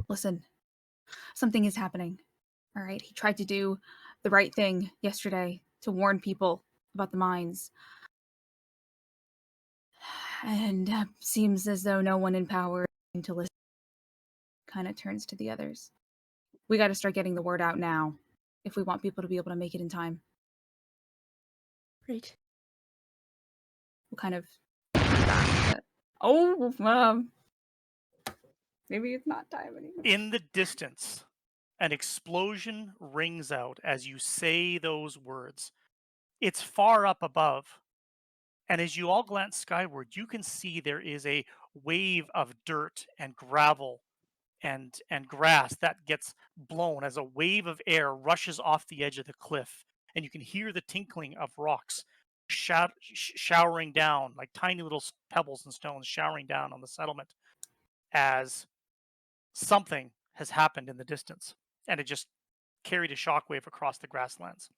Listen. Something is happening. All right. He tried to do the right thing yesterday to warn people about the mines. And seems as though no one in power is going to listen. Kind of turns to the others. We got to start getting the word out now if we want people to be able to make it in time. Great. We'll kind of back. Oh, maybe it's not time anymore. In the distance, an explosion rings out as you say those words. It's far up above. And as you all glance skyward, you can see there is a wave of dirt and gravel and grass that gets blown as a wave of air rushes off the edge of the cliff. And you can hear the tinkling of rocks showering down, like tiny little pebbles and stones showering down on the settlement as something has happened in the distance. And it just carried a shockwave across the grasslands.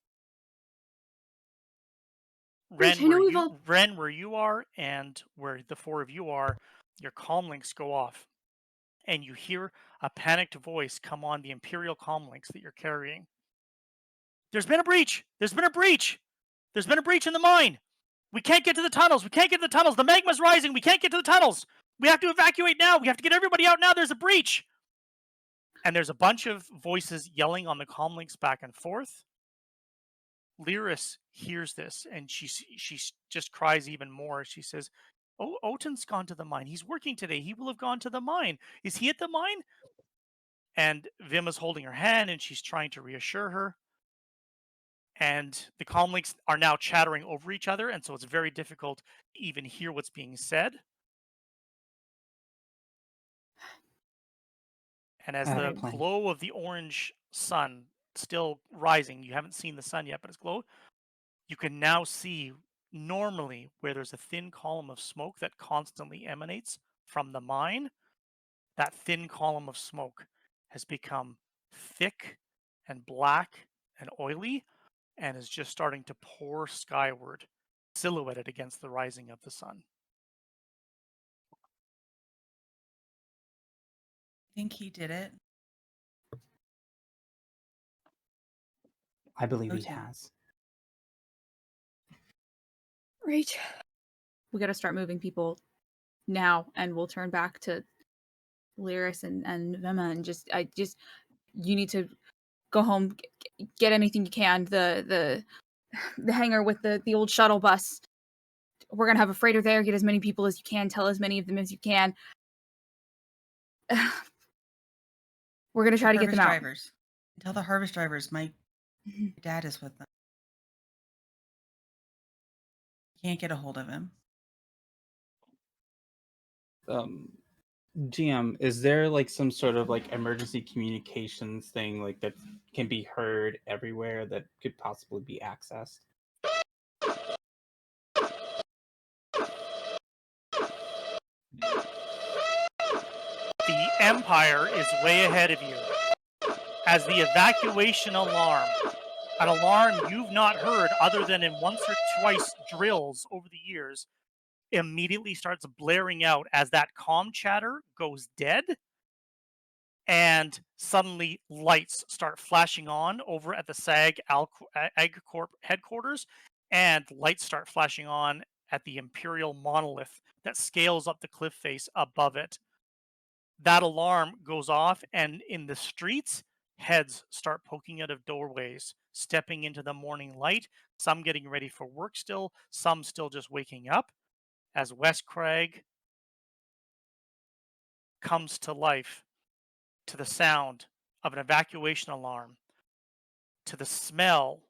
Great. I know we've all. Ren, where you are, and where the four of you are, your comm links go off, and you hear a panicked voice come on the Imperial comm links that you're carrying. There's been a breach! There's been a breach! There's been a breach in the mine! We can't get to the tunnels! We can't get to the tunnels! The magma's rising! We can't get to the tunnels! We have to evacuate now! We have to get everybody out now! There's a breach! And there's a bunch of voices yelling on the comm links back and forth. Lyris hears this, and she just cries even more. She says, "Oh, Oten's gone to the mine. He's working today. He will have gone to the mine. Is he at the mine?" And Vima's holding her hand, and she's trying to reassure her. And the comm links are now chattering over each other, and so it's very difficult to even hear what's being said. And as the glow of the orange sun still rising, you haven't seen the sun yet, but it's glow. You can now see normally where there's a thin column of smoke that constantly emanates from the mine. That thin column of smoke has become thick and black and oily and is just starting to pour skyward, silhouetted against the rising of the sun. think he did it. I believe he O2. has. Right. We got to start moving people now, and we'll turn back to Lyris and Vema, and you need to go home, get anything you can. The hangar with the old shuttle bus. We're gonna have a freighter there. Get as many people as you can. Tell as many of them as you can. We're gonna try to get them Harvest out. drivers. Tell the harvest drivers my dad is with them. Can't get a hold of him. GM, is there like some sort of like emergency communications thing like that can be heard everywhere that could possibly be accessed? The Empire is way ahead of you. As the evacuation alarm, an alarm you've not heard other than in once or twice drills over the years, immediately starts blaring out as that comm chatter goes dead, and suddenly lights start flashing on over at the AgCorp headquarters, and lights start flashing on at the Imperial monolith that scales up the cliff face above it. That alarm goes off, and in the streets, heads start poking out of doorways, stepping into the morning light, some getting ready for work still, some still just waking up, as West Craig comes to life to the sound of an evacuation alarm, to the smell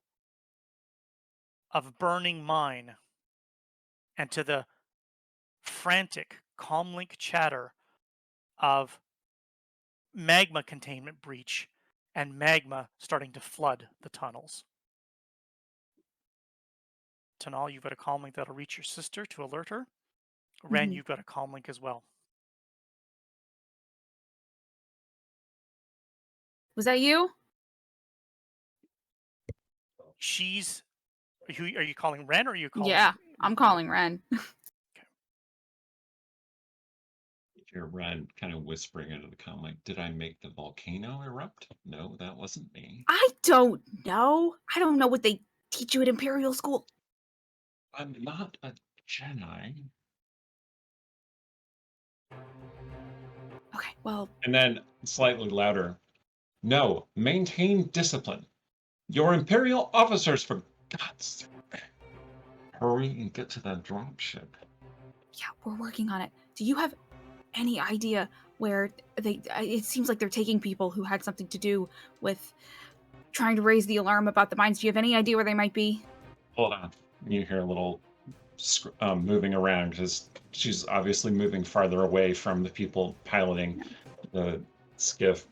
of burning mine, and to the frantic comlink chatter of magma containment breach and magma starting to flood the tunnels. Tanal, you've got a comlink that'll reach your sister to alert her. Ren, you've got a comlink as well. Was that you? She's. Are you calling Ren or are you calling? Yeah, I'm calling Ren. Your Ren kind of whispering into the comm, like, did I make the volcano erupt? No, that wasn't me. I don't know. I don't know what they teach you at Imperial School. I'm not a Jedi. Okay, well. And then slightly louder, no, maintain discipline. You're Imperial officers, for God's sake. Hurry and get to that dropship. Yeah, we're working on it. Do you have any idea where it seems like they're taking people who had something to do with trying to raise the alarm about the mines? Do you have any idea where they might be? Hold on. You hear a little moving around because she's obviously moving farther away from the people piloting the skiff.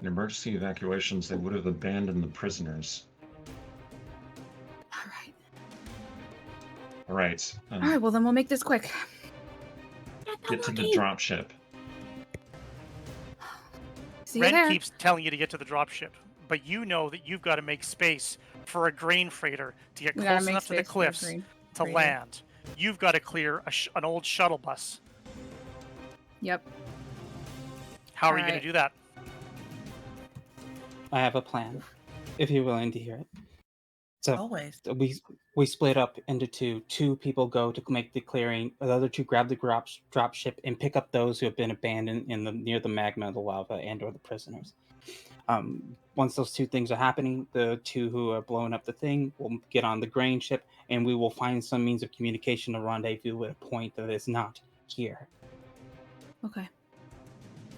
In emergency evacuations, they would have abandoned the prisoners. All right. All right. All right, well, then we'll make this quick. Get to the dropship. See you Ren there. keeps telling you to get to the dropship, but you know that you've got to make space for a grain freighter to get We gotta close make enough to the space for a cliffs grain to freighter. land. You've got to clear an old shuttle bus. Yep. How are you going Alright. to do that? I have a plan, if you're willing to hear it. So Always. we split up into two. Two people go to make the clearing. The other two grab the drop ship and pick up those who have been abandoned near the magma, the lava, and/or the prisoners. Once those two things are happening, the two who are blowing up the thing will get on the grain ship, and we will find some means of communication to rendezvous at a point that is not here. Okay.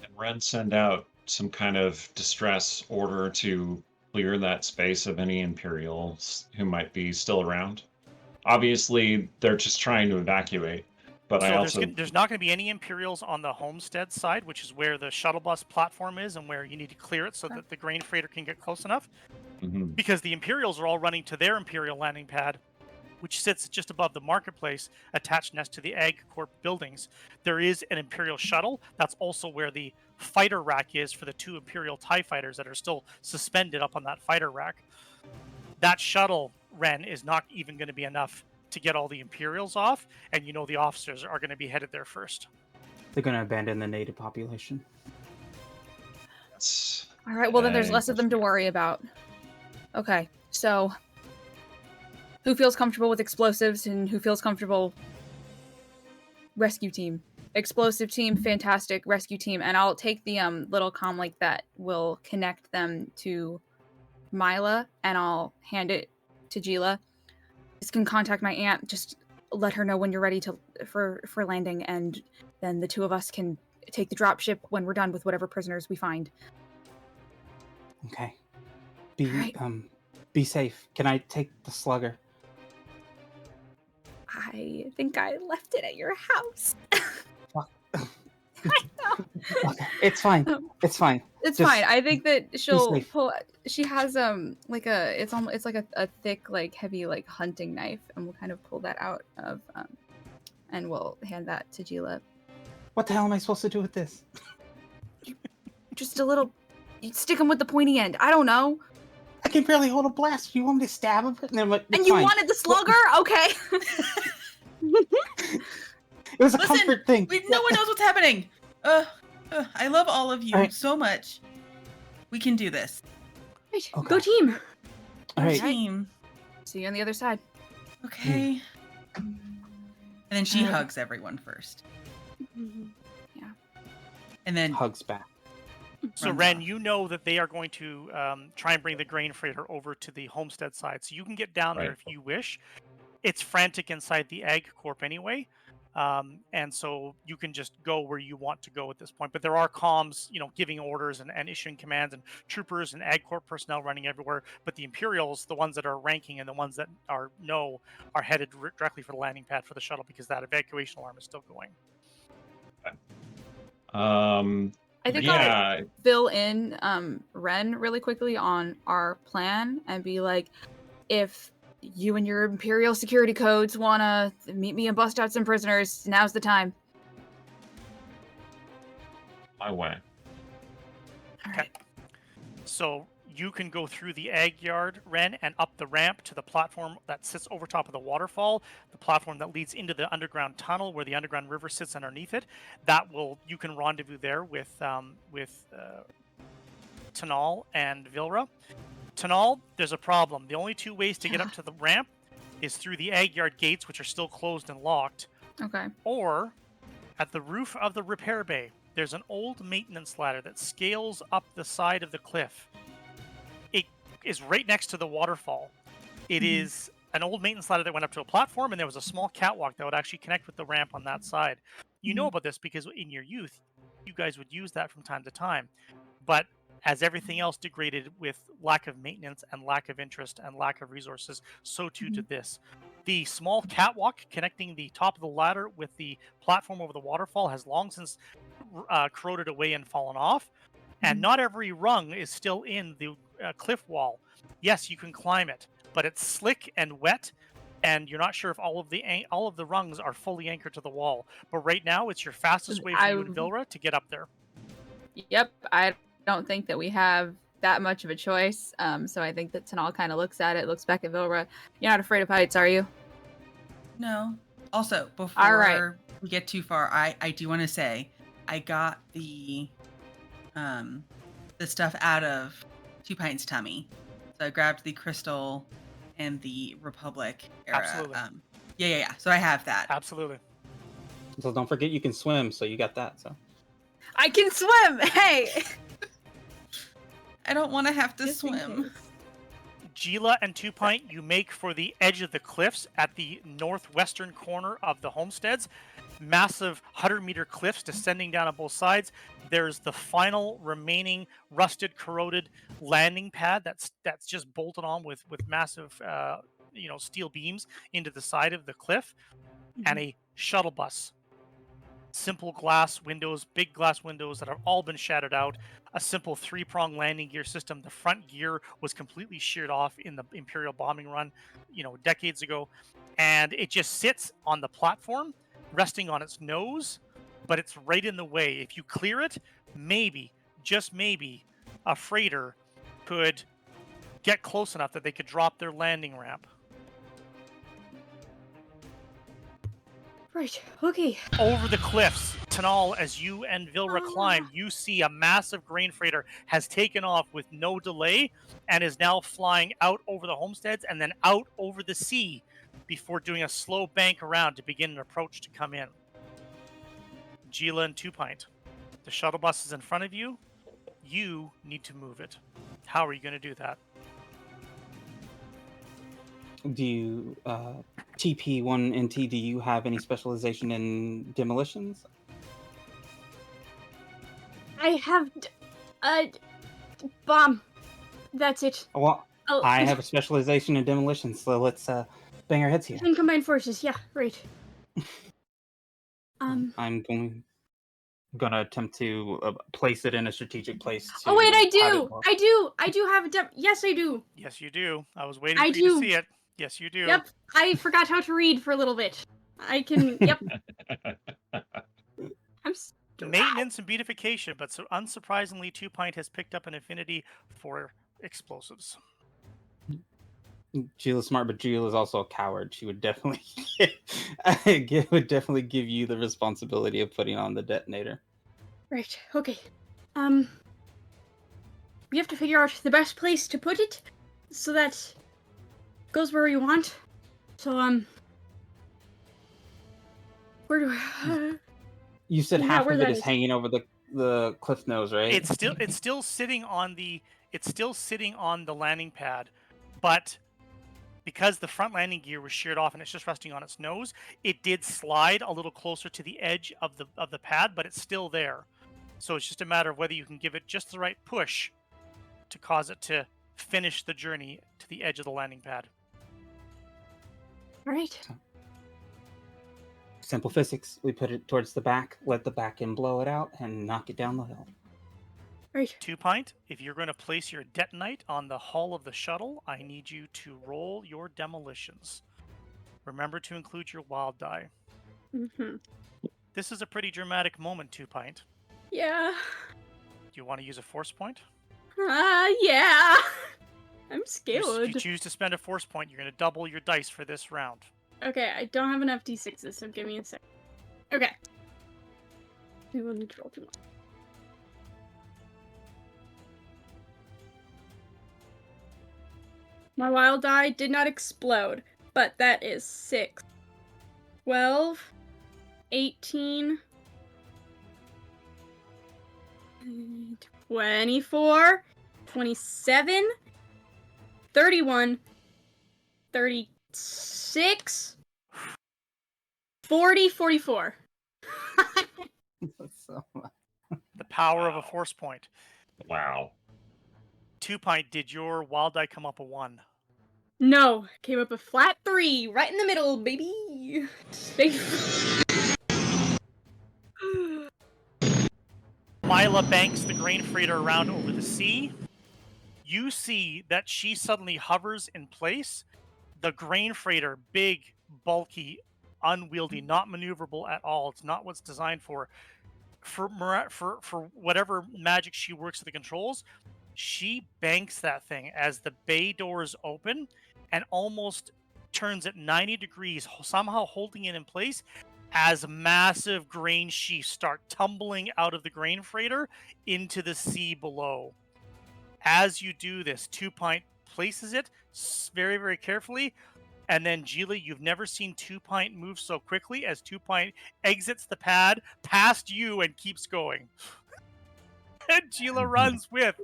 And Ren send out some kind of distress order to clear that space of any Imperials who might be still around. Obviously, they're just trying to evacuate, but So there's not going to be any Imperials on the homestead side, which is where the shuttle bus platform is and where you need to clear it so that the grain freighter can get close enough. Mhm. Because the Imperials are all running to their Imperial landing pad, which sits just above the marketplace, attached next to the AgCorp buildings. There is an Imperial shuttle. That's also where the fighter rack is for the two Imperial TIE fighters that are still suspended up on that fighter rack. That shuttle, Ren, is not even going to be enough to get all the Imperials off, and you know the officers are going to be headed there first. They're gonna abandon the native population. That's All right, well then there's less of them to unfortunate. worry about. Okay, so who feels comfortable with explosives and who feels comfortable? Rescue team. Explosive team, fantastic. Rescue team. And I'll take the little comlink that will connect them to Mila and I'll hand it to Gila. This can contact my aunt. Just let her know when you're ready for landing, and then the two of us can take the dropship when we're done with whatever prisoners we find. Okay. Right. Be safe. Can I take the slugger? I think I left it at your house. Fuck. I know. Okay. It's fine. It's fine. It's Just fine. I think that she'll safe. pull. She has like it's like a thick, like heavy, like hunting knife, and we'll kind of pull that out of and we'll hand that to Gila. What the hell am I supposed to do with this? Just a little. You stick him with the pointy end. I don't know. I can barely hold a blast. You want me to stab him? And you wanted the slugger? Okay. It was a Listen, comfort thing. No one knows what's happening. I love all of you All right. so much. We can do this. Right, Okay. go team. All right. Team. See you on the other side. Okay. And then she Alright. hugs everyone first. Mhm. And then Hugs back. So runs Ren, off. you know that they are going to try and bring the grain freighter over to the homestead side, so you can get down there Right. if you wish. It's frantic inside the Ag Corp anyway, and so you can just go where you want to go at this point. But there are comms, giving orders and issuing commands, and troopers and Ag Corp personnel running everywhere. But the Imperials, the ones that are ranking and the ones that are headed directly for the landing pad for the shuttle because that evacuation alarm is still going. I think I'll Yeah, fill in Ren really quickly on our plan and be like, if you and your Imperial security codes want to meet me and bust out some prisoners, now's the time. my way. All Okay. right. So you can go through the Ag Yard, Ren, and up the ramp to the platform that sits over top of the waterfall, the platform that leads into the underground tunnel where the underground river sits underneath it. You can rendezvous there with Tanal and Vilra. Tanal, there's a problem. The only two ways to get up to the ramp is through the Ag Yard gates, which are still closed and locked, Okay. or at the roof of the repair bay. There's an old maintenance ladder that scales up the side of the cliff. It is right next to the waterfall. It is an old maintenance ladder that went up to a platform, and there was a small catwalk that would actually connect with the ramp on that side. You know about this because in your youth, you guys would use that from time to time. But as everything else degraded with lack of maintenance and lack of interest and lack of resources, so too did this. The small catwalk connecting the top of the ladder with the platform over the waterfall has long since corroded away and fallen off. And not every rung is still in the cliff wall. Yes, you can climb it, but it's slick and wet, and you're not sure if all of the rungs are fully anchored to the wall. But right now, it's your fastest way for you and Vilra to get up there. Yep. I don't think that we have that much of a choice. So I think that Tanal kind of looks at it, looks back at Vilra. You're not afraid of heights, are you? No. Also, before All right. we get too far, I do want to say I got the stuff out of Two Pints' tummy. So I grabbed the crystal and the Republic era. Absolutely. Yeah. So I have that. Absolutely. So don't forget you can swim, so you got that. So I can swim. Hey. I don't want to have to Just in swim. case. Gila and Two Pint, you make for the edge of the cliffs at the northwestern corner of the homesteads. Massive 100-meter cliffs descending down on both sides. There's the final remaining rusted, corroded landing pad that's just bolted on with massive, steel beams into the side of the cliff, and a shuttle bus. Simple glass windows, big glass windows that have all been shattered out. A simple 3-prong landing gear system. The front gear was completely sheared off in the Imperial bombing run, decades ago. And it just sits on the platform, resting on its nose, but it's right in the way. If you clear it, maybe, just maybe, a freighter could get close enough that they could drop their landing ramp. Right. Okay. Over the cliffs, Tanal, as you and Vilra climb, you see a massive grain freighter has taken off with no delay and is now flying out over the homesteads and then out over the sea before doing a slow bank around to begin an approach to come in. Gila and Two Pint, the shuttle bus is in front of you. You need to move it. How are you going to do that? Do you, TP1NT, do you have any specialization in demolitions? I have bomb. That's it. Well, Oh, I have a specialization in demolitions, so let's bang our heads here. can combine forces. Yeah, right. I'm gonna attempt to place it in a strategic place. To Oh wait, I have it do. more- I do have a yes, I do. Yes, you do. I was waiting I for you to do. see it. Yes, you do. Yep. I forgot how to read for a little bit. I can. Yep. I'm. Maintenance and beautification, but so unsurprisingly, Two Pint has picked up an affinity for explosives. Gila's smart, but Gila is also a coward. She would definitely would definitely give you the responsibility of putting on the detonator. Right. Okay. We have to figure out the best place to put it, so that it goes where we want. So where do I? You said Yeah, half where of it that is is. hanging over the cliff nose, right? It's still sitting on the landing pad, but because the front landing gear was sheared off and it's just resting on its nose, it did slide a little closer to the edge of the pad, but it's still there. So it's just a matter of whether you can give it just the right push to cause it to finish the journey to the edge of the landing pad. All right. Simple physics. We put it towards the back, let the back end blow it out, and knock it down the hill. Right. Two Pint, if you're going to place your detonite on the hull of the shuttle, I need you to roll your demolitions. Remember to include your wild die. Mhm. This is a pretty dramatic moment, Two Pint. Yeah. Do you want to use a force point? Yeah. I'm You scared. choose to spend a force point, you're going to double your dice for this round. Okay, I don't have enough d6s, so give me a sec. Okay. We will need to roll 2 more. My wild die did not explode, but that is 6, 12, 18, 24, 27, 31, 36, 40, 44. So, The power of a force point. Wow. Two Pint, did your wild die come up a 1? No, came up a flat 3, right in the middle, baby. Space. Mila banks the grain freighter around over the sea. You see that she suddenly hovers in place. The grain freighter, big, bulky, unwieldy, not maneuverable at all. It's not what's designed for. For whatever magic she works at the controls, she banks that thing as the bay doors open and almost turns it 90 degrees, somehow holding it in place as massive grain sheaves start tumbling out of the grain freighter into the sea below. As you do this, Two Pint places it very, very carefully. And then, Gila, you've never seen Two Pint move so quickly as Two Pint exits the pad past you and keeps going. And Gila runs with.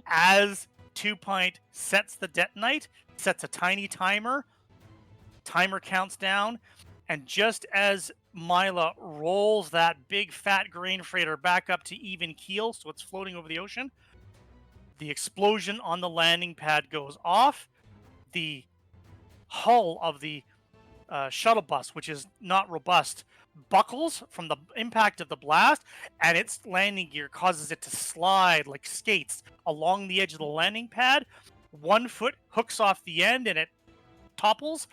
As Two Pint sets the detonite, sets a tiny timer counts down, and just as Mila rolls that big fat grain freighter back up to even keel, so it's floating over the ocean, the explosion on the landing pad goes off. The hull of the shuttle bus, which is not robust, buckles from the impact of the blast, and its landing gear causes it to slide like skates along the edge of the landing pad. One foot hooks off the end and it topples.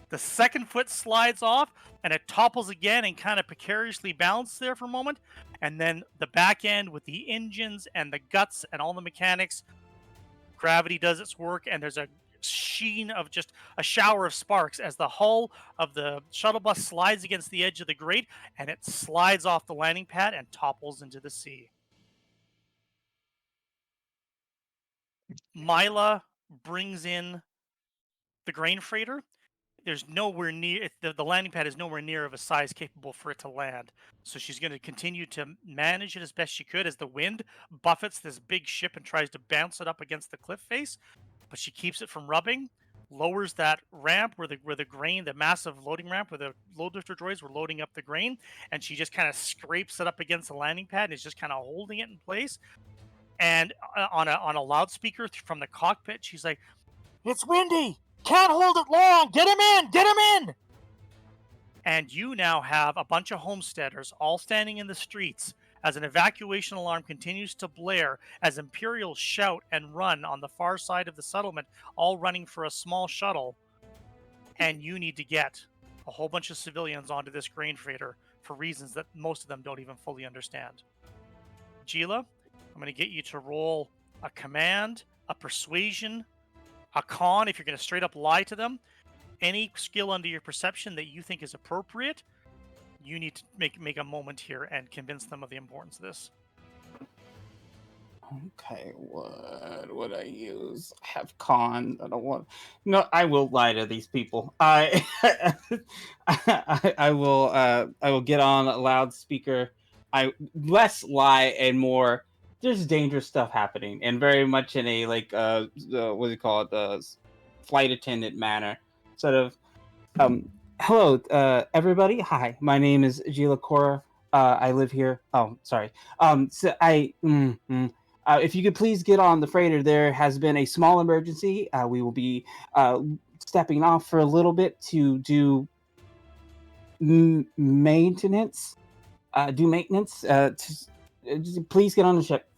The second foot slides off and it topples again and kind of precariously balances there for a moment. And then the back end with the engines and the guts and all the mechanics, gravity does its work, and there's a sheen of just a shower of sparks as the hull of the shuttle bus slides against the edge of the grate, and it slides off the landing pad and topples into the sea. Mila brings in the grain freighter. There's nowhere near the landing pad is nowhere near of a size capable for it to land. So she's going to continue to manage it as best she could as the wind buffets this big ship and tries to bounce it up against the cliff face, but she keeps it from rubbing. Lowers that ramp where the grain, the massive loading ramp where the load lifter droids were loading up the grain, and she just kind of scrapes it up against the landing pad and is just kind of holding it in place. And on a loudspeaker from the cockpit, she's like, "It's windy. Can't hold it long. Get him in. Get him in." And you now have a bunch of homesteaders all standing in the streets as an evacuation alarm continues to blare, as Imperials shout and run on the far side of the settlement, all running for a small shuttle. And you need to get a whole bunch of civilians onto this grain freighter for reasons that most of them don't even fully understand. Gila, I'm going to get you to roll a command, a persuasion, a con if you're going to straight up lie to them. Any skill under your perception that you think is appropriate, you need to make a moment here and convince them of the importance of this. Okay, what would I use? I have con. I don't want. No, I will lie to these people. I will get on a loudspeaker. I less lie and more. There's dangerous stuff happening, and very much in a what do you call it? The flight attendant manner, sort of. Hello, everybody. Hi, my name is Gila Cora. I live here. Oh, sorry. So if you could please get on the freighter, there has been a small emergency. We will be stepping off for a little bit to do maintenance. Please get on the ship.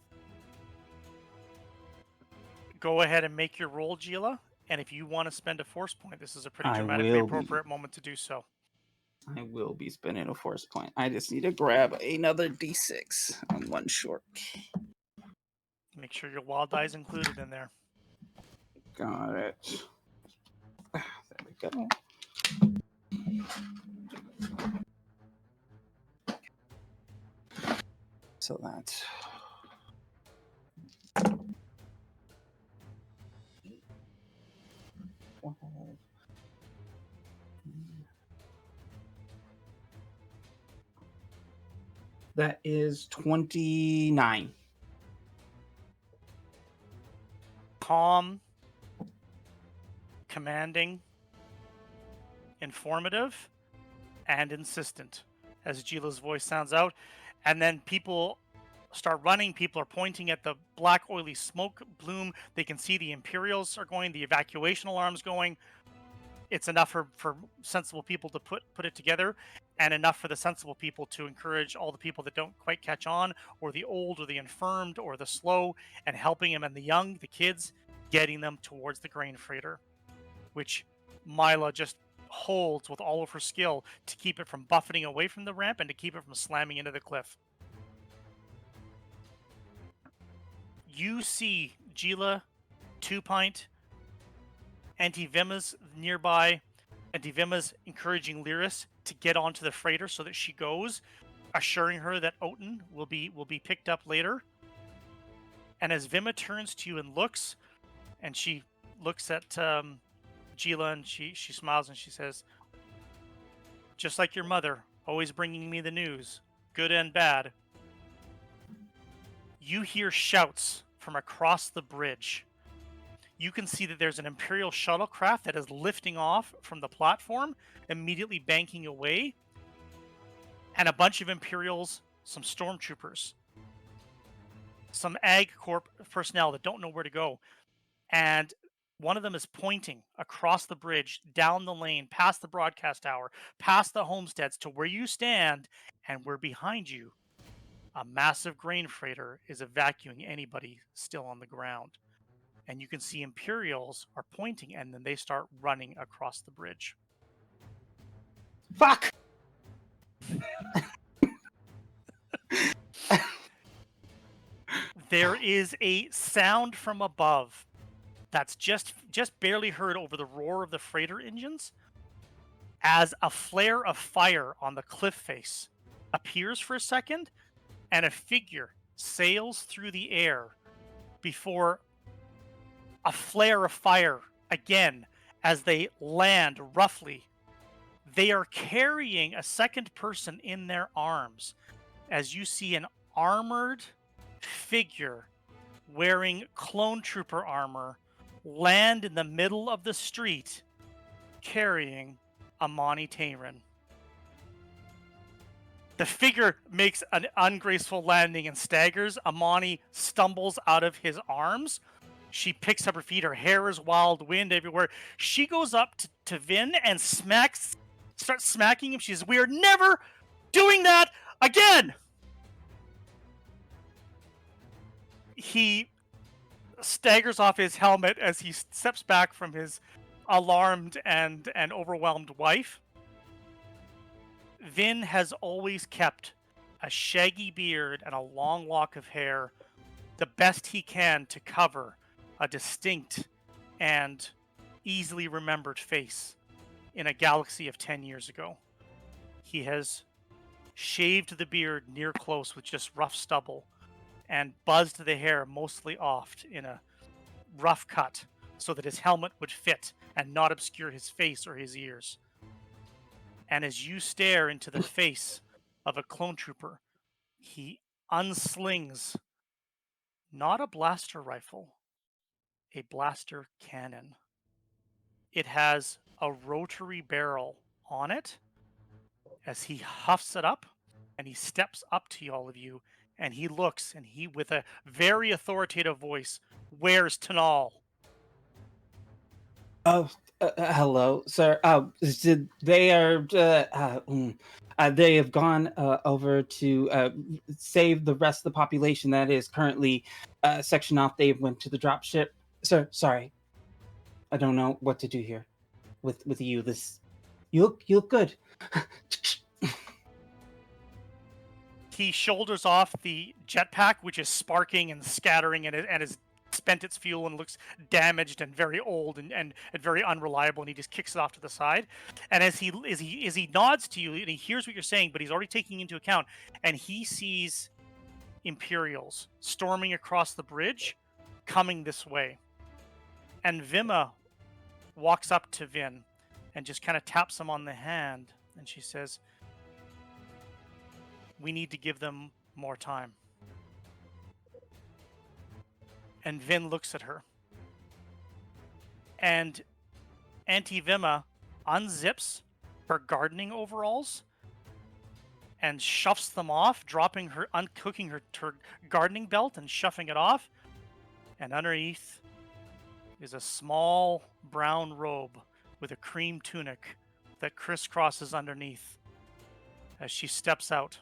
Go ahead and make your roll, Gila. And if you want to spend a force point, this is a pretty I dramatically will be. appropriate moment to do so. I will be spending a force point. I just need to grab another d6 on one short. Make sure your wild die is included in there. Got it. There we go. So that's that is 29. Calm, commanding, informative, and insistent as Gila's voice sounds out. And then people start running. People are pointing at the black, oily smoke bloom. They can see the Imperials are going, the evacuation alarm's going. It's enough for sensible people to put it together, and enough for the sensible people to encourage all the people that don't quite catch on, or the old, or the infirmed, or the slow, and helping them, and the young, the kids, getting them towards the grain freighter, which Mila just holds with all of her skill to keep it from buffeting away from the ramp and to keep it from slamming into the cliff. You see Gila, Two Pint, Auntie Vima's nearby. Auntie Vima's encouraging Lyris to get onto the freighter so that she goes, assuring her that Oten will be picked up later. And as Vima turns to you and looks, and she looks at Gila and she smiles and she says, "Just like your mother, always bringing me the news, good and bad." You hear shouts from across the bridge. You can see that there's an Imperial shuttlecraft that is lifting off from the platform, immediately banking away, and a bunch of Imperials, some stormtroopers, some Ag Corp personnel that don't know where to go. And one of them is pointing across the bridge, down the lane, past the broadcast tower, past the homesteads to where you stand, and where behind you, a massive grain freighter is evacuating anybody still on the ground. And you can see Imperials are pointing, and then they start running across the bridge. Fuck! There is a sound from above that's just just barely heard over the roar of the freighter engines as a flare of fire on the cliff face appears for a second, and a figure sails through the air before a flare of fire again as they land roughly. They are carrying a second person in their arms as you see an armored figure wearing clone trooper armor land in the middle of the street carrying Amani Tayran. The figure makes an ungraceful landing and staggers. Amani stumbles out of his arms. She picks up her feet. Her hair is wild, wind everywhere. She goes up to Vin and starts smacking him. She says, "We are never doing that again!" He staggers off his helmet as he steps back from his alarmed and overwhelmed wife. Vin has always kept a shaggy beard and a long lock of hair the best he can to cover a distinct and easily remembered face in a galaxy of 10 years ago. He has shaved the beard near close with just rough stubble and buzzed the hair mostly off in a rough cut so that his helmet would fit and not obscure his face or his ears. And as you stare into the face of a clone trooper, he unslings not a blaster rifle, a blaster cannon. It has a rotary barrel on it as he huffs it up and he steps up to all of you and he looks and he, with a very authoritative voice, "Where's Tanal?" Oh, hello, sir. They are. They have gone over to save the rest of the population that is currently sectioned off. They went to the drop ship. Sir, sorry, I don't know what to do here with you. You look good. He shoulders off the jetpack, which is sparking and scattering and has spent its fuel and looks damaged and very old and very unreliable, and he just kicks it off to the side. And as he nods to you and he hears what you're saying, but he's already taking into account, and he sees Imperials storming across the bridge, coming this way. And Vima walks up to Vin and just kind of taps him on the hand, and she says, "We need to give them more time." And Vin looks at her. And Auntie Vima unzips her gardening overalls and shuffles them off, unhooking her gardening belt and shuffling it off. And underneath is a small brown robe with a cream tunic that crisscrosses underneath as she steps out.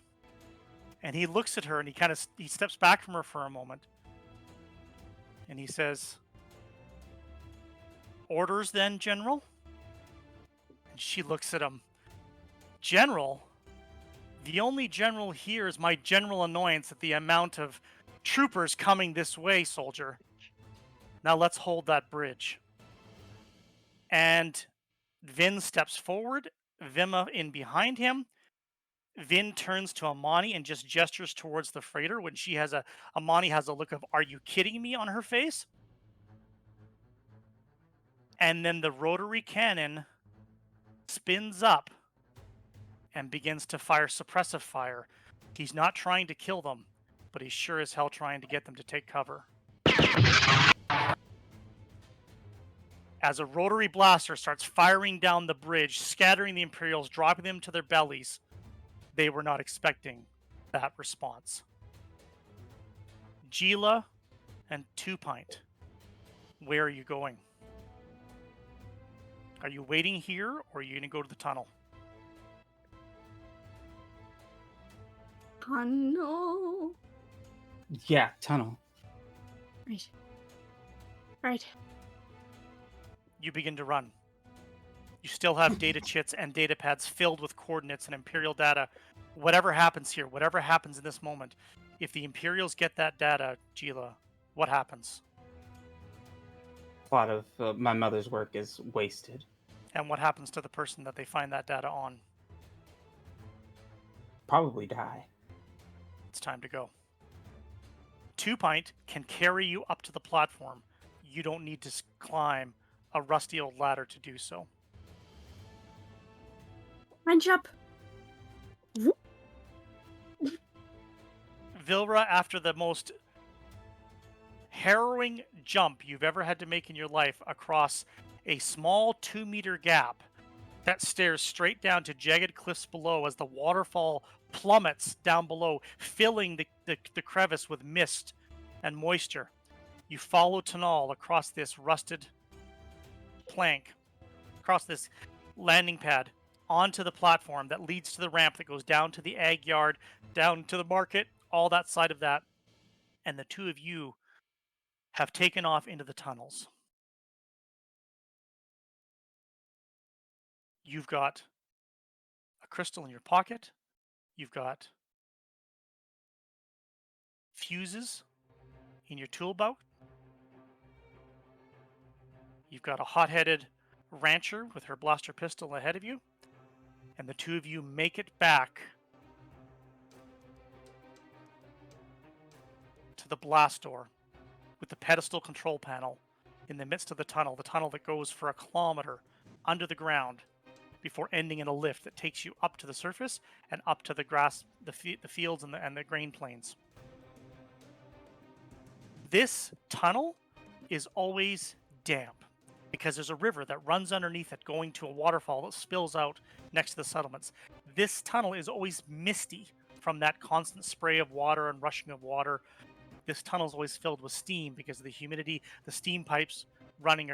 And he looks at her and he steps back from her for a moment. And he says, "Orders then, General?" And she looks at him. "General? The only general here is my general annoyance at the amount of troopers coming this way, soldier. Now let's hold that bridge." And Vin steps forward, Vima in behind him. Vin turns to Amani and just gestures towards the freighter when Amani has a look of "Are you kidding me?" on her face. And then the rotary cannon spins up and begins to fire suppressive fire. He's not trying to kill them, but he's sure as hell trying to get them to take cover. As a rotary blaster starts firing down the bridge, scattering the Imperials, dropping them to their bellies, they were not expecting that response. Gila and Two Pint, where are you going? Are you waiting here, or are you going to go to the tunnel? Tunnel. Yeah, tunnel. Right. You begin to run. You still have data chits and data pads filled with coordinates and Imperial data. Whatever happens here, whatever happens in this moment, if the Imperials get that data, Gila, what happens? lot of my mother's work is wasted. And what happens to the person that they find that data on? Probably die. It's time to go. 2 Pint can carry you up to the platform. You don't need to climb a rusty old ladder to do so. And jump. Vilra, after the most harrowing jump you've ever had to make in your life across a small 2-meter gap that stares straight down to jagged cliffs below as the waterfall plummets down below, filling the crevice with mist and moisture. You follow Tanal across this rusted plank, across this landing pad, onto the platform that leads to the ramp that goes down to the ag yard, down to the market, all that side of that. And the two of you have taken off into the tunnels. You've got a crystal in your pocket. You've got fuses in your tool belt. You've got a hot-headed rancher with her blaster pistol ahead of you. And the two of you make it back to the blast door with the pedestal control panel in the midst of the tunnel that goes for a kilometer under the ground before ending in a lift that takes you up to the surface and up to the grass, the fields and the grain plains. This tunnel is always damp because there's a river that runs underneath it going to a waterfall that spills out next to the settlements. This tunnel is always misty from that constant spray of water and rushing of water. This tunnel is always filled with steam because of the humidity, the steam pipes running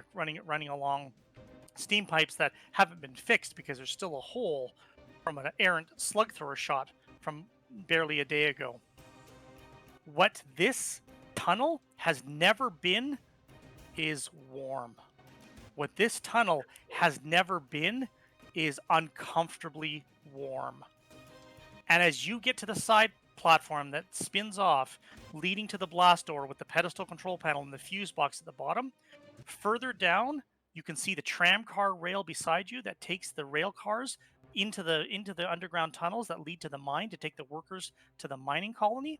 along, steam pipes that haven't been fixed because there's still a hole from an errant slug thrower shot from barely a day ago. What this tunnel has never been is warm. What this tunnel has never been is uncomfortably warm. And as you get to the side platform that spins off, leading to the blast door with the pedestal control panel and the fuse box at the bottom, further down, you can see the tram car rail beside you that takes the rail cars into the underground tunnels that lead to the mine to take the workers to the mining colony.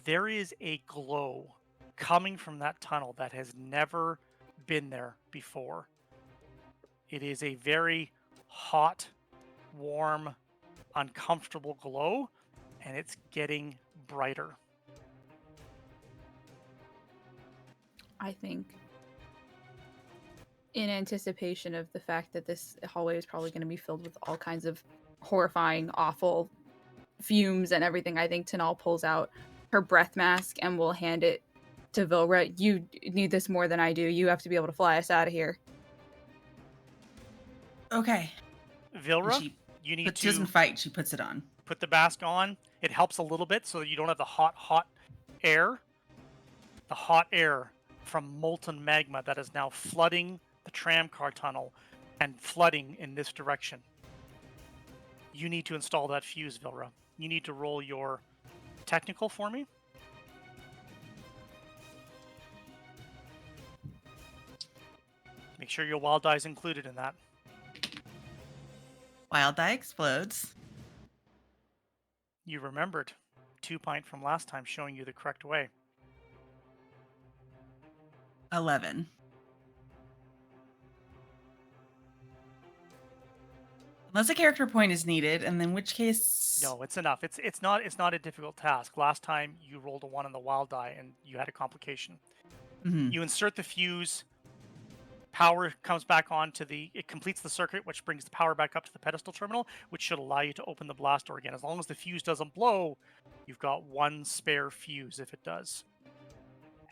There is a glow coming from that tunnel that has never been there before. It is a very hot, warm, uncomfortable glow, and it's getting brighter. I think in anticipation of the fact that this hallway is probably going to be filled with all kinds of horrifying, awful fumes and everything, I think Tanal pulls out her breath mask and will hand it to Vilra. You need this more than I do. You have to be able to fly us out of here. Okay. Vilra, you need She doesn't fight. She puts it on. Put the mask on. It helps a little bit so that you don't have the hot air. The hot air from molten magma that is now flooding the tramcar tunnel and flooding in this direction. You need to install that fuse, Vilra. You need to roll your technical for me. Make sure your wild die is included in that. Wild die explodes. You remembered 2 Pint from last time showing you the correct way. 11. Unless a character point is needed, and in which case... No, it's enough. It's not a difficult task. Last time you rolled a 1 on the wild die and you had a complication. Mm-hmm. You insert the fuse, power comes back on to it completes the circuit, which brings the power back up to the pedestal terminal, which should allow you to open the blast door again. As long as the fuse doesn't blow, you've got 1 spare fuse if it does.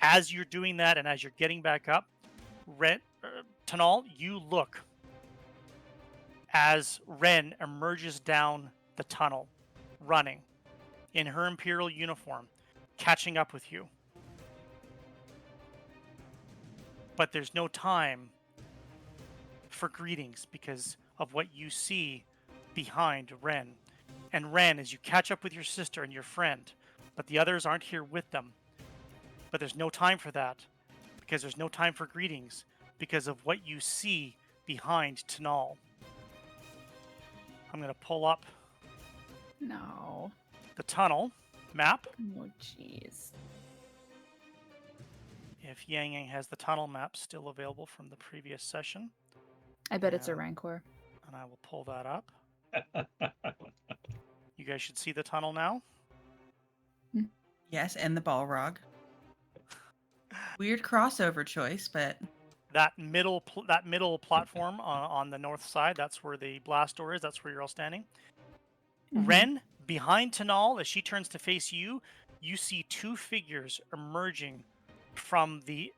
As you're doing that and as you're getting back up, Tanal, you look as Ren emerges down the tunnel, running in her Imperial uniform, catching up with you. But there's no time for greetings because of what you see behind Ren. And Ren, as you catch up with your sister and your friend, but the others aren't here with them. But there's no time for that because there's no time for greetings because of what you see behind Tanal. I'm going to pull up No. the tunnel map. Oh, jeez. If Yang Yang has the tunnel map still available from the previous session. I bet it's a Yeah. Rancor. And I will pull that up. You guys should see the tunnel now. Yes, and the Balrog. Weird crossover choice, but That middle platform on the north side, that's where the blast door is. That's where you're all standing. Mhm. Ren, behind Tanal, as she turns to face you, you see two figures emerging from the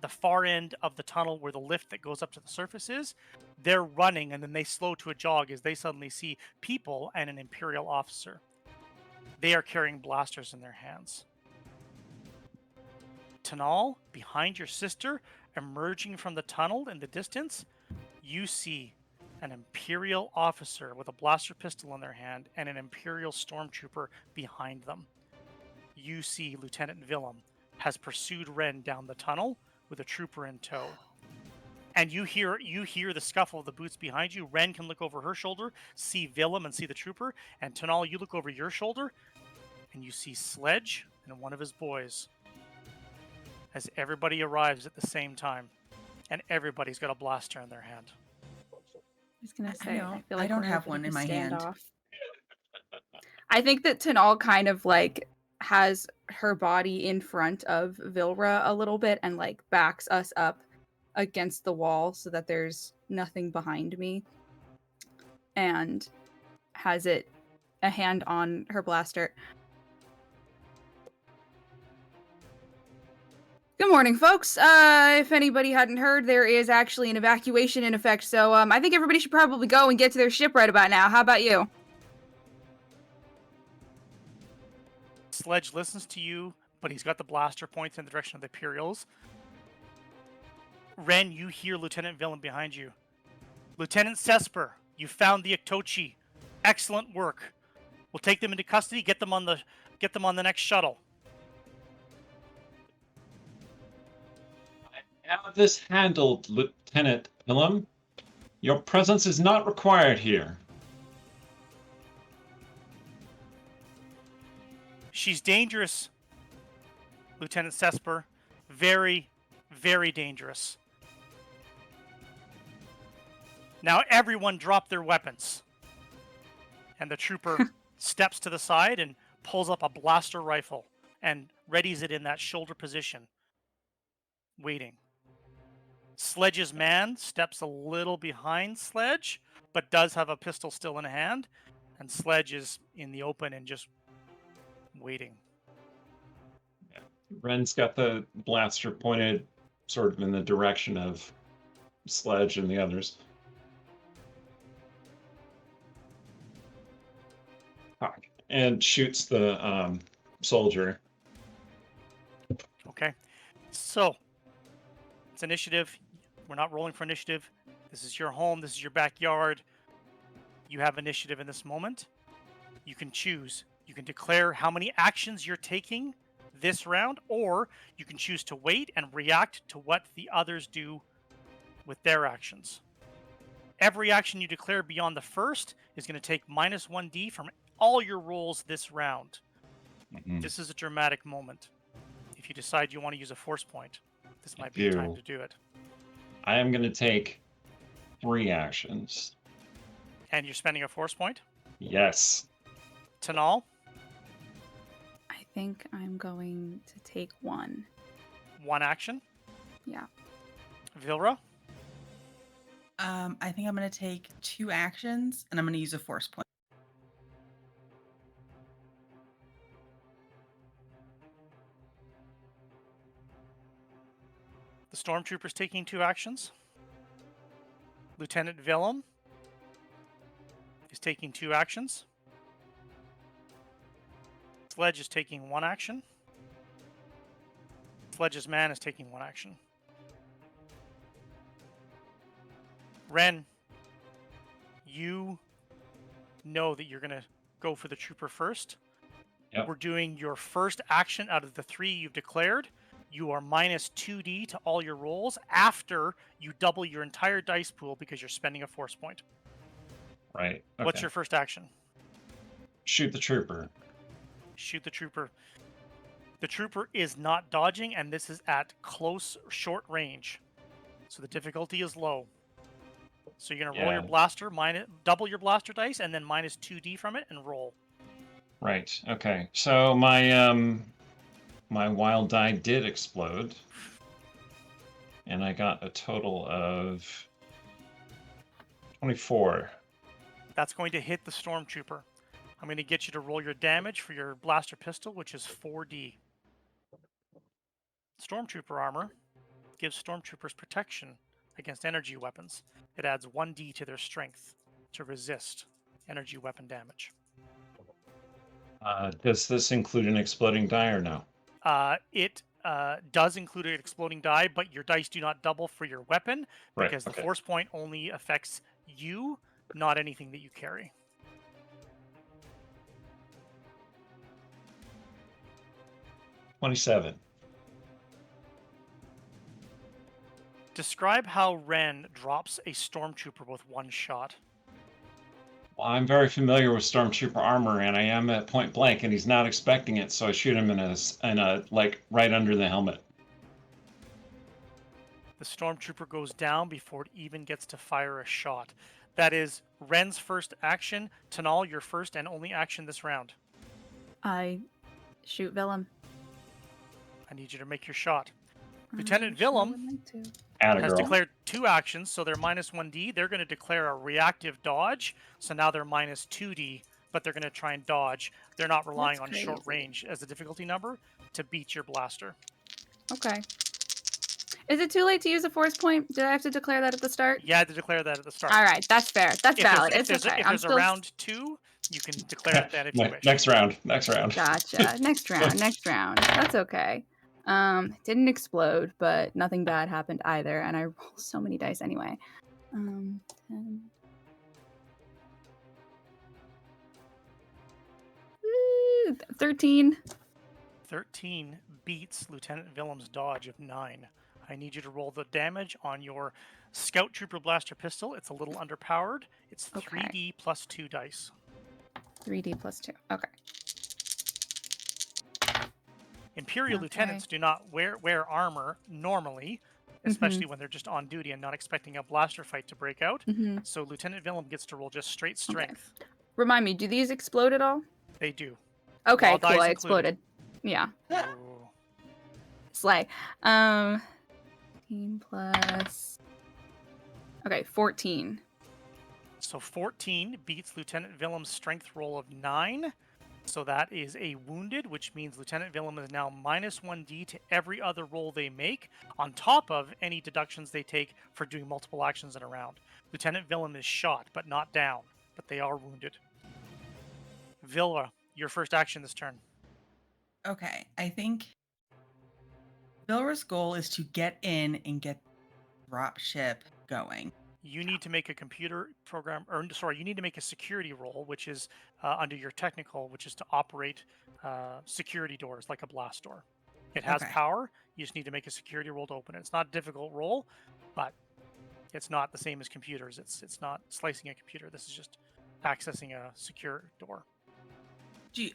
far end of the tunnel where the lift that goes up to the surface is. They're running, and then they slow to a jog as they suddenly see people and an Imperial officer. They are carrying blasters in their hands. Tanal, behind your sister, emerging from the tunnel in the distance, you see an Imperial officer with a blaster pistol in their hand and an Imperial stormtrooper behind them. You see Lieutenant Willem has pursued Ren down the tunnel with a trooper in tow. And you hear the scuffle of the boots behind you. Ren can look over her shoulder, see Willem and see the trooper, and Tanal, you look over your shoulder and you see Sledge and one of his boys as everybody arrives at the same time, and everybody's got a blaster in their hand. I was gonna say, I don't- feel I like don't we're in a have bit one of in a my hand. standoff. I think that Tanal kind of like has her body in front of Vilra a little bit and like backs us up against the wall so that there's nothing behind me, and has a hand on her blaster. Good morning, folks. If anybody hadn't heard, there is actually an evacuation in effect, so I think everybody should probably go and get to their ship right about now. How about you? Sledge listens to you, but he's got the blaster points in the direction of the Imperials. Ren, you hear Lieutenant Willem behind you. Lieutenant Sesper, you found the Iktochi. Excellent work. We'll take them into custody. Get them on the next shuttle. Have this handled, Lieutenant Willem. Your presence is not required here. She's dangerous, Lieutenant Sesper. Very, very dangerous. Now everyone drop their weapons. And the trooper steps to the side and pulls up a blaster rifle and readies it in that shoulder position, waiting. Sledge's man steps a little behind Sledge, but does have a pistol still in hand, and Sledge is in the open and just waiting. Ren's got the blaster pointed sort of in the direction of Sledge and the others. And shoots the soldier. Okay, so it's initiative. We're not rolling for initiative. This is your home. This is your backyard. You have initiative in this moment. You can choose. You can declare how many actions you're taking this round, or you can choose to wait and react to what the others do with their actions. Every action you declare beyond the first is going to take minus 1d from all your rolls this round. Mhm. This is a dramatic moment. If you decide you want to use a force point, this might I be the time do. to do it. I am going to take 3 actions. And you're spending a force point? Yes. Tanal, I think I'm going to take one. one action. Yeah. Vilra, I think I'm going to take 2 actions, and I'm going to use a force point. the Stormtrooper's taking 2 actions. Lieutenant Willem is taking 2 actions. Sledge is taking 1 action. Sledge's man is taking 1 action. Ren, you know that you're going to go for the trooper first. Yep. We're doing your first action out of the 3 you've declared. you are minus 2d to all your rolls after you double your entire dice pool because you're spending a force point. Right. Okay. What's your first action? Shoot the trooper. Shoot the trooper. The trooper is not dodging, and this is at close, short range. So the difficulty is low. So you're gonna roll your Yeah. blaster, double your blaster dice, and then minus 2d from it, and roll. Right. Okay. So my wild die did explode, and I got a total of 24. That's going to hit the stormtrooper. I'm going to get you to roll your damage for your blaster pistol, which is 4d. Stormtrooper armor gives stormtroopers protection against energy weapons. It adds 1d to their strength to resist energy weapon damage. Does this include an exploding die or no? It does include an exploding die, but your dice do not double for your weapon Right. because the Okay. force point only affects you, not anything that you carry. $27. Describe how Ren drops a stormtrooper with one shot. Well, I'm very familiar with stormtrooper armor, and I am at point blank, and he's not expecting it, so I shoot him in a like right under the helmet. The stormtrooper goes down before it even gets to fire a shot. That is Ren's first action. Tanal, your first and only action this round. I shoot Willem. I need you to make your shot. I Lieutenant sure Willem would like to. Atta has girl. declared 2 actions, so they're minus 1d. They're going to declare a reactive dodge, so now they're minus 2d, but they're going to try and dodge. They're not relying That's on short crazy. range as a difficulty number to beat your blaster. Okay. Is it too late to use a force point? Did I have to declare that at the start? You had to declare that at the start. All right, that's fair. That's valid. If It's there's, okay. if I'm there's still a round 2, you can declare it then if you wish. Next round. Next round. gotcha. Next round. Next round. That's okay. Didn't explode, but nothing bad happened either, and I roll so many dice anyway. 10. 13. 13 beats Lieutenant Willem's dodge of 9. I need you to roll the damage on your Scout Trooper Blaster Pistol. It's a little underpowered. It's Okay. 3d plus 2 dice. 3d plus 2. Okay. Imperial Okay. lieutenants do not wear armor normally, especially when they're just on duty and not expecting a blaster fight to break out. Mm-hmm. So Lieutenant Willem gets to roll just straight strength. Remind me, do these explode at all? They do. Okay, All cool. dice I included. exploded. Yeah. Ooh. Slay. 15 plus. Okay, 14. So 14 beats Lieutenant Willem's strength roll of 9. So that is a wounded, which means Lieutenant Willem is now minus 1d to every other roll they make, on top of any deductions they take for doing multiple actions in a round. Lieutenant Willem is shot, but not down, but they are wounded. Vilra, your first action this turn. Okay, I think Vilra's goal is to get in and get drop ship going. You need to make a computer program, or sorry, you need to make a security roll, which is under your technical, which is to operate security doors like a blast door. It has Okay. power. You just need to make a security roll to open it. It's not a difficult roll, but it's not the same as computers. It's not slicing a computer. This is just accessing a secure door. Gee,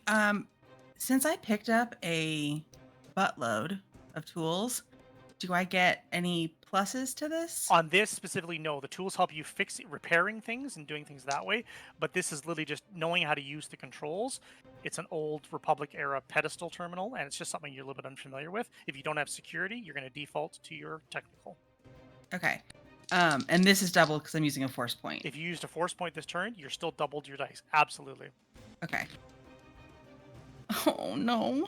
since I picked up a buttload of tools, do I get any pluses to this? On this specifically, no. The tools help you fix it, repairing things and doing things that way. But this is literally just knowing how to use the controls. It's an old Republic era pedestal terminal, and it's just something you're a little bit unfamiliar with. If you don't have security, you're going to default to your technical. Okay. And this is double because I'm using a force point. If you used a force point this turn, you're still doubled your dice. Absolutely. Okay. Oh no.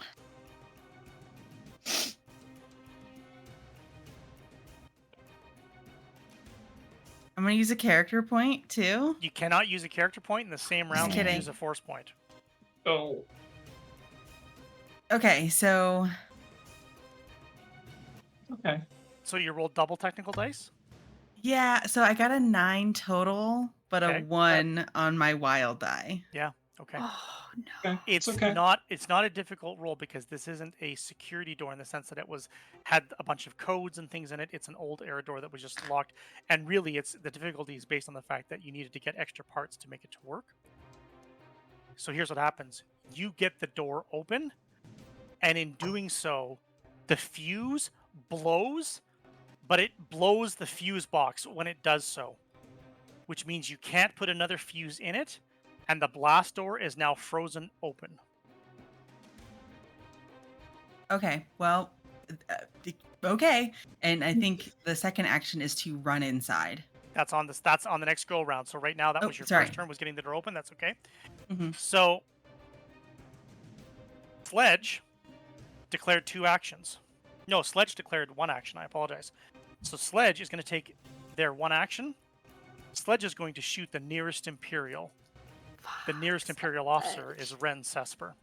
I'm gonna use a character point too. You cannot use a character point in the same round you kidding. use a force point. Oh. Okay, so Okay. So you roll double technical dice? yeah, so I got a 9 total, but Okay. a 1 on my wild die. Okay. Oh, no. Okay. It's okay. not a difficult roll because this isn't a security door in the sense that had a bunch of codes and things in it. It's an old era door that was just locked, and really, the difficulty is based on the fact that you needed to get extra parts to make it to work. So here's what happens: you get the door open, and in doing so, the fuse blows, but it blows the fuse box when it does so, which means you can't put another fuse in it, and the blast door is now frozen open. Okay, well, uh, okay. And I think the second action is to run inside. That's on the next go round. So right now, that Oh, was your sorry. first turn, was getting the door open. That's okay. hmm So Sledge declared 2 actions. No, Sledge declared 1 action. I apologize. So Sledge is going to take their 1 action. Sledge is going to shoot the nearest Imperial. The nearest Imperial officer is Ren Cesper.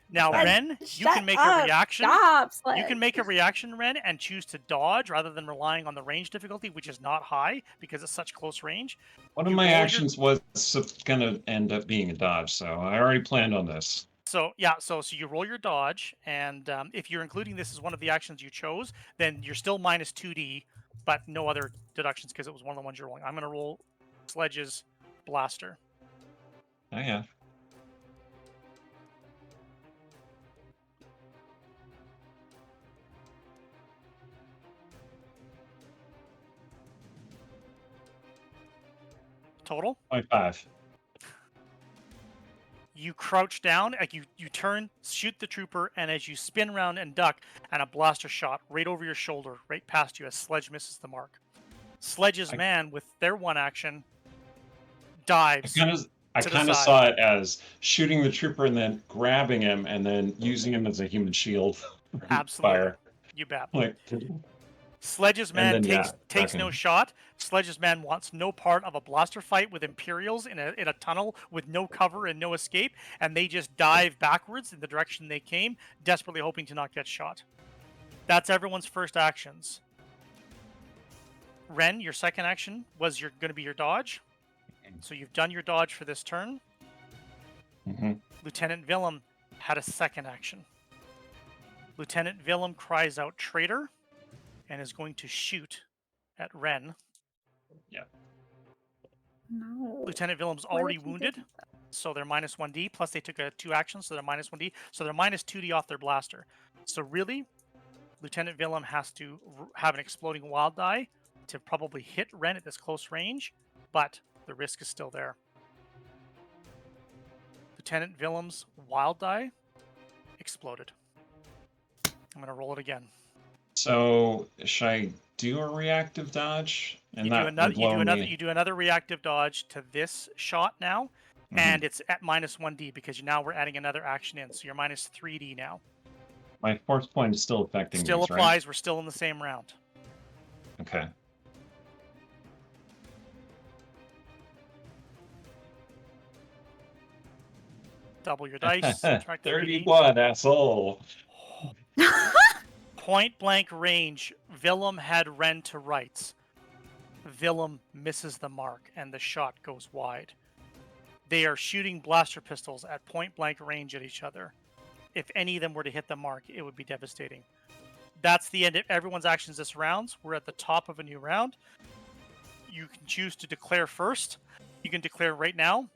Now, Okay. Ren, you Shut can make up. a reaction. Stop, You can make a reaction, Ren, and choose to dodge rather than relying on the range difficulty, which is not high because it's such close range. One of You my roll your- actions was going to end up being a dodge, so I already planned on this. So yeah, so you roll your dodge, and if you're including this as one of the actions you chose, then you're still minus 2d, but no other deductions because it was one of the ones you're rolling. I'm going to roll Sledge's blaster. I have. Total. 0.5. You crouch down, like you turn, shoot the trooper, and as you spin around and duck, and a blaster shot right over your shoulder, right past you as Sledge misses the mark. Sledge's man, with their 1 action, dives. I to the kind of side. saw it as shooting the trooper and then grabbing him and then using him as a human shield. for Absolutely. Fire. You bet. Like, Sledge's man then, takes no ducking. shot. Sledge's man wants no part of a blaster fight with Imperials in a tunnel with no cover and no escape, and they just dive backwards in the direction they came, desperately hoping to not get shot. That's everyone's first actions. Ren, your second action was going to be your dodge. So you've done your dodge for this turn. hmm Lieutenant Willem had a second action. Lieutenant Willem cries out traitor and is going to shoot at Ren. No. Lieutenant Willem's Why would already you do wounded, that? so they're minus 1d, plus they took 2 actions, so they're minus 1d, so they're minus 2d off their blaster. So really, Lieutenant Willem has to have an exploding wild die to probably hit Ren at this close range, but the risk is still there. Lieutenant Willem's wild die exploded. I'm going to roll it again. So, should I do a reactive dodge? And You do me. another reactive dodge to this shot now, Mhm. and it's at minus 1d because now we're adding another action in, so you're minus 3d now. My force point is still affecting Still these, applies. right? We're still in the same round. Okay. Double your dice. Subtract the 3D. 31, asshole. Point blank range. Willem had Ren to rights. Willem misses the mark, and the shot goes wide. They are shooting blaster pistols at point blank range at each other. If any of them were to hit the mark, it would be devastating. That's the end of everyone's actions this round. We're at the top of a new round. You can choose to declare first. You can declare right now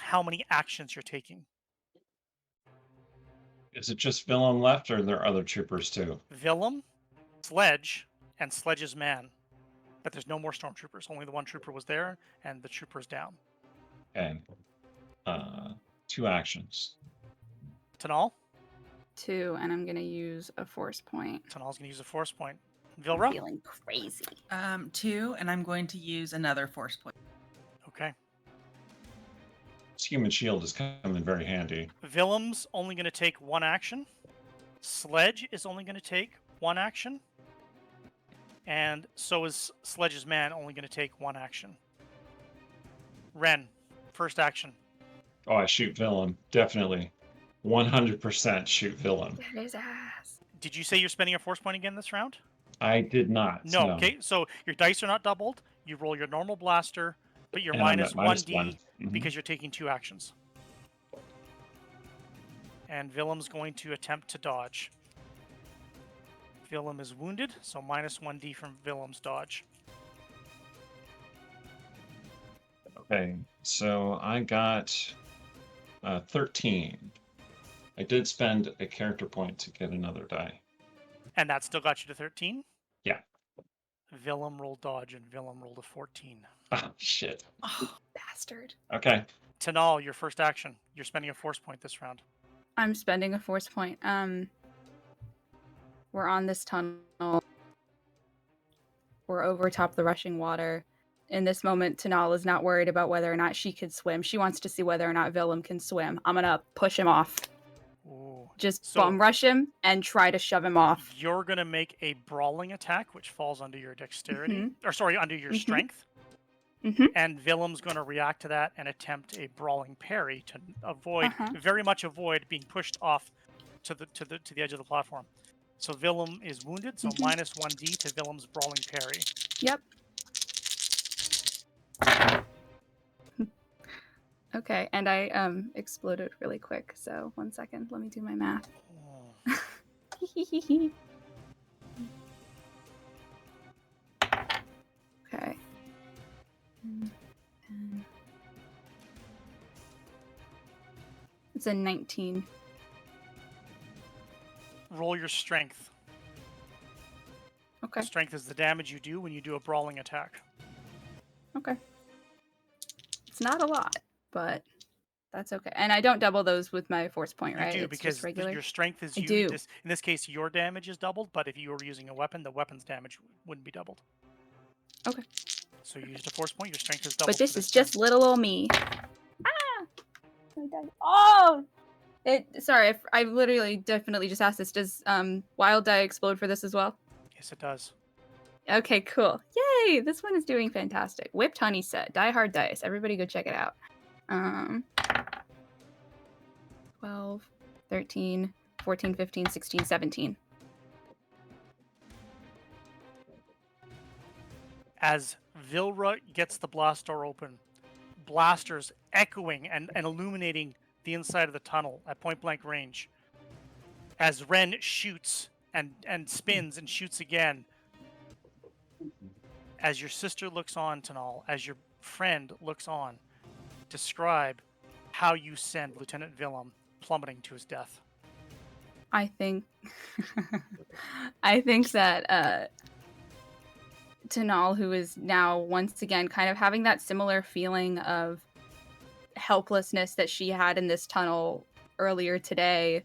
how many actions you're taking. Is it just Villain left, or are there other troopers too? Willem, Sledge, and Sledge's man. But there's no more stormtroopers. Only the one trooper was there, and the trooper's down. Okay. 2 actions. Tanal? 2, and I'm gonna use a force point. Tanal's going to use a force point. I'm Vilra? feeling crazy. 2, and I'm going to use another force point. Okay. This human shield is coming very handy. Willem's only going to take 1 action. Sledge is only going to take 1 action. And so is Sledge's man only going to take 1 action. Ren, first action. Oh, I shoot Villain. Definitely. 100% shoot Villain. Get his ass. Did you say you're spending a force point again this round? I did not. No. Okay, so your dice are not doubled. You roll your normal blaster, but you're And I'm minus at minus 1d 1. Mhm. because you're taking 2 actions. and Willem's going to attempt to dodge. Willem is wounded, so minus 1d from Willem's dodge. Okay, so I got 13. I did spend a character point to get another die. And that still got you to 13? Yeah. Willem rolled dodge, and Willem rolled a 14. Ah, shit. Oh, bastard. Okay. Tanal, your first action. You're spending a force point this round. I'm spending a force point. We're on this tunnel. We're over top the rushing water. In this moment, Tanal is not worried about whether or not she could swim. She wants to see whether or not Willem can swim. I'm gonna push him off. Ooh. Just So- bum rush him and try to shove him off. You're going to make a brawling attack, which falls under your dexterity. Mhm. Or, sorry, under your Mhm. strength. Mhm. And Willem's going to react to that and attempt a brawling parry to avoid, Uh-huh. very much avoid being pushed off to the edge of the platform. So Willem is wounded, so Mhm. minus 1d to Willem's brawling parry. Yep. Okay, and I exploded really quick, so 1 second. Let me do my math. Oh. Okay. It's a 19. Roll your strength. Okay. Strength is the damage you do when you do a brawling attack. Okay. It's not a lot, but that's okay. And I don't double those with my force point, right? You do It's because just regular. your strength is I you. do. In this case, your damage is doubled, but if you were using a weapon, the weapon's damage wouldn't be doubled. Okay. So you used a force point, your strength is doubled. But this for is turn. just little old me. Ah! I died. Oh! Sorry, I literally definitely just asked this. Does Wild Die explode for this as well? Yes, it does. Okay, cool. Yay! This one is doing fantastic. Whipped Honey set. Die Hard Dice. Everybody go check it out. 12, 13, 14, 15, 16, 17. As Vilra gets the blast door open, blasters echoing and illuminating the inside of the tunnel at point blank range. As Ren shoots and spins and shoots again. As your sister looks on, Tanal, as your friend looks on, describe how you send Lieutenant Willem plummeting to his death. I think I think that Tanal, who is now once again kind of having that similar feeling of helplessness that she had in this tunnel earlier today,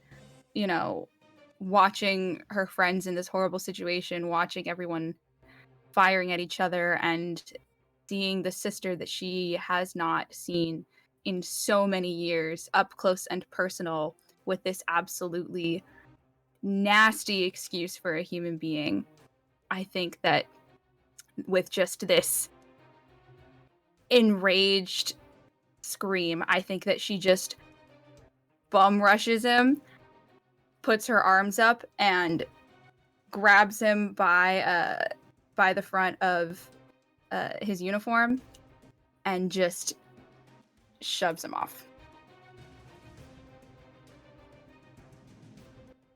you know, watching her friends in this horrible situation, watching everyone firing at each other, and seeing the sister that she has not seen in so many years up close and personal with this absolutely nasty excuse for a human being. I think that with just this enraged scream, I think that she just bum rushes him, puts her arms up, and grabs him by the front of his uniform and just shoves him off.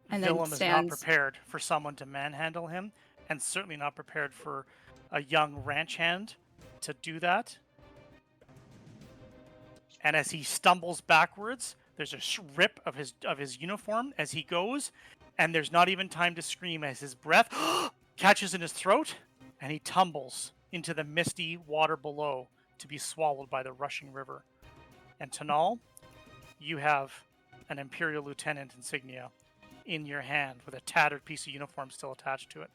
And then Willem is not stands. prepared for someone to manhandle him, and certainly not prepared for a young ranch hand to do that. And as he stumbles backwards, there's a rip of his uniform as he goes, and there's not even time to scream as his breath catches in his throat, and he tumbles into the misty water below to be swallowed by the rushing river. And Tanal, you have an Imperial Lieutenant insignia in your hand with a tattered piece of uniform still attached to it.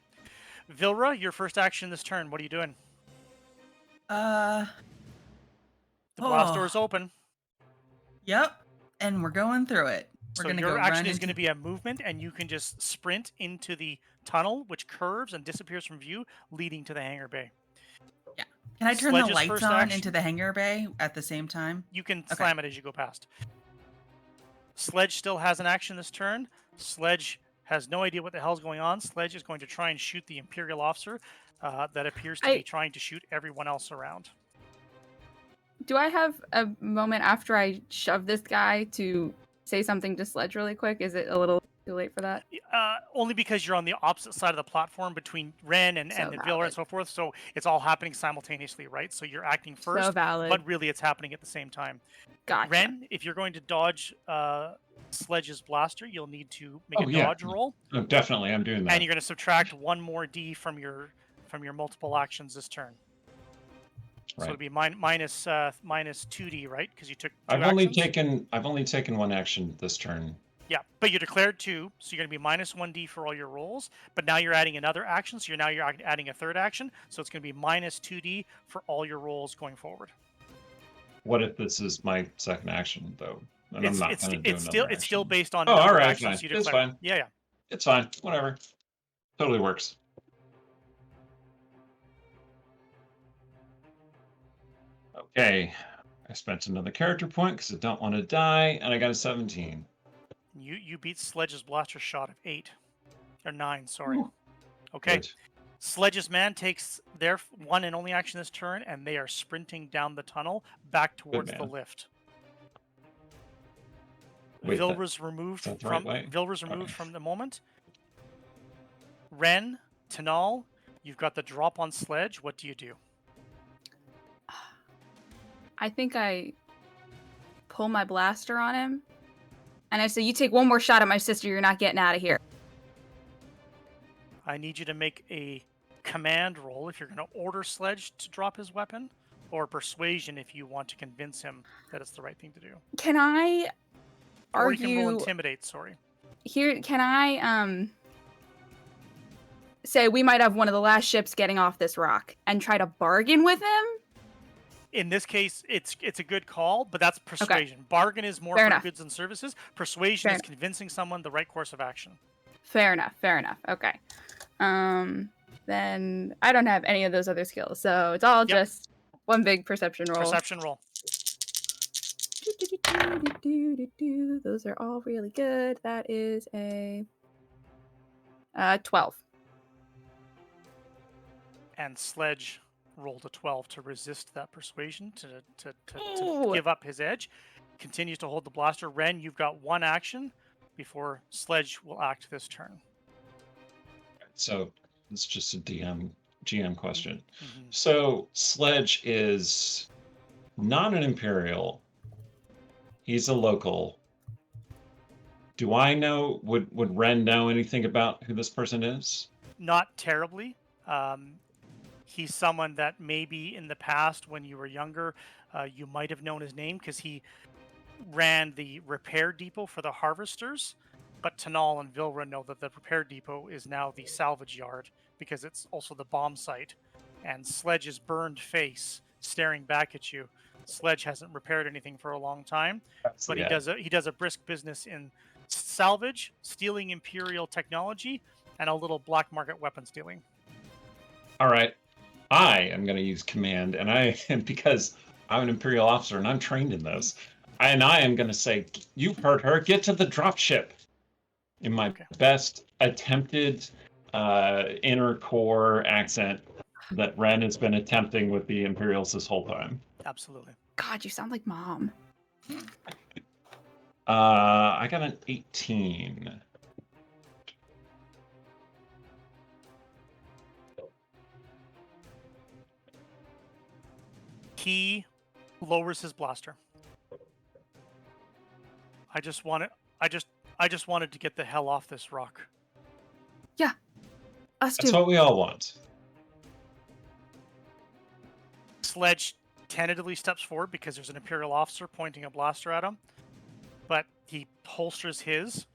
Vilra, your first action this turn. What are you doing? The blast door is open. Yep. And we're going through it. We're So gonna your go action run is going to into- be a movement, and you can just sprint into the tunnel, which curves and disappears from view, leading to the hangar bay. Can I turn Sledge's the lights first on action- into the hangar bay at the same time? You can Okay. slam it as you go past. Sledge still has an action this turn. Sledge has no idea what the hell's going on. Sledge is going to try and shoot the Imperial officer that appears to be trying to shoot everyone else around. Do I have a moment after I shove this guy to say something to Sledge really quick? Is it a little too late for that? Only because you're on the opposite side of the platform between Ren and So Villar and valid. so forth, so it's all happening simultaneously, right? So you're acting So first, valid. but really it's happening at the same time. Gotcha. Ren, if you're going to dodge Sledge's blaster, you'll need to make Oh, a yeah. dodge roll, Oh, definitely, I'm doing and that. you're going to subtract one more D from your multiple actions this turn. So Right. it'll be minus 2D, right? Because you took 2 I've actions. only taken one action this turn. Yeah, but you declared 2, so you're going to be minus 1D for all your rolls. But now you're adding another action, so you're adding a third action. So it's going to be minus 2D for all your rolls going forward. What if this is my second action though? And I'm not going to do it's another still action. based on Oh, number all of right, actions fine. you It's declare. fine. Yeah. It's fine. Whatever. Totally works. Okay. I spent another character point because I don't want to die, and I got a 17. You beat Sledge's blaster shot of 8 or 9. Sorry. Ooh, Okay. good. Sledge's man takes their one and only action this turn, and they are sprinting down the tunnel back towards the man. lift. Wait, Vilra's removed is that the right from way? Okay. from the moment. Ren, Tanal, you've got the drop on Sledge. What do you do? I think I pull my blaster on him, and I say, "You take one more shot at my sister, you're not getting out of here." I need you to make a command roll if you're going to order Sledge to drop his weapon, or persuasion if you want to convince him that it's the right thing to do. Can I Or you can roll argue intimidate. Sorry. here? Can I say we might have one of the last ships getting off this rock and try to bargain with him? In this case, it's a good call, but that's persuasion. Bargain is more Fair for enough. goods and services. Persuasion Fair is convincing someone the right course of action. Fair enough. Okay. Then I don't have any of those other skills, so it's all just one big perception roll. Perception roll. Those are all really good. That is a 12. And Sledge rolled a 12 to resist that persuasion, to Ooh. give up his edge. Continues to hold the blaster. Ren, you've got one action before Sledge will act this turn. So it's just a GM question. Mm-hmm. So Sledge is not an Imperial. He's a local. Do I know? Would Ren know anything about who this person is? Not terribly. He's someone that maybe in the past, when you were younger, you might have known his name because he ran the repair depot for the harvesters. But Tanal and Vilra know that the repair depot is now the salvage yard because it's also the bomb site. And Sledge's burned face staring back at you. Sledge hasn't repaired anything for a long time, but he does a brisk business in salvage, stealing Imperial technology, and a little black market weapon stealing. All right. I am going to use command, and because I'm an Imperial officer and I'm trained in those, and I am going to say, "You've heard her. Get to the dropship." In my best attempted inner core accent that Ren has been attempting with the Imperials this whole time. Absolutely. God, you sound like Mom. I got an 18. He lowers his blaster. I just wanted to get the hell off this rock. Yeah. Us too. That's what we all want. Sledge tentatively steps forward because there's an Imperial officer pointing a blaster at him, but he holsters his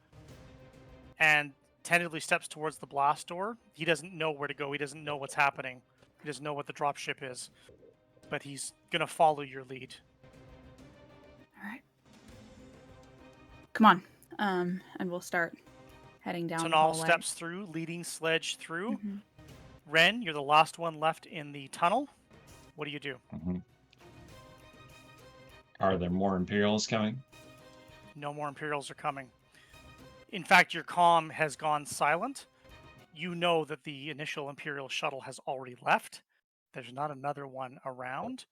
and tentatively steps towards the blast door. He doesn't know where to go. He doesn't know what's happening. He doesn't know what the dropship is, but he's gonna follow your lead. All right. Come on. And we'll start heading down. Tanal steps through, leading Sledge through. Mm-hmm. Ren, you're the last one left in the tunnel. What do you do? Mm-hmm. Are there more Imperials coming? No more Imperials are coming. In fact, your comm has gone silent. You know that the initial Imperial shuttle has already left. There's not another one around.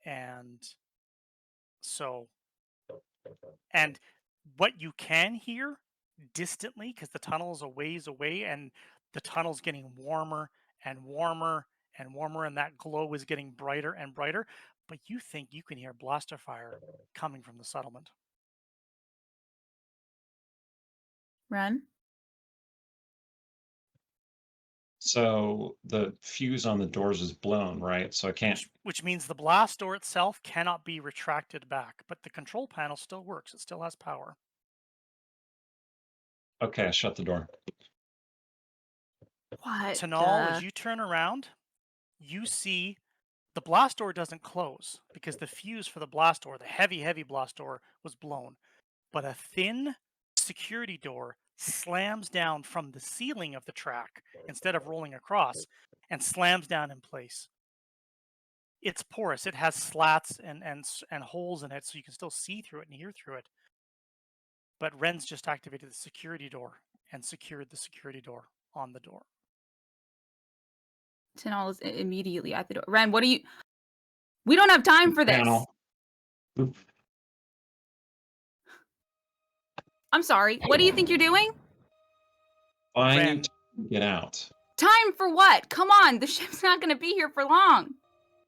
And so And what you can hear distantly, because the tunnel is a ways away and the tunnel's getting warmer and warmer and warmer, and that glow is getting brighter and brighter. But you think you can hear blaster fire coming from the settlement. Ren? So the fuse on the doors is blown, right? So I can't. Which means the blast door itself cannot be retracted back, but the control panel still works. It still has power. Okay, I shut the door. What? Tanal, as you turn around, you see the blast door doesn't close because the fuse for the blast door, the heavy blast door, was blown. But a thin security door slams down from the ceiling of the track instead of rolling across and slams down in place. It's porous. It has slats and holes in it, so you can still see through it and hear through it. But Ren's just activated the security door and secured the security door on the door. Tanal is immediately at the door. Ren, what are you... We don't have time for this. Panel. I'm sorry. What do you think you're doing? I Ren. need to get out. Time for what? Come on. The ship's not going to be here for long.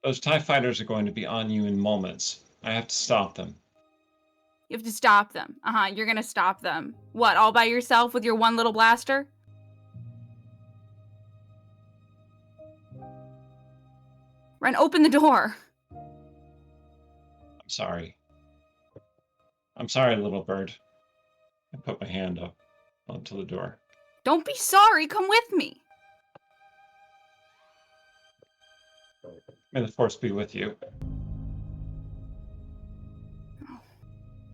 Those TIE fighters are going to be on you in moments. I have to stop them. You have to stop them. You're going to stop them. What, all by yourself with your one little blaster? Ren, open the door. I'm sorry. I'm sorry, little bird. I put my hand up onto the door. Don't be sorry. Come with me. May the force be with you.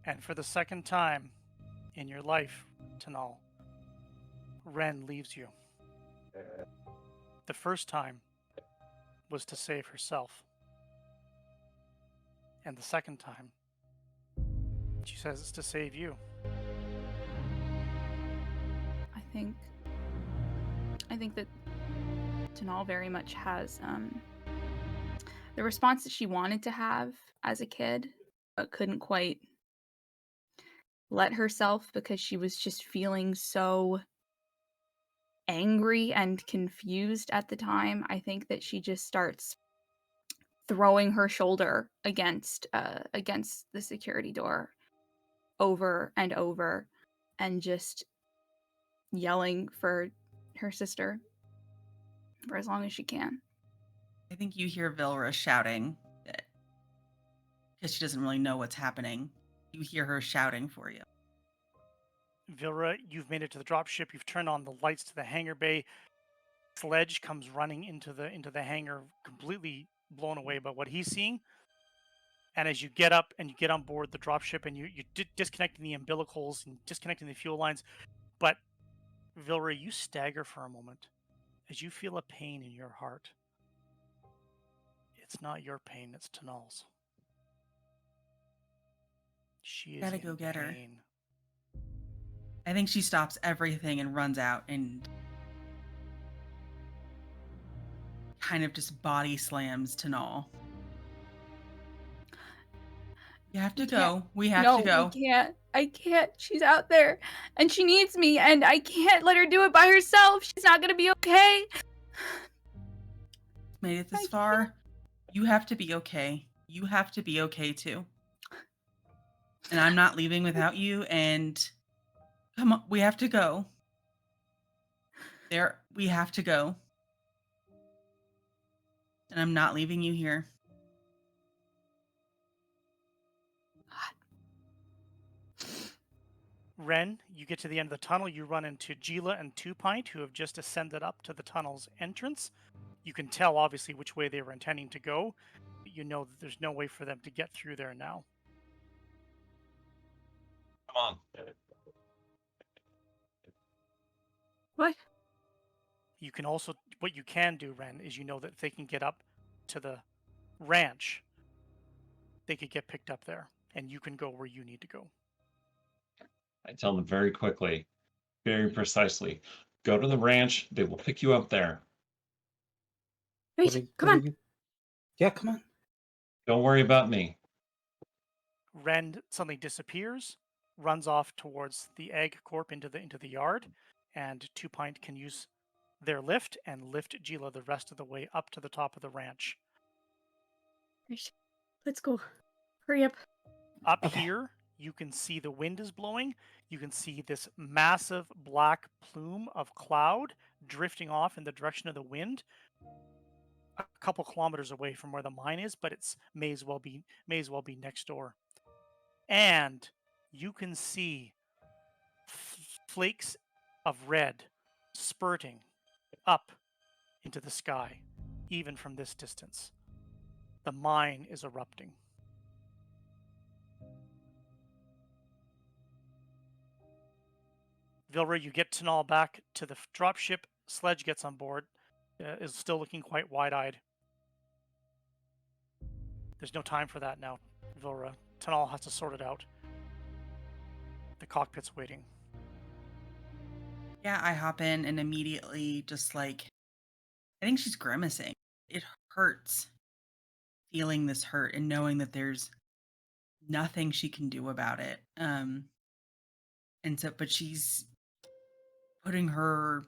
And for the second time in your life, Tanal, Ren leaves you. The first time was to save herself. And the second time, she says it's to save you. I think that Tanal very much has the response that she wanted to have as a kid, but couldn't quite let herself because she was just feeling so angry and confused at the time. I think that she just starts throwing her shoulder against the security door over and over and just yelling for her sister for as long as she can. I think you hear Vilra shouting because she doesn't really know what's happening. You hear her shouting for you. Vilra, you've made it to the dropship. You've turned on the lights to the hangar bay. Sledge comes running into the hangar, completely blown away by what he's seeing. And as you get up and you get on board the dropship and you're disconnecting the umbilicals and disconnecting the fuel lines, but Vilra, you stagger for a moment as you feel a pain in your heart. It's not your pain, it's Tanal's. She is Gotta in go get her. pain. I think she stops everything and runs out and kind of just body slams Tanal. You have to go. We have to go. I can't. She's out there and she needs me and I can't let her do it by herself. She's not going to be okay. Made it this far. You have to be okay. You have to be okay too. And I'm not leaving without you. And come on, we have to go. We have to go. And I'm not leaving you here. Ren, you get to the end of the tunnel, you run into Gila and Two Pint, who have just ascended up to the tunnel's entrance. You can tell, obviously, which way they were intending to go. But you know that there's no way for them to get through there now. Come on. What? You can also, what you can do, Ren, is you know that if they can get up to the ranch, they could get picked up there, and you can go where you need to go. I tell them very quickly, very precisely. Go to the ranch. They will pick you up there. Wait, come on. Yeah, come on. Don't worry about me. Ren suddenly disappears, runs off towards the egg corp into the yard, and Two Pint can use their lift and lift Gila the rest of the way up to the top of the ranch. Right. Let's go. Hurry up. Up Okay. here, you can see the wind is blowing. You can see this massive black plume of cloud drifting off in the direction of the wind, a couple kilometers away from where the mine is, but it's may as well be next door. And you can see flakes of red spurting up into the sky, even from this distance. The mine is erupting. Vilra, you get Tanal back to the dropship. Sledge gets on board, is still looking quite wide-eyed. There's no time for that now, Vilra. Tanal has to sort it out. The cockpit's waiting. Yeah, I hop in and immediately just like, I think she's grimacing. It hurts feeling this hurt and knowing that there's nothing she can do about it. But she's putting her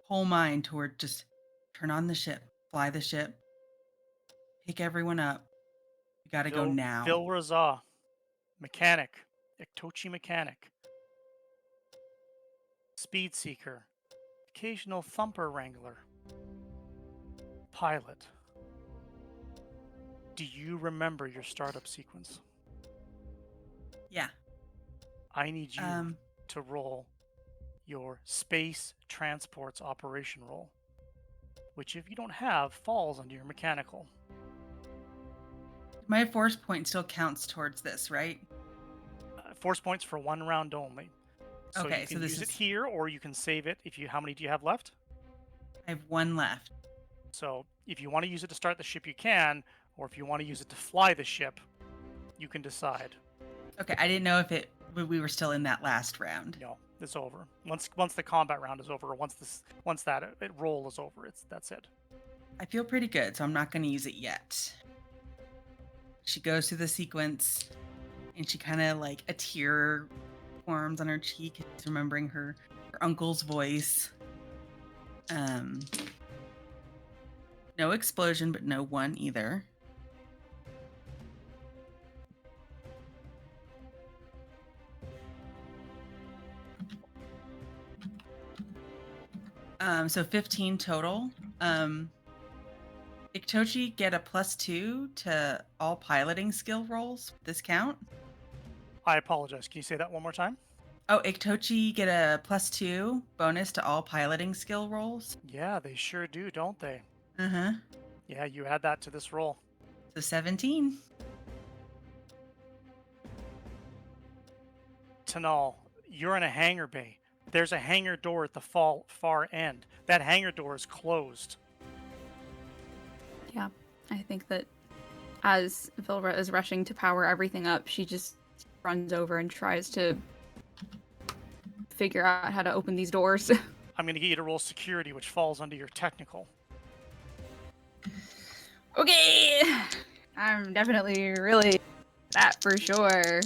whole mind toward just turn on the ship, fly the ship, pick everyone up. We got to go now. Vilra, mechanic, Iktochi mechanic, speed seeker, occasional thumper wrangler, pilot. Do you remember your startup sequence? Yeah. I need you to roll your space transports operation roll, which if you don't have, falls under your mechanical. My force point still counts towards this, right? Force points for 1 round only. So Okay, you can so this use it is- here, or you can save it. How many do you have left? I have one left. So if you want to use it to start the ship, you can, or if you want to use it to fly the ship, you can decide. Okay, I didn't know if we were still in that last round. No, it's over. Once the combat round is over, or once that roll is over, that's it. I feel pretty good, so I'm not going to use it yet. She goes through the sequence, and she kind of like a tear forms on her cheek, remembering her uncle's voice. No explosion, but no one either. So 15 total. Iktochi get a +2 to all piloting skill rolls. This count? I apologize. Can you say that one more time? Oh, Iktochi get a +2 bonus to all piloting skill rolls. Yeah, they sure do, don't they? Uh-huh. Yeah, you add that to this roll. So 17. Tanal, you're in a hangar bay. There's a hangar door at the far end. That hangar door is closed. Yeah, I think that as Vilra is rushing to power everything up, she just runs over and tries to figure out how to open these doors. I'm going to get you to roll security, which falls under your technical. Okay! I'm definitely really that for sure.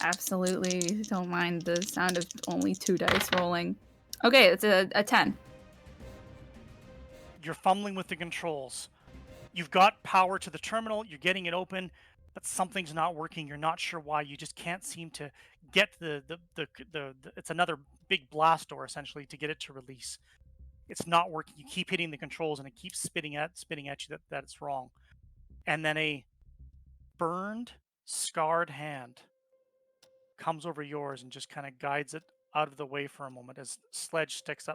Absolutely don't mind the sound of only 2 dice rolling. Okay, it's a 10. You're fumbling with the controls. You've got power to the terminal, you're getting it open, but something's not working. You're not sure why. You just can't seem to get the it's another big blast door essentially to get it to release. It's not working. You keep hitting the controls and it keeps spitting at you that it's wrong. And then a burned, scarred hand comes over yours and just kind of guides it out of the way for a moment as Sledge steps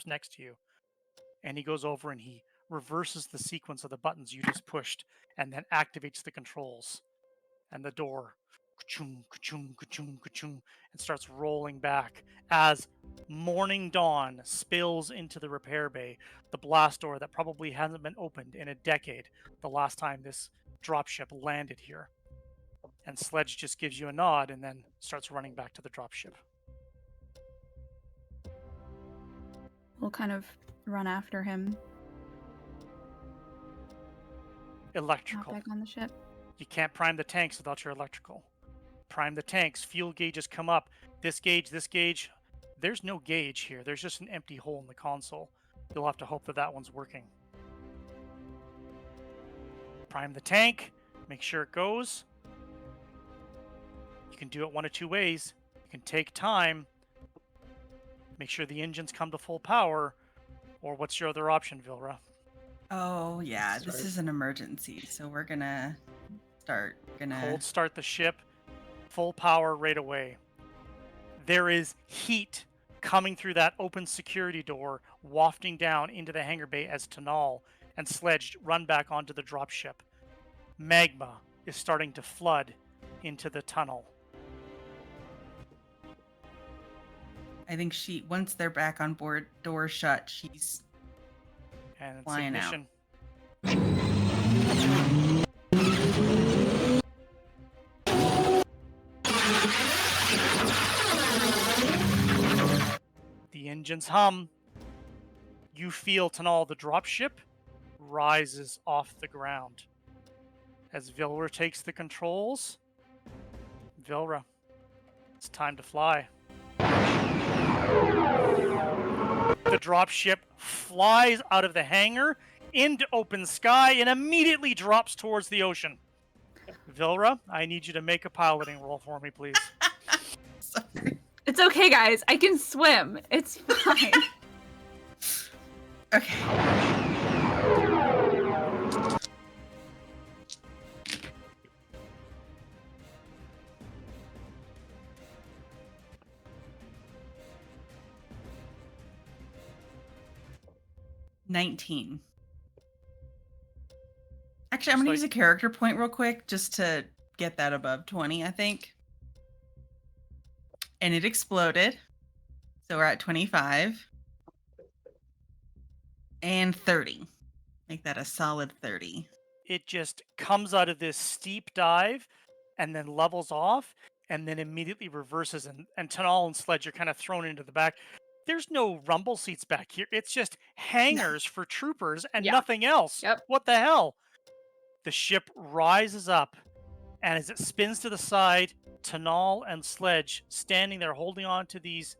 next to you. And he goes over and he reverses the sequence of the buttons you just pushed and then activates the controls. And the door ka-chung, ka-chung, ka-chung, ka-chung, and starts rolling back as morning dawn spills into the repair bay, the blast door that probably hasn't been opened in a decade, the last time this dropship landed here. And Sledge just gives you a nod and then starts running back to the dropship. We'll kind of run after him. Hop Electrical. back on the ship. You can't prime the tanks without your electrical. Prime the tanks. Fuel gauges come up. This gauge, this gauge. There's no gauge here. There's just an empty hole in the console. You'll have to hope that that one's working. Prime the tank. Make sure it goes. You can do it one of two ways. You can take time. Make sure the engines come to full power. Or what's your other option, Vilra? Oh yeah, this Start. is an emergency, so we're gonna start. Cold start the ship. Full power right away. There is heat coming through that open security door, wafting down into the hangar bay as Tanal and Sledge run back onto the dropship. Magma is starting to flood into the tunnel. I think once they're back on board, door shut, she's And it's Flying out. ignition. The engines hum. You feel Tanal, the dropship, rises off the ground. As Vilra takes the controls, Vilra, it's time to fly. The dropship flies out of the hangar into open sky and immediately drops towards the ocean. Vilra, I need you to make a piloting roll for me, please. sorry. It's okay, guys. I can swim. It's fine. Okay. $19. Actually, I'm gonna use a character point real quick just to get that above 20, I think. And it exploded. So we're at 25. And 30. Make that a solid 30. It just comes out of this steep dive and then levels off and then immediately reverses. And Tanal and Sledge are kind of thrown into the back. There's no rumble seats back here. It's just hangars for troopers and Yeah. nothing else. Yep. What the hell? The ship rises up, and as it spins to the side, Tanal and Sledge standing there holding on to these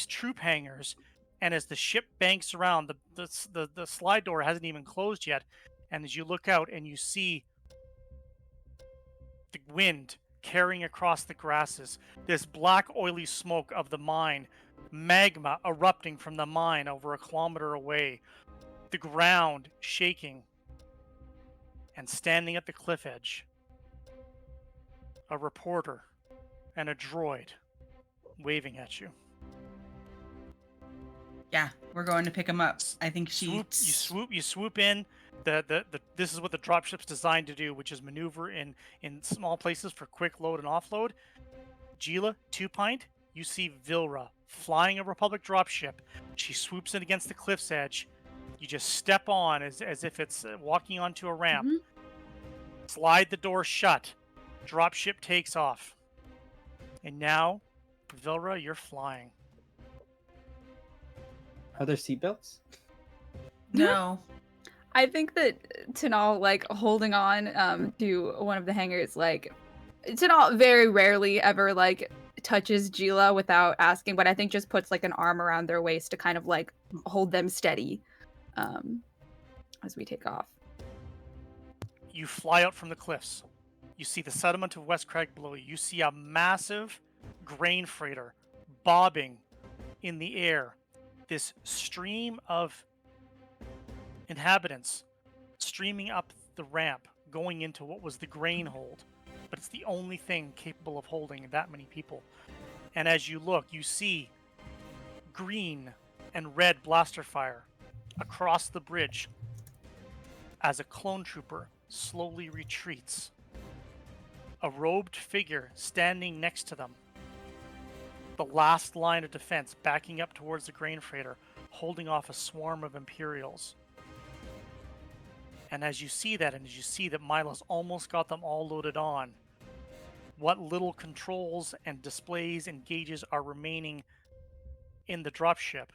troop hangars. And as the ship banks around, the slide door hasn't even closed yet. And as you look out and you see the wind carrying across the grasses, this black oily smoke of the mine, magma erupting from the mine over a kilometer away, the ground shaking, and standing at the cliff edge, a reporter and a droid waving at you. Yeah, we're going to pick him up. I think You swoop in. This is what the dropship's designed to do, which is maneuver in small places for quick load and offload. Gila, 2-pint, you see Vilra flying a Republic dropship. She swoops in against the cliff's edge. You just step on as if it's walking onto a ramp. Mhm. Slide the door shut. Dropship takes off. And now, Vilra, you're flying. Are there seatbelts? No. I think that Tanal, like, holding on to one of the hangars, like, Tanal very rarely ever, like, touches Gila without asking, but I think just puts, like, an arm around their waist to kind of, like, hold them steady as we take off. You fly out from the cliffs. You see the settlement of West Crag below you. You see a massive grain freighter bobbing in the air. This stream of inhabitants streaming up the ramp, going into what was the grain hold. But it's the only thing capable of holding that many people. And as you look, you see green and red blaster fire across the bridge as a clone trooper slowly retreats. A robed figure standing next to them. The last line of defense backing up towards the grain freighter, holding off a swarm of Imperials. And as you see that, and as you see that Milo's almost got them all loaded on, what little controls and displays and gauges are remaining in the dropship.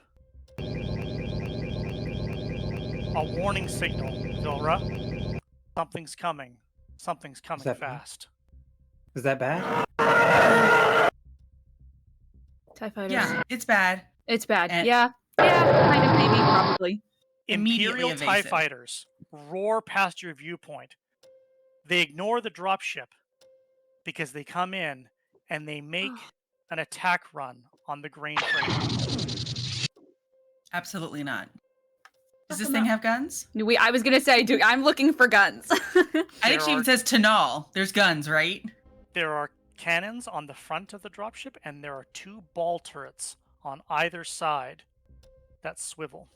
A warning signal, Vilra. Something's coming. Something's coming that bad? fast. Is that bad? TIE fighters. Yeah, it's bad. It's bad. And- Yeah, kind of, maybe, probably. Immediately Imperial TIE evasive. fighters roar past your viewpoint. They ignore the dropship because they come in and they make an attack run on the grain freighter. Absolutely not. Does Fuck this 'em thing up. have guns? I was gonna say, dude, I'm looking for guns. I think she are- even says Tanal. There's guns, right? There are cannons on the front of the dropship, and there are 2 ball turrets on either side that swivel.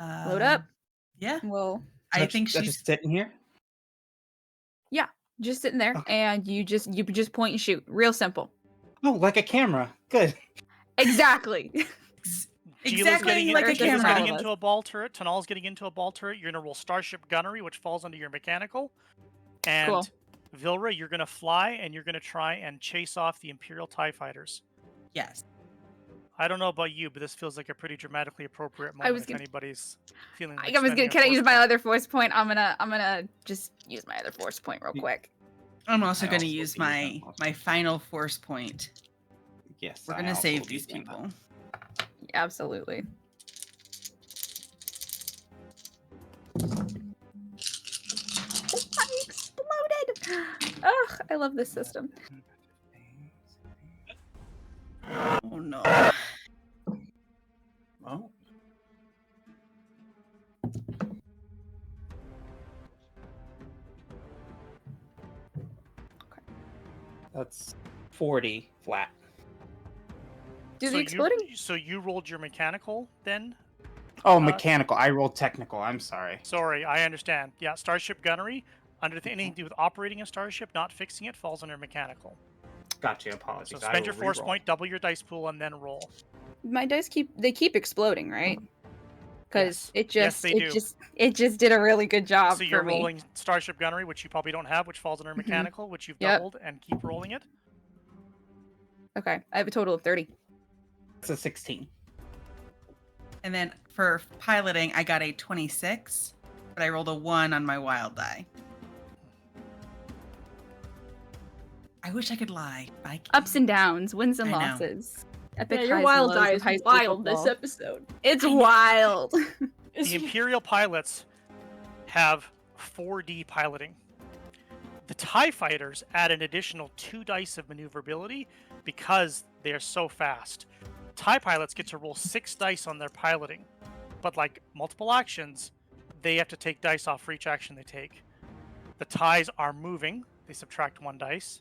Load up. Yeah. Well, I think That's she's just sitting here. just sitting there, Okay. and you just point and shoot. Real simple. Oh, like a camera. Good. Exactly. exactly like a There's Gila's all camera. getting of us. into a ball turret. Tanal's getting into a ball turret. You're going to roll Starship Gunnery, which falls under your mechanical. And Cool. Vilra, you're going to fly, and you're going to try and chase off the Imperial TIE fighters. Yes. I don't know about you, but this feels like a pretty dramatically appropriate I moment was if gonna- anybody's feeling like I was spending gonna. a Can I force use my point. other force point? I'm gonna just use my other force point real quick. I'm also I going to also use can use my that force my final force point. Yes. We're I going to also save will these use my- people. Absolutely. I exploded. Ugh, I love this system. Oh no. Oh. That's 40 flat. Do So the exploding? So you rolled your mechanical then? Oh, mechanical. I rolled technical. I'm sorry. Sorry, I understand. Yeah, Starship Gunnery, anything to do with operating a starship, not fixing it, falls under mechanical. Gotcha. Apologies. So I spend will your force reroll. point, double your dice pool, and then roll. My dice keep exploding, right? Because Yes. it just did a really good job So you're for me. rolling Starship Gunnery, which you probably don't have, which falls under mechanical, which you've Yep. doubled, and keep rolling it. Okay, I have a total of 30. It's a 16. And then for piloting, I got a 26, but I rolled a 1 on my wild die. I wish I could lie. But I can't. Ups and downs, wins and I know. losses. Epic Yeah, your highs wild and lows die of is high school wild this football. episode. It's I know. wild. The Imperial pilots have 4D piloting. The TIE fighters add an additional 2 dice of maneuverability because they are so fast. TIE pilots get to roll 6 dice on their piloting, but like multiple actions, they have to take dice off for each action they take. The TIEs are moving, they subtract 1 dice.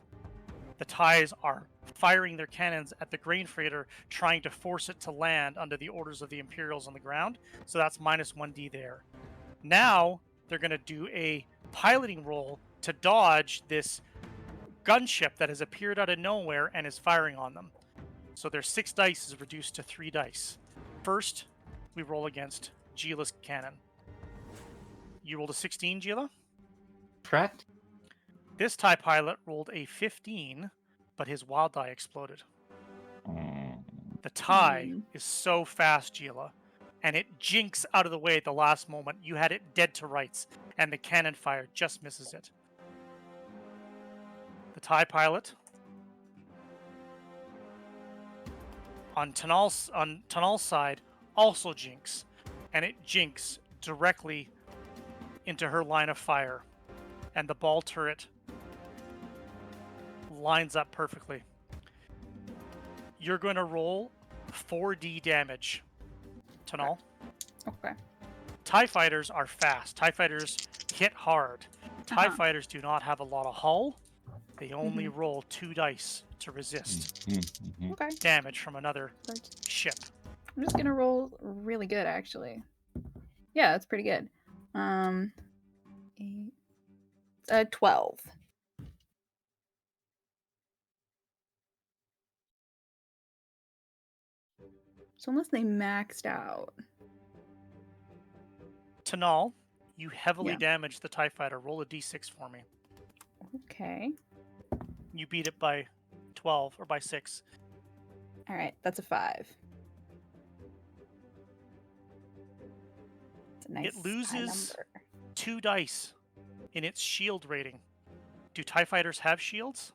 The TIEs are firing their cannons at the grain freighter, trying to force it to land under the orders of the Imperials on the ground, so that's minus 1d there. Now, they're going to do a piloting roll to dodge this gunship that has appeared out of nowhere and is firing on them. So their 6 dice is reduced to 3 dice. First, we roll against Gila's cannon. You rolled a 16, Gila? Correct? This TIE pilot rolled a 15, but his wild die exploded. The TIE is so fast, Gila, and it jinks out of the way at the last moment. You had it dead to rights, and the cannon fire just misses it. The TIE pilot on Tanal's side also jinks, and it jinks directly into her line of fire, and the ball turret lines up perfectly. You're going to roll 4d damage, Tanal. Okay. TIE fighters are fast. TIE fighters hit hard. TIE Uh-huh. fighters do not have a lot of hull. They only roll 2 dice to resist Okay. damage from another ship. I'm just gonna roll really good, actually. Yeah, that's pretty good. 12. So unless they maxed out. Tanal, you heavily Yeah. damaged the TIE fighter. Roll a d6 for me. Okay. You beat it by 12 or by 6. All right, that's a 5. It's a nice It loses high 2 dice in its shield rating. Do TIE fighters have shields?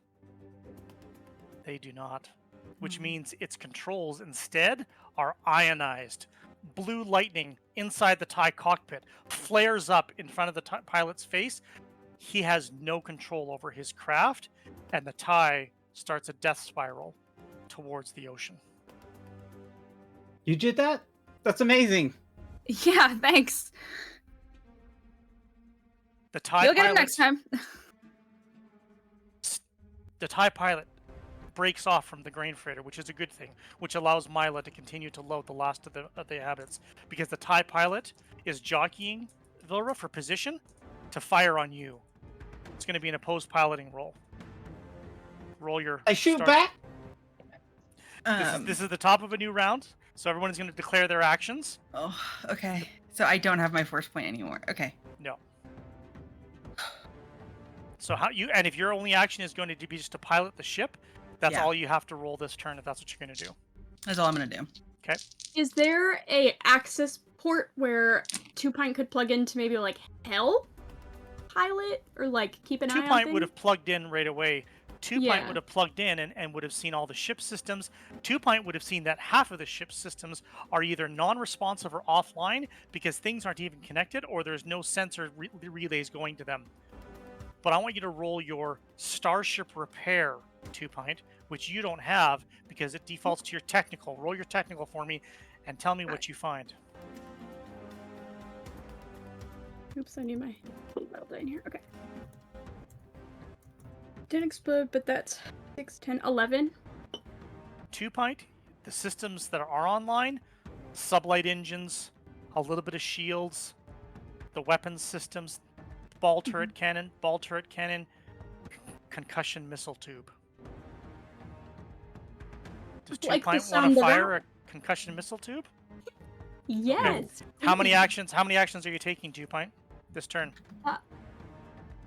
They do not, which means its controls instead are ionized. Blue lightning inside the TIE cockpit flares up in front of the pilot's face. He has no control over his craft, and the TIE starts a death spiral towards the ocean. You did that? That's amazing. number. Yeah, thanks. The TIE You'll get pilot, him next time. the TIE pilot breaks off from the grain freighter, which is a good thing, which allows Mila to continue to load the last of the habits, because the TIE pilot is jockeying Vilra for position to fire on you. It's going to be an opposed piloting roll. Roll your. I shoot start. back. This is the top of a new round, so everyone's going to declare their actions. Oh, okay. So I don't have my force point anymore. Okay. No. So and if your only action is going to be just to pilot the ship, that's Yeah. all you have to roll this turn if that's what you're going to do. That's all I'm gonna do. Okay. Is there a access port where 2-Pint could plug into maybe like Hell Pilot or like keep an eye on 2-Pint things? would have plugged in right away. 2-Pint Yeah. would have plugged in and would have seen all the ship systems. 2-Pint would have seen that half of the ship systems are either non-responsive or offline because things aren't even connected, or there's no sensor relays going to them. But I want you to roll your Starship Repair 2-Pint, which you don't have because it defaults to your technical. Roll your technical for me and tell me what you find. Oops, I need my metal die in here. Okay. Didn't explode, but that's 6, 10, 11. 2-Pint, the systems that are online, sublight engines, a little bit of shields, the weapons systems, ball turret cannon, concussion missile tube. Does Like the 2-Pint want sound to of fire that. a concussion missile tube? Yes. How many actions are you taking, 2-Pint, this turn?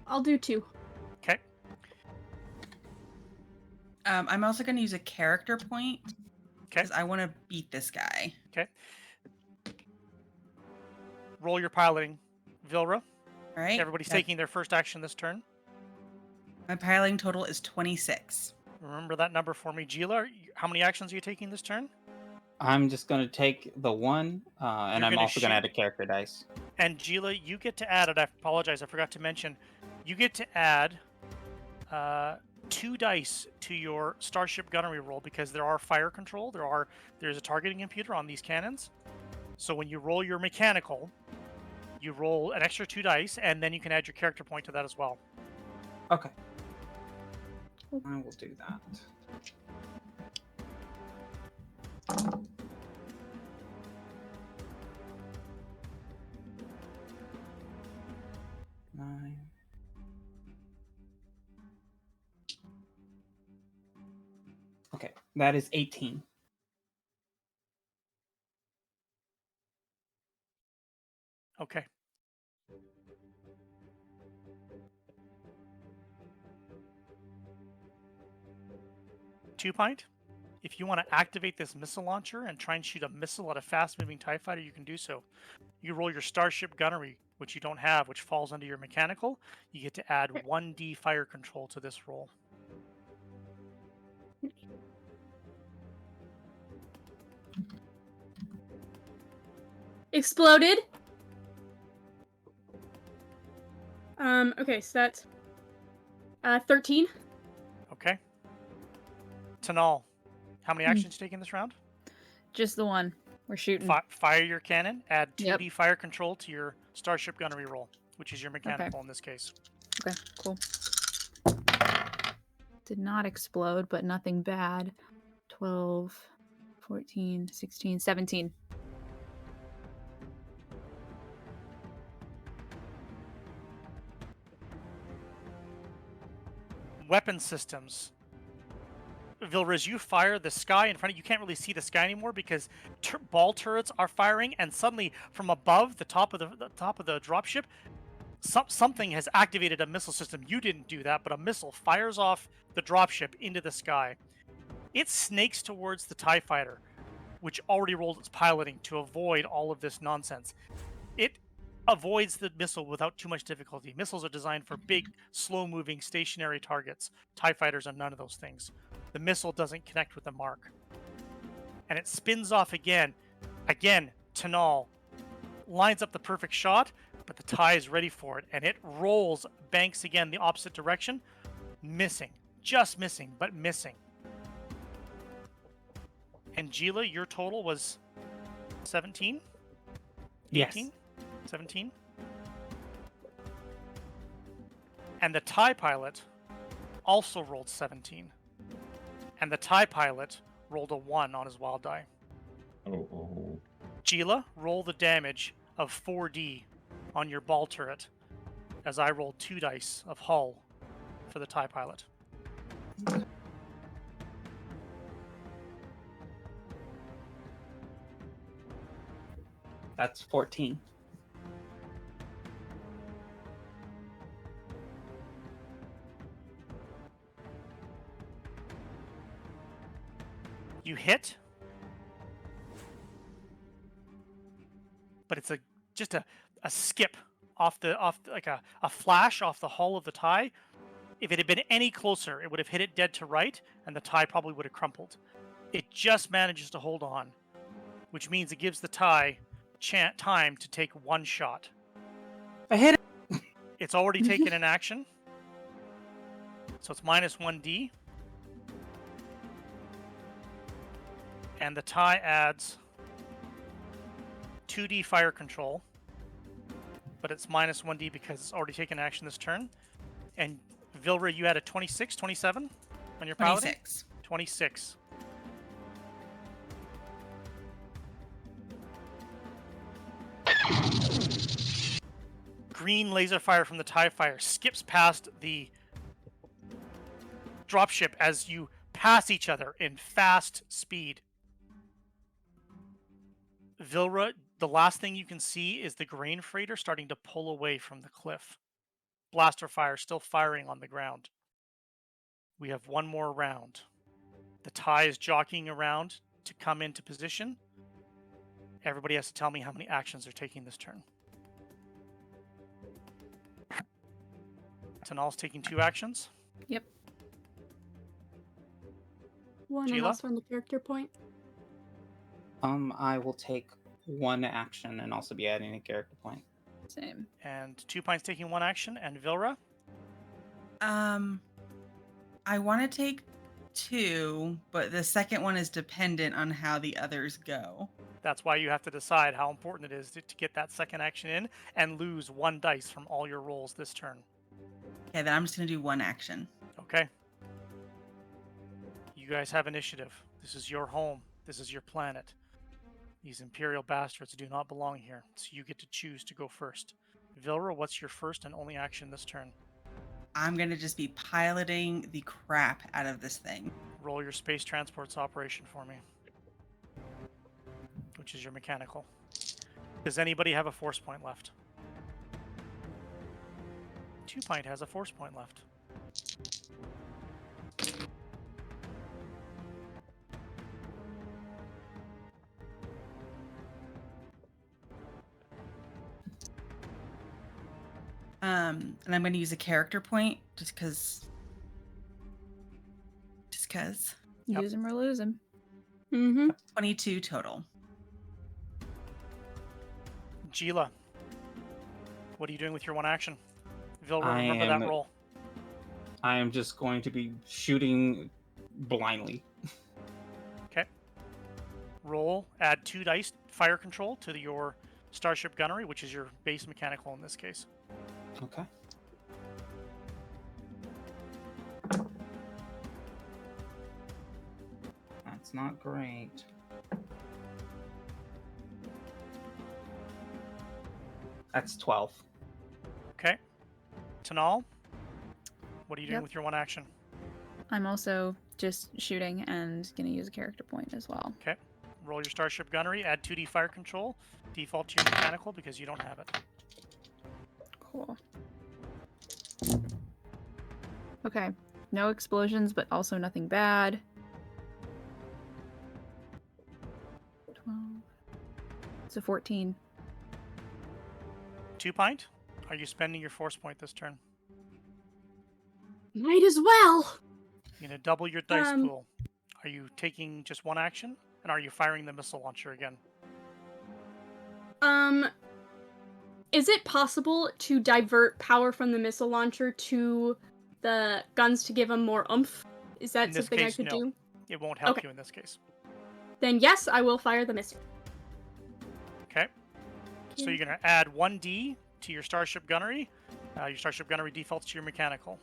I'll do 2. Okay. I'm also gonna use a character point Okay. because I want to beat this guy. Okay. Roll your piloting, Vilra. All right. Everybody's That- taking their first action this turn. My piloting total is 26. Remember that number for me, Gila. How many actions are you taking this turn? I'm just gonna take the one, and You're I'm gonna also gonna shoot. add a character dice. And Gila, you get to add, and I apologize, I forgot to mention, you get to add 2 dice to your Starship gunnery roll because there are fire control. There's a targeting computer on these cannons. So when you roll your mechanical, you roll an extra 2 dice, and then you can add your character point to that as well. Okay. I will do that. Nine. Okay, that is 18. Okay. Two-Pint, if you want to activate this missile launcher and try and shoot a missile at a fast-moving TIE fighter, you can do so. You roll your Starship gunnery, which you don't have, which falls under your mechanical. You get to add 1d fire control to this roll. Exploded. Okay, so that's 13. Okay. Tanal, how many actions you taking this round? Just the one. We're shooting. Fire your cannon. Add 2d Yep. fire control to your Starship gunnery roll, which is your mechanical in this case. Okay, cool. Did not explode, but nothing bad. 12, 14, 16, 17. Weapon systems. Vilra, as you fire, the sky in front of you, can't really see the sky anymore because ball turrets are firing, and suddenly from above the top of the dropship, something has activated a missile system. You didn't do that, but a missile fires off the dropship into the sky. It snakes towards the TIE fighter, which already rolled its piloting to avoid all of this nonsense. It avoids the missile without too much difficulty. Missiles are designed for big, slow-moving, stationary targets. TIE fighters are none of those things. The missile doesn't connect with the mark. And it spins off again. Again, Tanal lines up the perfect shot, but the TIE is ready for it, and it rolls, banks again the opposite direction, missing. Just missing, but missing. And Gila, your total was 17? Yes. 18? 17? And the TIE pilot also rolled 17. And the TIE pilot rolled a 1 on his wild die. Oh. Gila, roll the damage of 4D on your ball turret, as I rolled 2 dice of hull for the TIE pilot. That's 14. You hit, but it's just a skip off like a flash off the hull of the TIE. If it had been any closer, it would have hit it dead to right, and the TIE probably would have crumpled. It just manages to hold on, which means it gives the TIE time to take 1 shot. I hit it. It's already taken an action, so it's minus 1D. And the TIE adds 2D fire control, but it's minus 1D because it's already taken action this turn. And Vilra, you had a 26, 27 on your paladin? 26. 26. Green laser fire from the TIE Fighter skips past the dropship as you pass each other in fast speed. Vilra, the last thing you can see is the grain freighter starting to pull away from the cliff. Blaster fire still firing on the ground. We have 1 more round. The TIE is jockeying around to come into position. Everybody has to tell me how many actions they're taking this turn. Tanal's taking 2 actions. Yep. 1 and Sheila? also on the character point. I will take 1 action and also be adding a character point. Same. And 2 Pine's taking 1 action. And Vilra? I want to take 2, but the second one is dependent on how the others go. That's why you have to decide how important it is to get that second action in and lose 1 dice from all your rolls this turn. Okay, then I'm just going to do 1 action. Okay? You guys have initiative. This is your home. This is your planet. These Imperial bastards do not belong here, so you get to choose to go first. Vilra, what's your first and only action this turn? I'm going to just be piloting the crap out of this thing. Roll your space transports operation for me, which is your mechanical. Does anybody have a force point left? 2 Pint has a force point left. And I'm going to use a character point just because. Yep. Use him or lose him. Mm-hmm. 22 total. Gila, what are you doing with your 1 action? Vilra, I remember am- that roll. I am just going to be shooting blindly. Okay. Roll, add 2 dice fire control to your starship gunnery, which is your base mechanical in this case. Okay. That's not great. That's 12. Okay. Tanal, what are you doing Yep. with your 1 action? I'm also just shooting and gonna use a character point as well. Okay. Roll your starship gunnery, add 2D fire control, default to your mechanical because you don't have it. Cool. Okay. No explosions, but also nothing bad. 12. So 14. 2 Pint, are you spending your force point this turn? Might as well. You're going to double your dice Um, pool. Are you taking just one action? And are you firing the missile launcher again? Is it possible to divert power from the missile launcher to the guns to give them more oomph? Is that In this something I case, could no. do? It won't help Okay. you in this case. Then yes, I will fire the missile. Okay. So you're going to add 1d to your Starship Gunnery. Your Starship Gunnery defaults to your mechanical.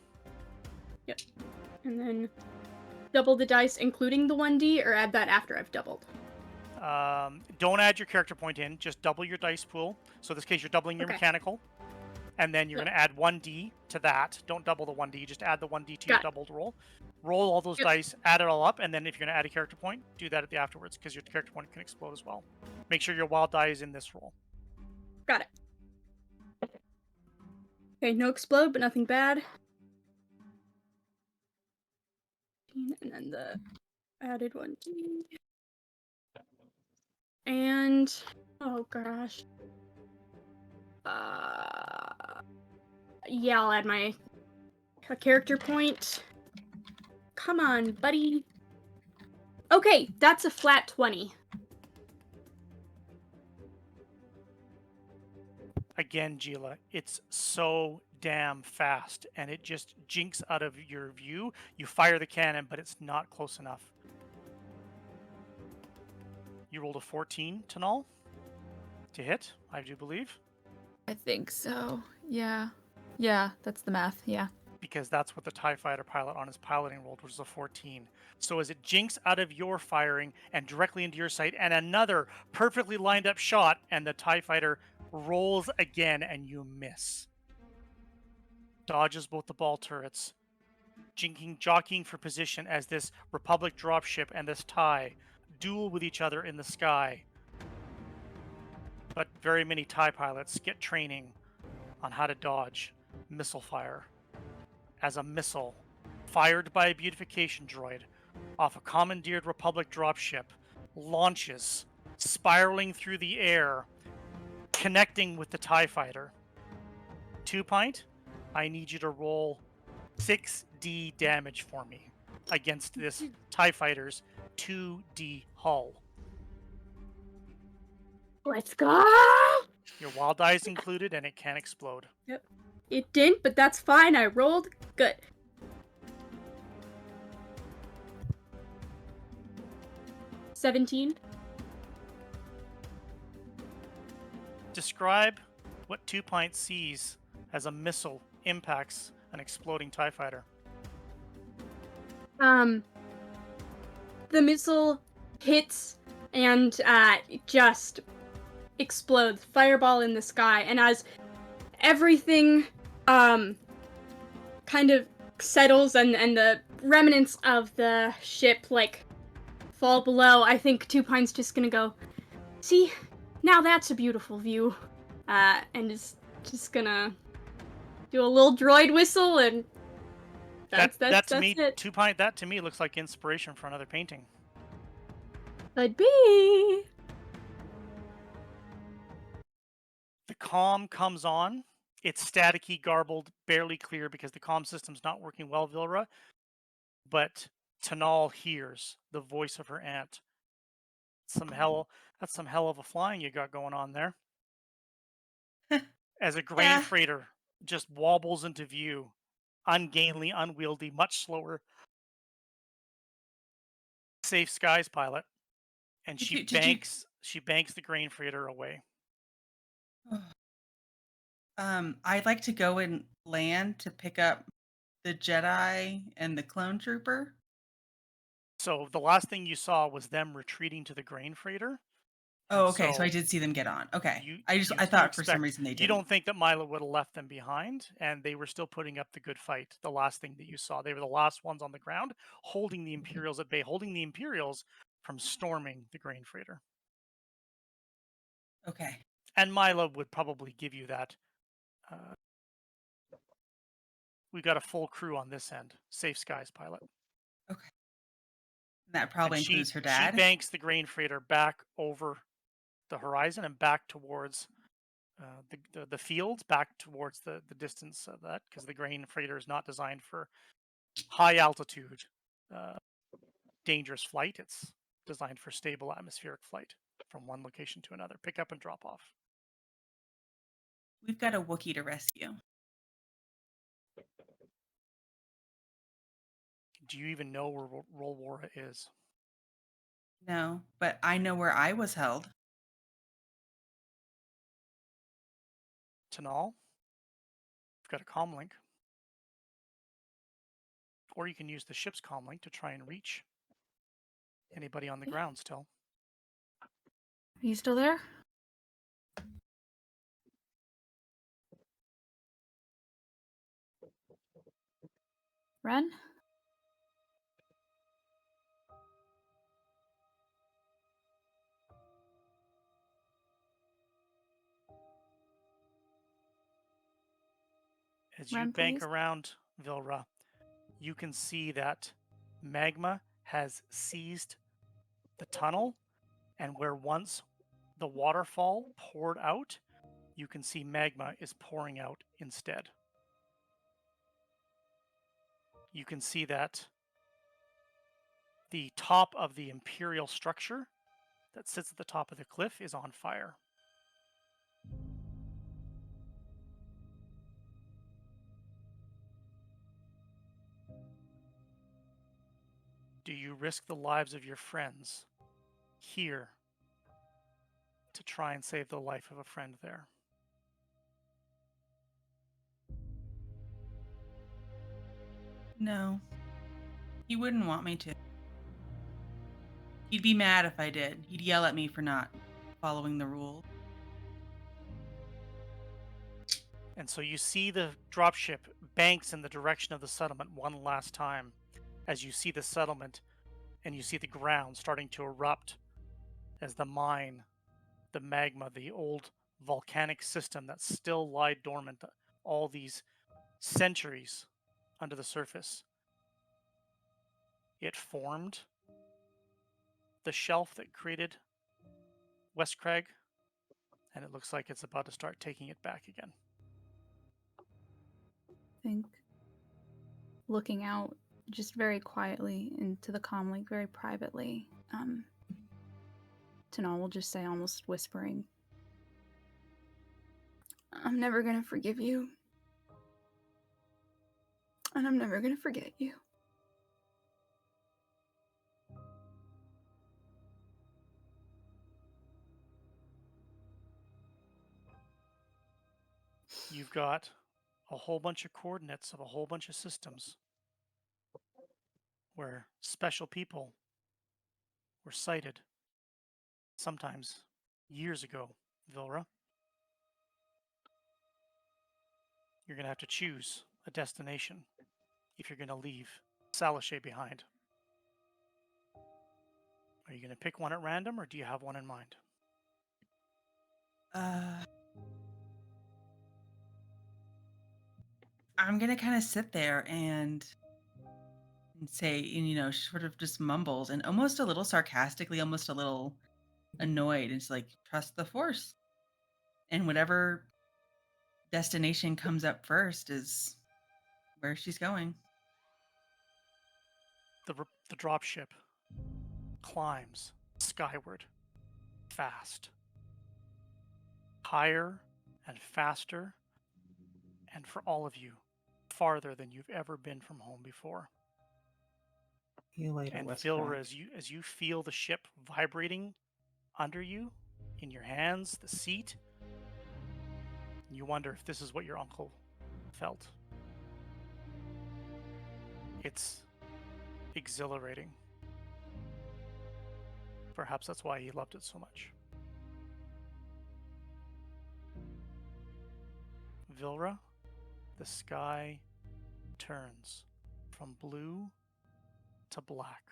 Yep. And then double the dice, including the 1d, or add that after I've doubled? Don't add your character point in. Just double your dice pool. So in this case, you're doubling your Okay. mechanical. And then you're Yep. going to add 1d to that. Don't double the 1d. Just add the 1d to your Got it. doubled roll. Roll all those Yep. dice, add it all up, and then if you're going to add a character point, do that at the afterwards, because your character point can explode as well. Make sure your wild die is in this roll. Got it. Okay, no explode, but nothing bad. And then the added 1d. And oh gosh. Yeah, I'll add my character point. Come on, buddy. Okay, that's a flat 20. Again, Gila, it's so damn fast, and it just jinks out of your view. You fire the cannon, but it's not close enough. You rolled a 14, Tanal, to hit, I do believe. I think so. Yeah. Yeah, that's the math. Yeah. Because that's what the TIE fighter pilot on his piloting rolled, which was a 14. So as it jinks out of your firing and directly into your sight, and another perfectly lined up shot, and the TIE fighter rolls again, and you miss. Dodges both the ball turrets, jockeying for position as this Republic dropship and this TIE duel with each other in the sky. But very many TIE pilots get training on how to dodge missile fire. As a missile, fired by a beautification droid off a commandeered Republic dropship, launches, spiraling through the air, connecting with the TIE fighter. 2 Pint, I need you to roll 6d damage for me against this TIE fighter's 2d hull. Let's go! Your wild die is included, and it can explode. Yep. It didn't, but that's fine. I rolled good. $17. Describe what 2 Pint sees as a missile impacts an exploding TIE fighter. The missile hits and it just explodes. Fireball in the sky, and as everything kind of settles and the remnants of the ship fall below, I think 2 Pine's just gonna go, see, now that's a beautiful view, and is just gonna do a little droid whistle, and that's me, it. 2 Pint, that to me looks like inspiration for another painting. Could be. The comm comes on. It's staticky, garbled, barely clear because the comm system's not working well, Vilra. But Tanal hears the voice of her aunt. That's some hell of a flying you got going on there. As a grain Yeah. freighter just wobbles into view, ungainly, unwieldy, much slower. Safe skies, pilot. And she banks the grain freighter away. I'd like to go and land to pick up the Jedi and the clone trooper. So the last thing you saw was them retreating to the grain freighter. Oh, okay. So I did see them get on. Okay. I thought for some reason they didn't. You don't think that Milo would have left them behind, and they were still putting up the good fight. The last thing that you saw, they were the last ones on the ground, holding the Imperials at bay, holding the Imperials from storming the grain freighter. Okay. And Milo would probably give you that. We got a full crew on this end. Safe skies, pilot. Okay. That probably includes her dad. She banks the grain freighter back over the horizon and back towards the fields back towards the distance of that, because the grain freighter is not designed for high altitude, dangerous flight. It's designed for stable atmospheric flight from one location to another, pick up and drop off. We've got a Wookiee to rescue. Do you even know where Rolwara is? No, but I know where I was held. Tanal? You've got a comm link. Or you can use the ship's comm link to try and reach anybody on the ground still. Are you still there? Ren? As you Ren, bank please. around Vilra, you can see that magma has seized the tunnel, and where once the waterfall poured out, you can see magma is pouring out instead. You can see that the top of the Imperial structure that sits at the top of the cliff is on fire. Do you risk the lives of your friends here to try and save the life of a friend there? No. He wouldn't want me to. He'd be mad if I did. He'd yell at me for not following the rules. And so you see the dropship banks in the direction of the settlement one last time as you see the settlement and you see the ground starting to erupt as the mine, the magma, the old volcanic system that still lied dormant all these centuries under the surface. It formed the shelf that created West Crag, and it looks like it's about to start taking it back again. I think looking out just very quietly into the comm link, very privately, Tanal will just say, almost whispering, I'm never gonna forgive you. And I'm never gonna forget you. You've got a whole bunch of coordinates of a whole bunch of systems where special people were sighted, sometimes years ago, Vilra. You're going to have to choose a destination if you're going to leave Salashe behind. Are you going to pick one at random, or do you have one in mind? I'm gonna kind of sit there and say, and she sort of just mumbles and almost a little sarcastically, almost a little annoyed. It's like, trust the force. And whatever destination comes up first is where she's going. The dropship climbs skyward fast, higher and faster, and for all of you, farther than you've ever been from home before. See you later, And West Vilra, Crack. as you feel the ship vibrating under you, in your hands, the seat, you wonder if this is what your uncle felt. It's exhilarating. Perhaps that's why he loved it so much. Vilra, the sky turns from blue to black,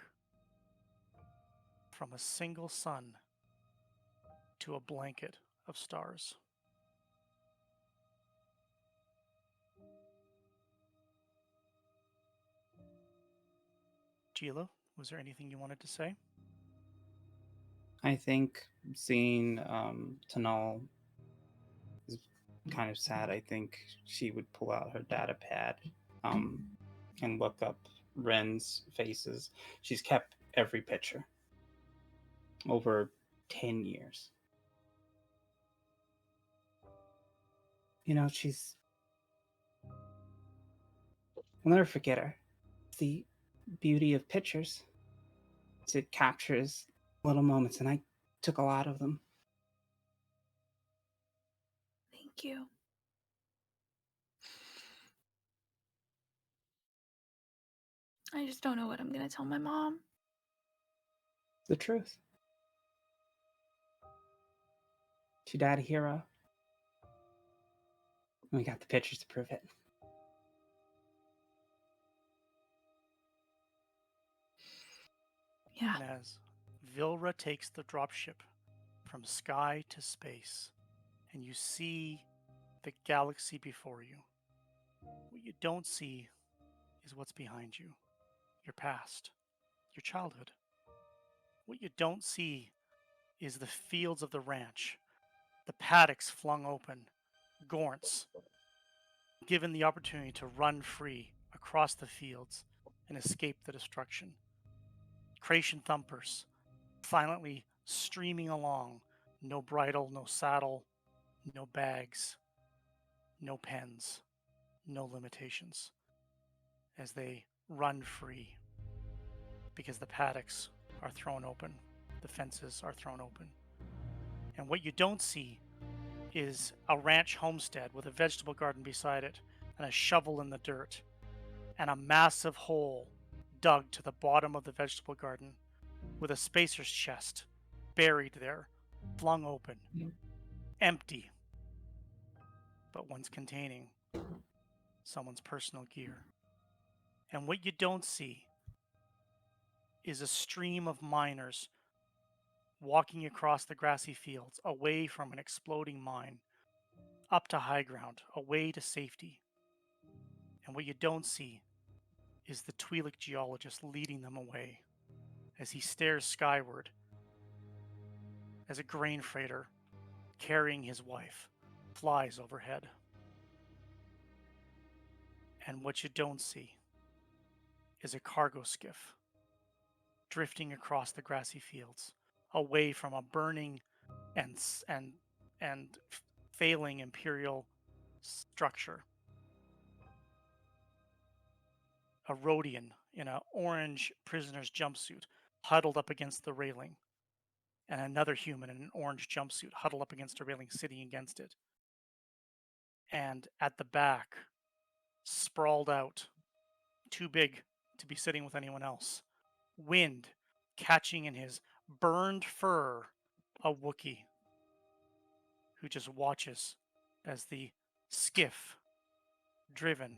from a single sun to a blanket of stars. Gila, was there anything you wanted to say? I think seeing Tanal is kind of sad, I think she would pull out her data pad um, and look up Ren's faces. She's kept every picture over 10 years. You know, I'll never forget her. The beauty of pictures is it captures little moments, and I took a lot of them. Thank you. I just don't know what I'm gonna tell my mom. The truth. She died a hero. And we got the pictures to prove it. Yeah. And as Vilra takes the dropship from sky to space, and you see the galaxy before you, what you don't see is what's behind you, your past, your childhood. What you don't see is the fields of the ranch, the paddocks flung open, Gaunts given the opportunity to run free across the fields and escape the destruction. Creation thumpers silently streaming along, no bridle, no saddle, no bags, no pens, no limitations, as they run free because the paddocks are thrown open, the fences are thrown open. And what you don't see is a ranch homestead with a vegetable garden beside it and a shovel in the dirt and a massive hole dug to the bottom of the vegetable garden with a spacer's chest buried there, flung open, empty, but once containing someone's personal gear. And what you don't see is a stream of miners walking across the grassy fields away from an exploding mine, up to high ground, away to safety. And what you don't see is the Twi'lek geologist leading them away as he stares skyward as a grain freighter carrying his wife flies overhead. And what you don't see is a cargo skiff drifting across the grassy fields away from a burning and failing imperial structure. A Rhodian in an orange prisoner's jumpsuit huddled up against the railing, and another human in an orange jumpsuit huddled up against a railing sitting against it. And at the back, sprawled out, too big to be sitting with anyone else, wind catching in his burned fur, a Wookiee who just watches as the skiff, driven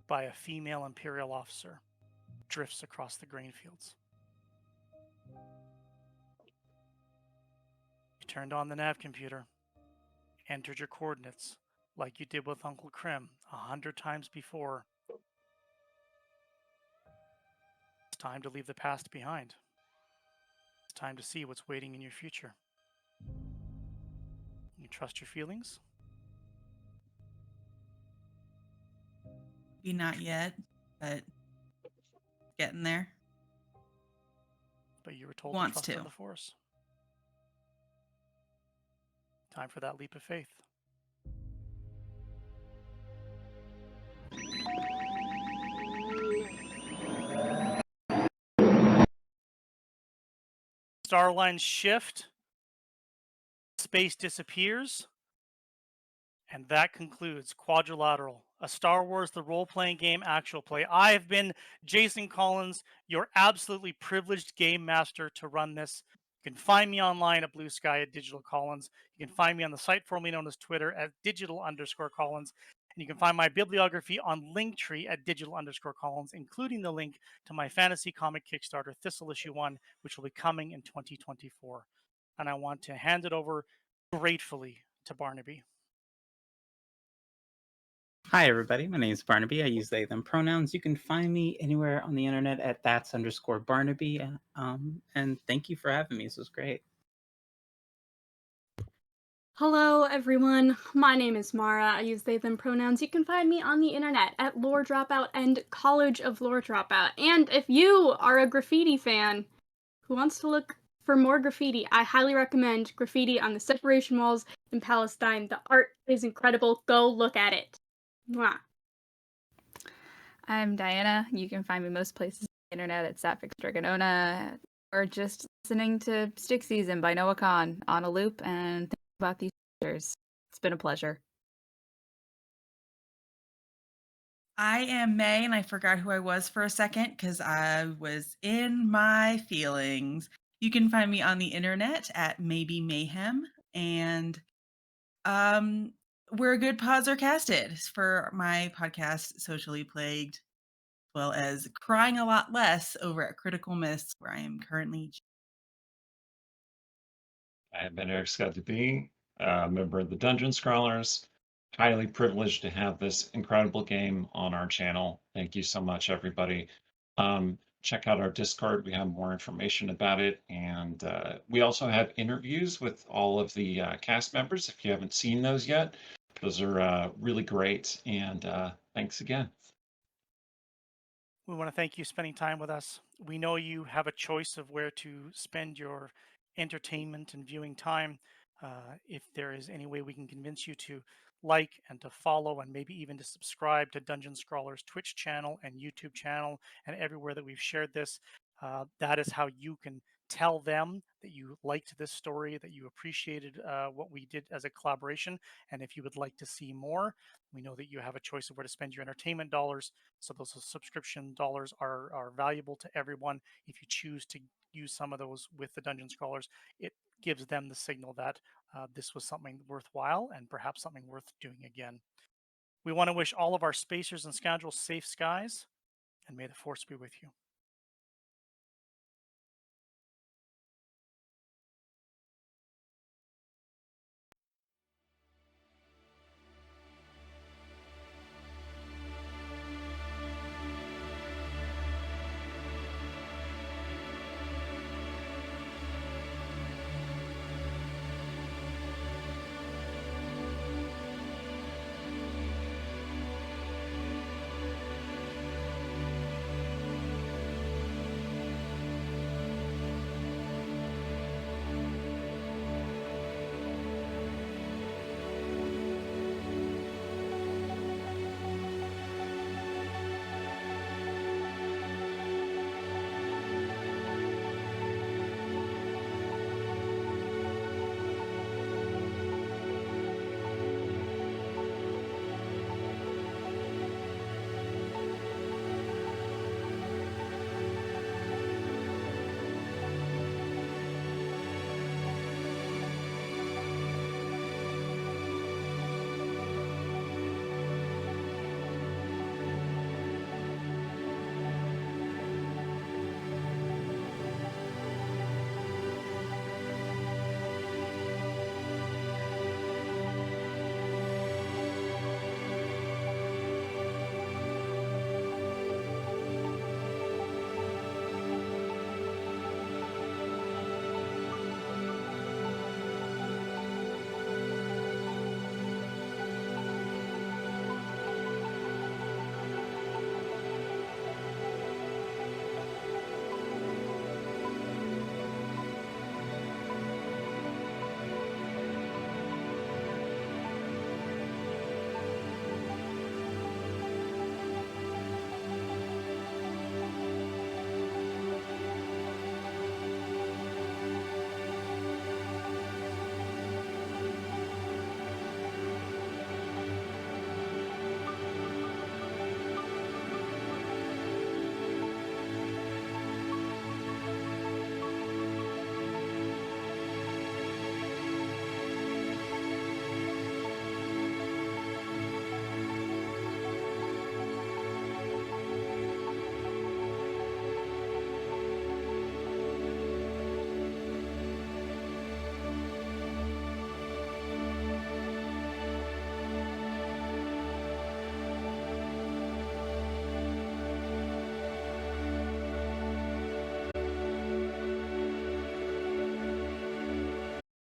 by a female Imperial officer, drifts across the grain fields. You turned on the nav computer, entered your coordinates like you did with Uncle Krim 100 times before. It's time to leave the past behind. It's time to see what's waiting in your future. You trust your feelings? Maybe not yet, but getting there. But you were told Wants to trust to. the Force. Time for that leap of faith. Star lines shift, space disappears, and that concludes Quadrilateral, a Star Wars The Role-Playing Game actual play. I have been Jason Collins, your absolutely privileged game master to run this. You can find me online at Blue Sky at Digital Collins. You can find me on the site formerly known as Twitter at digital_Collins. And you can find my bibliography on Linktree at digital_Collins, including the link to my fantasy comic Kickstarter, Thistle Issue 1, which will be coming in 2024. And I want to hand it over gratefully to Barnaby. Hi, everybody. My name is Barnaby. I use they, them pronouns. You can find me anywhere on the internet at that's_Barnaby. And thank you for having me. This was great. Hello, everyone. My name is Mara. I use they, them pronouns. You can find me on the internet at Lore Dropout and College of Lore Dropout. And if you are a graffiti fan who wants to look for more graffiti, I highly recommend Graffiti on the Separation Walls in Palestine. The art is incredible. Go look at it. Mwah. I'm Diana. You can find me most places on the internet at Sapphic Strigonona or just listening to Stick Season by Noah Khan on a loop and thinking about these creatures. It's been a pleasure. I am May, and I forgot who I was for a second because I was in my feelings. You can find me on the internet at Maybe Mayhem, and where good pods are casted for my podcast, Socially Plagued, as well as crying a lot less over at Critical Miss, where I am currently. I have been Eric Scott to be a member of the Dungeon Scrawlers. Highly privileged to have this incredible game on our channel. Thank you so much, everybody. Check out our Discord. We have more information about it. And we also have interviews with all of the cast members. If you haven't seen those yet, those are really great. And thanks again. We want to thank you spending time with us. We know you have a choice of where to spend your entertainment and viewing time. If there is any way we can convince you to like and to follow and maybe even to subscribe to Dungeon Scrawler's Twitch channel and YouTube channel and everywhere that we've shared this, that is how you can tell them that you liked this story, that you appreciated what we did as a collaboration. And if you would like to see more, we know that you have a choice of where to spend your entertainment dollars. So those subscription dollars are valuable to everyone. If you choose to use some of those with the Dungeon Scrollers, it gives them the signal that this was something worthwhile and perhaps something worth doing again. We want to wish all of our spacers and scoundrels safe skies, and may the force be with you.